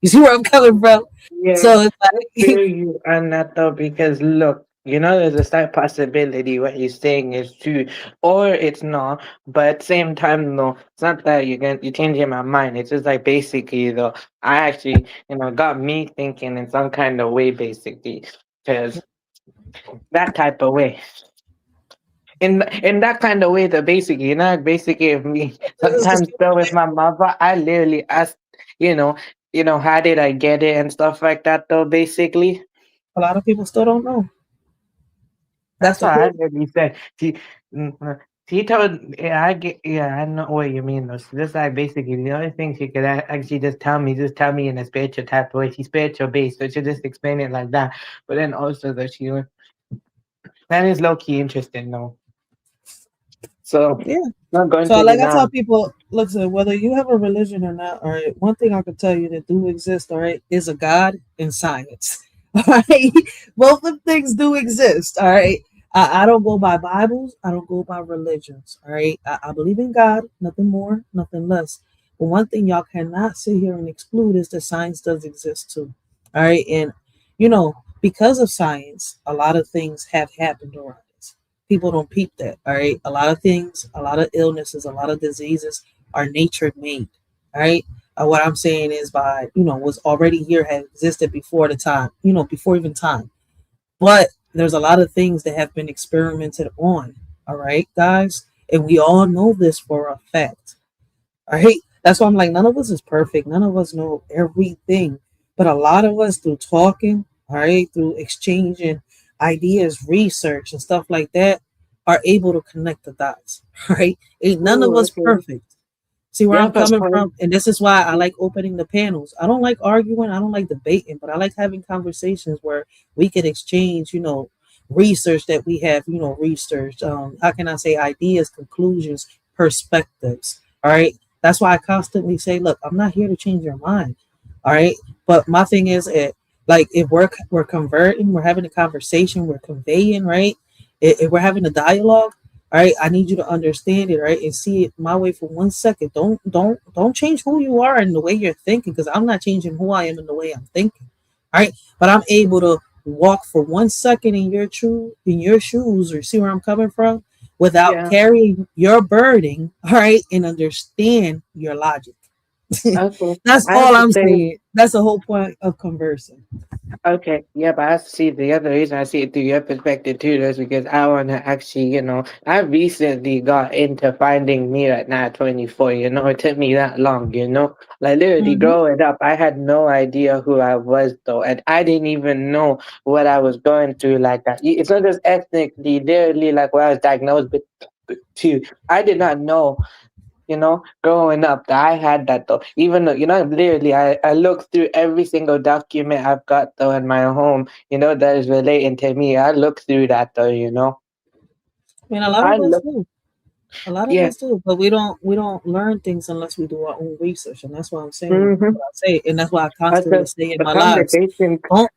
You see where I'm coming from? Yeah, So it's I feel you on that though, because look, there's a slight possibility what you're saying is true, or it's not. But at the same time, no, it's not that you're changing my mind. It's just like basically though, I actually, got me thinking in some kind of way, basically, because that type of way. In that kind of way, that basically, if me sometimes still with my mother, I literally ask, how did I get it and stuff like that though, basically. A lot of people still don't know. That's what I literally said. She told, I know what you mean though. So just like basically the only thing she could actually just tell me in a spiritual type of way. She's spiritual based, so she'll just explain it like that. But then also that that is low key interesting though. So yeah. I'm going So to like I tell people, listen, whether you have a religion or not, all right, one thing I can tell you that do exist, all right, is a God and science. All right. Both of things do exist. All right. I don't go by Bibles, I don't go by religions. All right. I believe in God, nothing more, nothing less. But one thing y'all cannot sit here and exclude is that science does exist too. All right. And because of science, a lot of things have happened around us. People don't peep that. All right. A lot of things, a lot of illnesses, a lot of diseases are nature made. All right. What I'm saying is by, what's already here had existed before the time, before even time. But there's a lot of things that have been experimented on. All right, guys. And we all know this for a fact. All right. That's why I'm like, none of us is perfect. None of us know everything. But a lot of us, through talking, all right, through exchanging ideas, research, and stuff like that, are able to connect the dots. All right. Ain't none of us perfect. See where I'm coming from? And this is why I like opening the panels. I don't like arguing. I don't like debating, but I like having conversations where we could exchange, research that we have, researched. How can I say ideas, conclusions, perspectives? All right. That's why I constantly say, look, I'm not here to change your mind. All right. But my thing is, like, if we're converting, we're having a conversation, we're conveying, right? If we're having a dialogue, all right, I need you to understand it, right, and see it my way for 1 second. Don't change who you are and the way you're thinking, because I'm not changing who I am and the way I'm thinking. All right, but I'm able to walk for 1 second in your shoes, or see where I'm coming from, without carrying your burden, all right, and understand your logic. Okay. That's all I'm saying. That's the whole point of conversing. Okay, yeah, but I see the other reason I see it through your perspective too, is because I want to actually, I recently got into finding me at now 24, it took me that long, like literally growing up, I had no idea who I was though, and I didn't even know what I was going through like that. It's not just ethnically, literally like when I was diagnosed with too. I did not know, growing up, I had that though. Even though, literally, I looked through every single document I've got though in my home, that is relating to me. I looked through that though, I mean, a lot I of us look, do. A lot of yeah. us do, but we don't learn things unless we do our own research, and that's why I'm saying Mm-hmm. what I say, and that's why I As constantly say in the my lives, conversation, don't.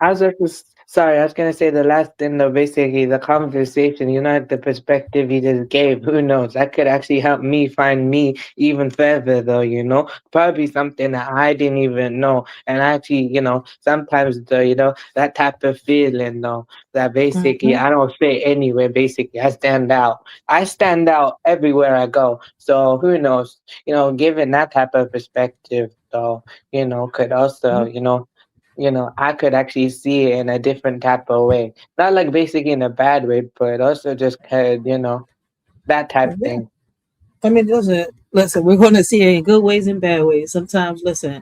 sorry, I was gonna say the last thing though, basically the conversation, the perspective you just gave, who knows? That could actually help me find me even further though, probably something that I didn't even know. And actually, sometimes though, that type of feeling though, that basically Mhm. I don't fit anywhere, basically I stand out. I stand out everywhere I go. So who knows? Given that type of perspective though, could also, I could actually see it in a different type of way. Not like basically in a bad way, but also just kind of, that type Yeah. thing. I mean, listen, we're going to see it in good ways and bad ways. Sometimes, listen,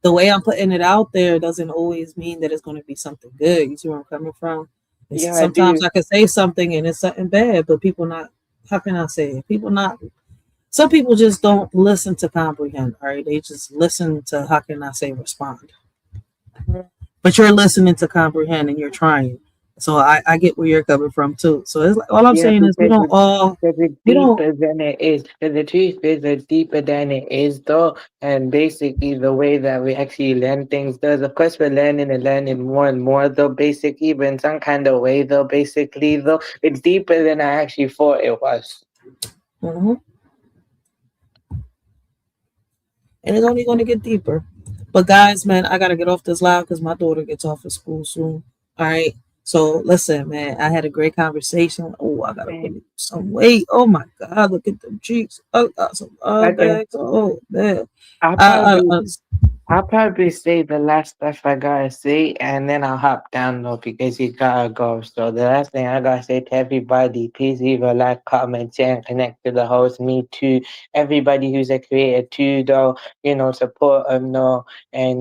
the way I'm putting it out there doesn't always mean that it's going to be something good. You see where I'm coming from? Yeah, I Sometimes do. I could say something and it's something bad, but people not, how can I say it? Some people just don't listen to comprehend, all right? They just listen to, how can I say, respond. But you're listening to comprehend and you're trying. So I get where you're coming from too. So it's like, all I'm Yeah, saying is because it's we don't, deeper than it is. Because the truth is, it's deeper than it is, though. And basically, the way that we actually learn things does, of course, we're learning and learning more and more, though, basically, but in some kind of way, though, basically, though, it's deeper than I actually thought it was. and it's only going to get deeper. But guys, man, I got to get off this live because my daughter gets off of school soon. All right. So listen, man, I had a great conversation. Oh, I got to put some weight. Oh my God, look at them cheeks. Oh, got some Okay. bags. Oh, man. I'll probably say the last stuff I gotta say, and then I'll hop down though because you gotta go. So the last thing I gotta say to everybody, please leave a like, comment, share, and connect to the host. Me too. Everybody who's a creator too, though, support them though, and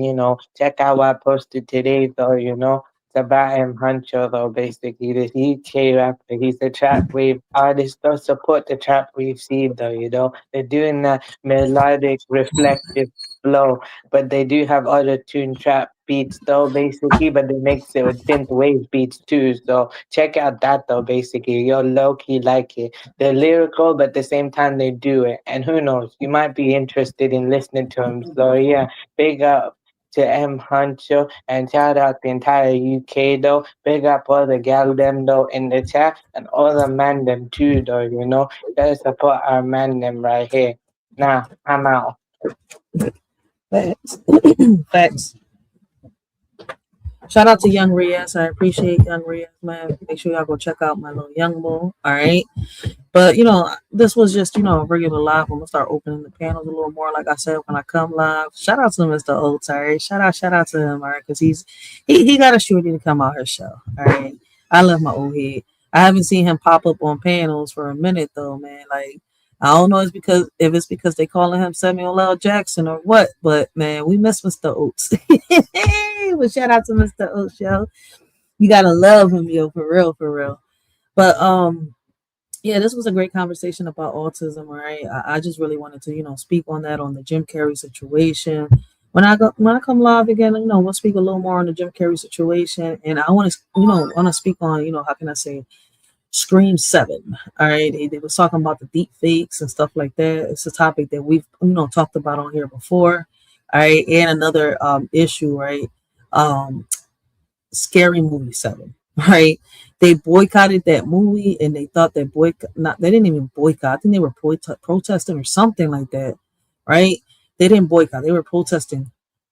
check out what I posted today though. It's about Huncho though, basically this UK rapper. He's a trap wave artist though. Support the trap wave scene though. They're doing that melodic, reflective flow, but they do have other tune trap beats though, basically, but they mix it with synth wave beats too. So check out that though, basically. You'll low key like it. They're lyrical, but at the same time they do it. And who knows, you might be interested in listening to them. So yeah, big up to Huncho and shout out the entire UK though. Big up all the gal them though in the chat and all the man them too though, Gotta support our man them right here. Now I'm out. Facts. Facts. Shout out to Young Riaz. I appreciate Young Riaz, man. Make sure y'all go check out my little young boy. All right. But this was just, a regular live. I'm gonna start opening the panels a little more, like I said, when I come live. Shout out to Mr. Oates, all right. Shout out to him, all right, because he got a shorty to come out his show. All right. I love my old head. I haven't seen him pop up on panels for a minute though, man. Like, I don't know if it's because they calling him Samuel L. Jackson or what, but man, we miss Mr. Oates. But shout out to Mr. Oates, yo. You gotta love him, yo, for real, for real. But yeah, this was a great conversation about autism, right? I just really wanted to, speak on that, on the Jim Carrey situation. When I come live again, we'll speak a little more on the Jim Carrey situation, and I want to speak on, how can I say, Scream 7. All right, they was talking about the deep fakes and stuff like that. It's a topic that we've talked about on here before. All right, and another issue, right? Scary Movie 7. Right, they boycotted that movie, and they thought that they didn't even boycott. I think they were protesting or something like that. Right, they didn't boycott. They were protesting.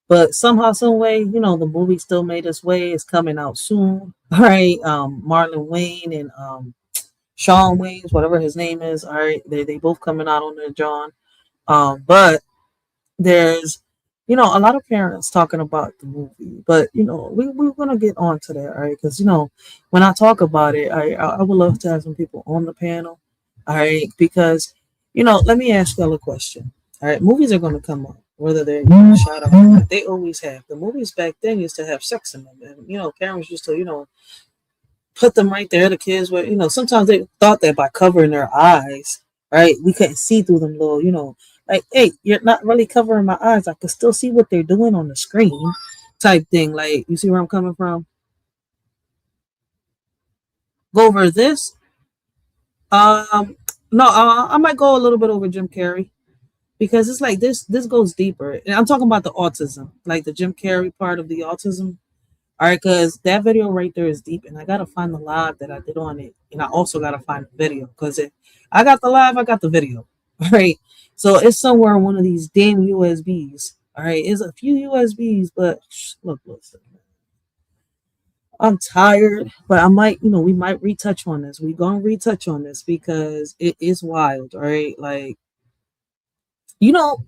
But somehow, some way, the movie still made its way. It's coming out soon. All right. Marlon Wayne and Sean Waynes, whatever his name is. All right. They both coming out on their John. But there's, a lot of parents talking about the movie. But, we're going to get on to that. All right. Because, when I talk about it, I would love to have some people on the panel. All right. Because, let me ask y'all a question. All right. Movies are going to come up. Whether they're shot or not, they always have. The movies back then used to have sex in them, and parents used to put them right there. The kids were sometimes they thought that by covering their eyes, right, we couldn't see through them little Like, hey, you're not really covering my eyes. I can still see what they're doing on the screen, type thing. Like, you see where I'm coming from? Go over this. No, I might go a little bit over Jim Carrey because it's like this. This goes deeper, and I'm talking about the autism, like the Jim Carrey part of the autism. All right, because that video right there is deep, and I gotta find the live that I did on it, and I also gotta find the video because I got the live, I got the video. All right, so it's somewhere in one of these damn USBs. All right, it's a few USBs, but look, listen. I'm tired, but I might, we might retouch on this. We're gonna retouch on this because it is wild, all right? Like, you know,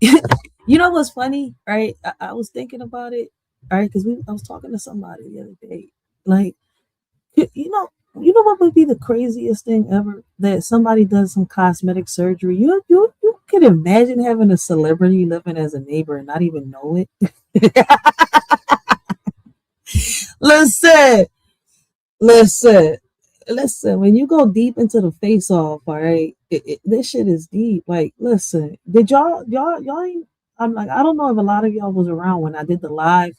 you know what's funny, right? I was thinking about it, all right, because I was talking to somebody the other day. Like, you know what would be the craziest thing ever? That somebody does some cosmetic surgery. You could imagine having a celebrity living as a neighbor and not even know it. Listen. When you go deep into the face off, all right, this shit is deep. Like, listen, did y'all ain't, I'm like, I don't know if a lot of y'all was around when I did the live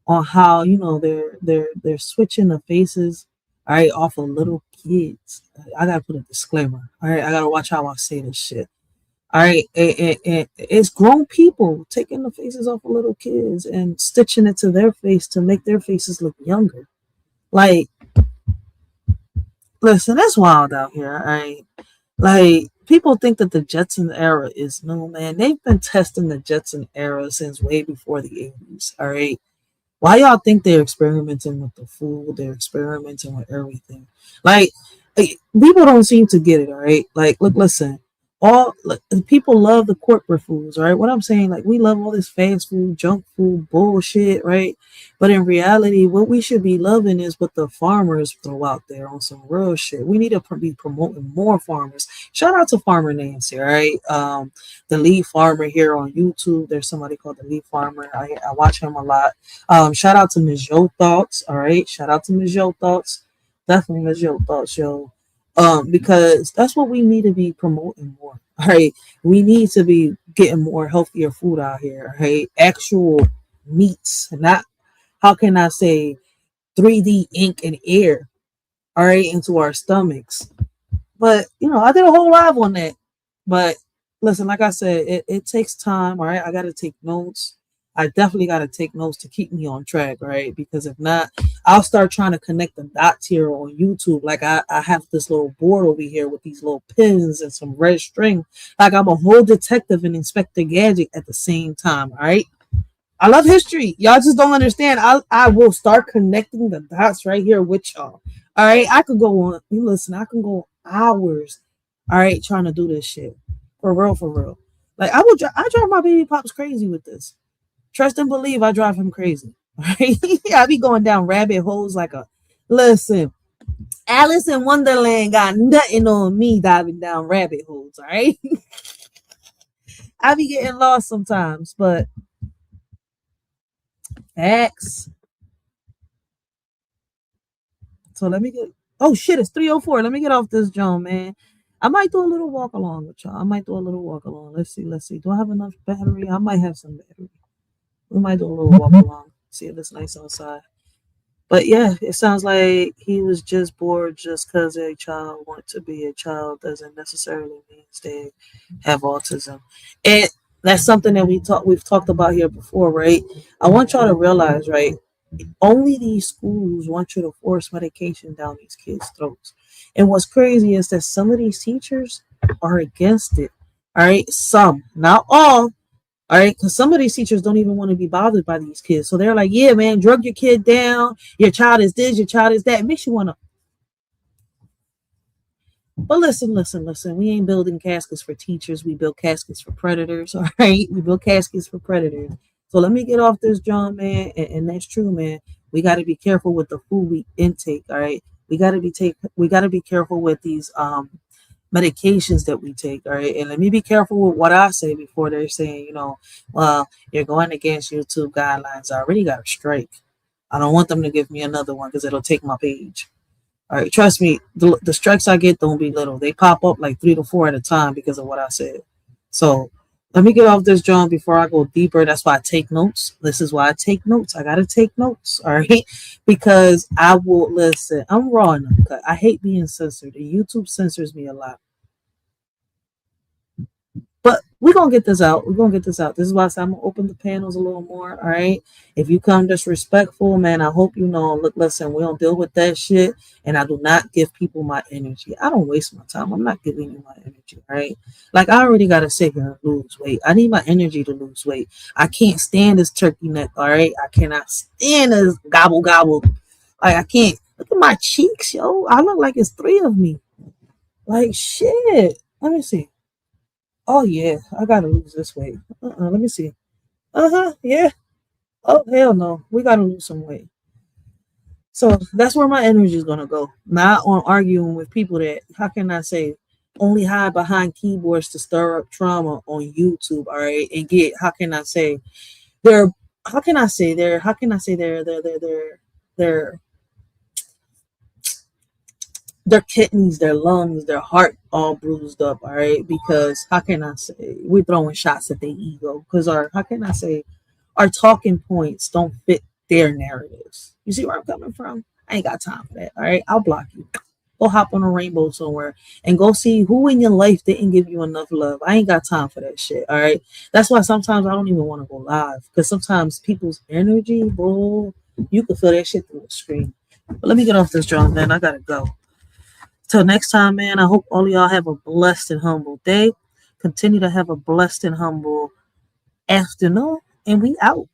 on how they're switching the faces, all right, off of little kids. I gotta put a disclaimer, all right. I gotta watch how I say this shit. All right, and it's grown people taking the faces off of little kids and stitching it to their face to make their faces look younger. Like, listen, it's wild out here, all right? Like, people think that the Jetson era is new, man. They've been testing the Jetson era since way before the 80s, all right? Why y'all think they're experimenting with the food? They're experimenting with everything. Like, people don't seem to get it, all right? Like, look, listen. People love the corporate foods, right? What I'm saying, like, we love all this fast food, junk food, bullshit, right? But in reality, what we should be loving is what the farmers throw out there on some real shit. We need to be promoting more farmers. Shout out to Farmer Nancy, right? The lead farmer here on YouTube. There's somebody called the lead farmer. I watch him a lot. Shout out to Ms. Yo Thoughts, all right? Shout out to Ms. Yo Thoughts. Definitely Ms. Yo Thoughts, yo. Because that's what we need to be promoting more. All right, we need to be getting more healthier food out here. Right, actual meats, not how can I say 3D ink and air. All right, into our stomachs. But I did a whole live on that. But listen, like I said, it takes time. All right, I got to take notes. I definitely got to take notes to keep me on track, right? Because if not, I'll start trying to connect the dots here on YouTube. Like I have this little board over here with these little pins and some red string. Like I'm a whole detective and Inspector Gadget at the same time, all right? I love history. Y'all just don't understand. I will start connecting the dots right here with y'all. All right, I could go on. Listen, I can go hours, all right, trying to do this shit. For real. Like I drive my baby pops crazy with this. Trust and believe I drive him crazy. Right? I be going down rabbit holes like listen, Alice in Wonderland got nothing on me diving down rabbit holes, all right? I be getting lost sometimes, but facts. So let me get, oh shit, it's 3:04. Let me get off this John, man. I might do a little walk along with y'all. Let's see. Do I have enough battery? I might have some battery. We might do a little walk along, see if it's nice outside. But yeah, it sounds like he was just bored just because a child wants to be a child doesn't necessarily mean they have autism. And that's something that we've talked about here before, right? I want y'all to realize, right? Only these schools want you to force medication down these kids' throats. And what's crazy is that some of these teachers are against it. All right, some, not all. All right, because some of these teachers don't even want to be bothered by these kids. So they're like, yeah, man, drug your kid down. Your child is this, your child is that. It makes you want to. But listen. We ain't building caskets for teachers. We build caskets for predators. All right, we build caskets for predators. So let me get off this, John, man. And that's true, man. We got to be careful with the food we intake. All right, we got to be careful with these medications that we take, all right? And let me be careful with what I say before they're saying, well, you're going against YouTube guidelines. I already got a strike. I don't want them to give me another one because it'll take my page. All right, trust me, the strikes I get don't be little. They pop up like 3 to 4 at a time because of what I said. So let me get off this John before I go deeper. That's why I take notes. This is why I take notes. I gotta take notes, all right? Because I will listen. I'm raw and uncut. I hate being censored. And YouTube censors me a lot. But we're gonna get this out. We're gonna get this out. This is why I said I'm gonna open the panels a little more. All right. If you come disrespectful, man, I hope you know. Look, listen, we don't deal with that shit. And I do not give people my energy. I don't waste my time. I'm not giving you my energy. All right. Like I already gotta sit here and lose weight. I need my energy to lose weight. I can't stand this turkey neck. All right. I cannot stand this gobble gobble. Like I can't. Look at my cheeks, yo. I look like it's 3 of me. Like shit. Let me see. Oh yeah, I gotta lose this weight. Let me see. Yeah. Oh hell no, we gotta lose some weight. So that's where my energy is gonna go. Not on arguing with people that, how can I say, only hide behind keyboards to stir up trauma on YouTube. All right, and get, how can I say, they're their kidneys, their lungs, their heart all bruised up, all right? Because how can I say, we're throwing shots at their ego because our talking points don't fit their narratives. You see where I'm coming from? I ain't got time for that, all right? I'll block you. Go hop on a rainbow somewhere and go see who in your life didn't give you enough love. I ain't got time for that shit, all right? That's why sometimes I don't even want to go live because sometimes people's energy, bro, you can feel that shit through the screen. But let me get off this drum, man. I gotta go. Till next time, man, I hope all of y'all have a blessed and humble day. Continue to have a blessed and humble afternoon, and we out.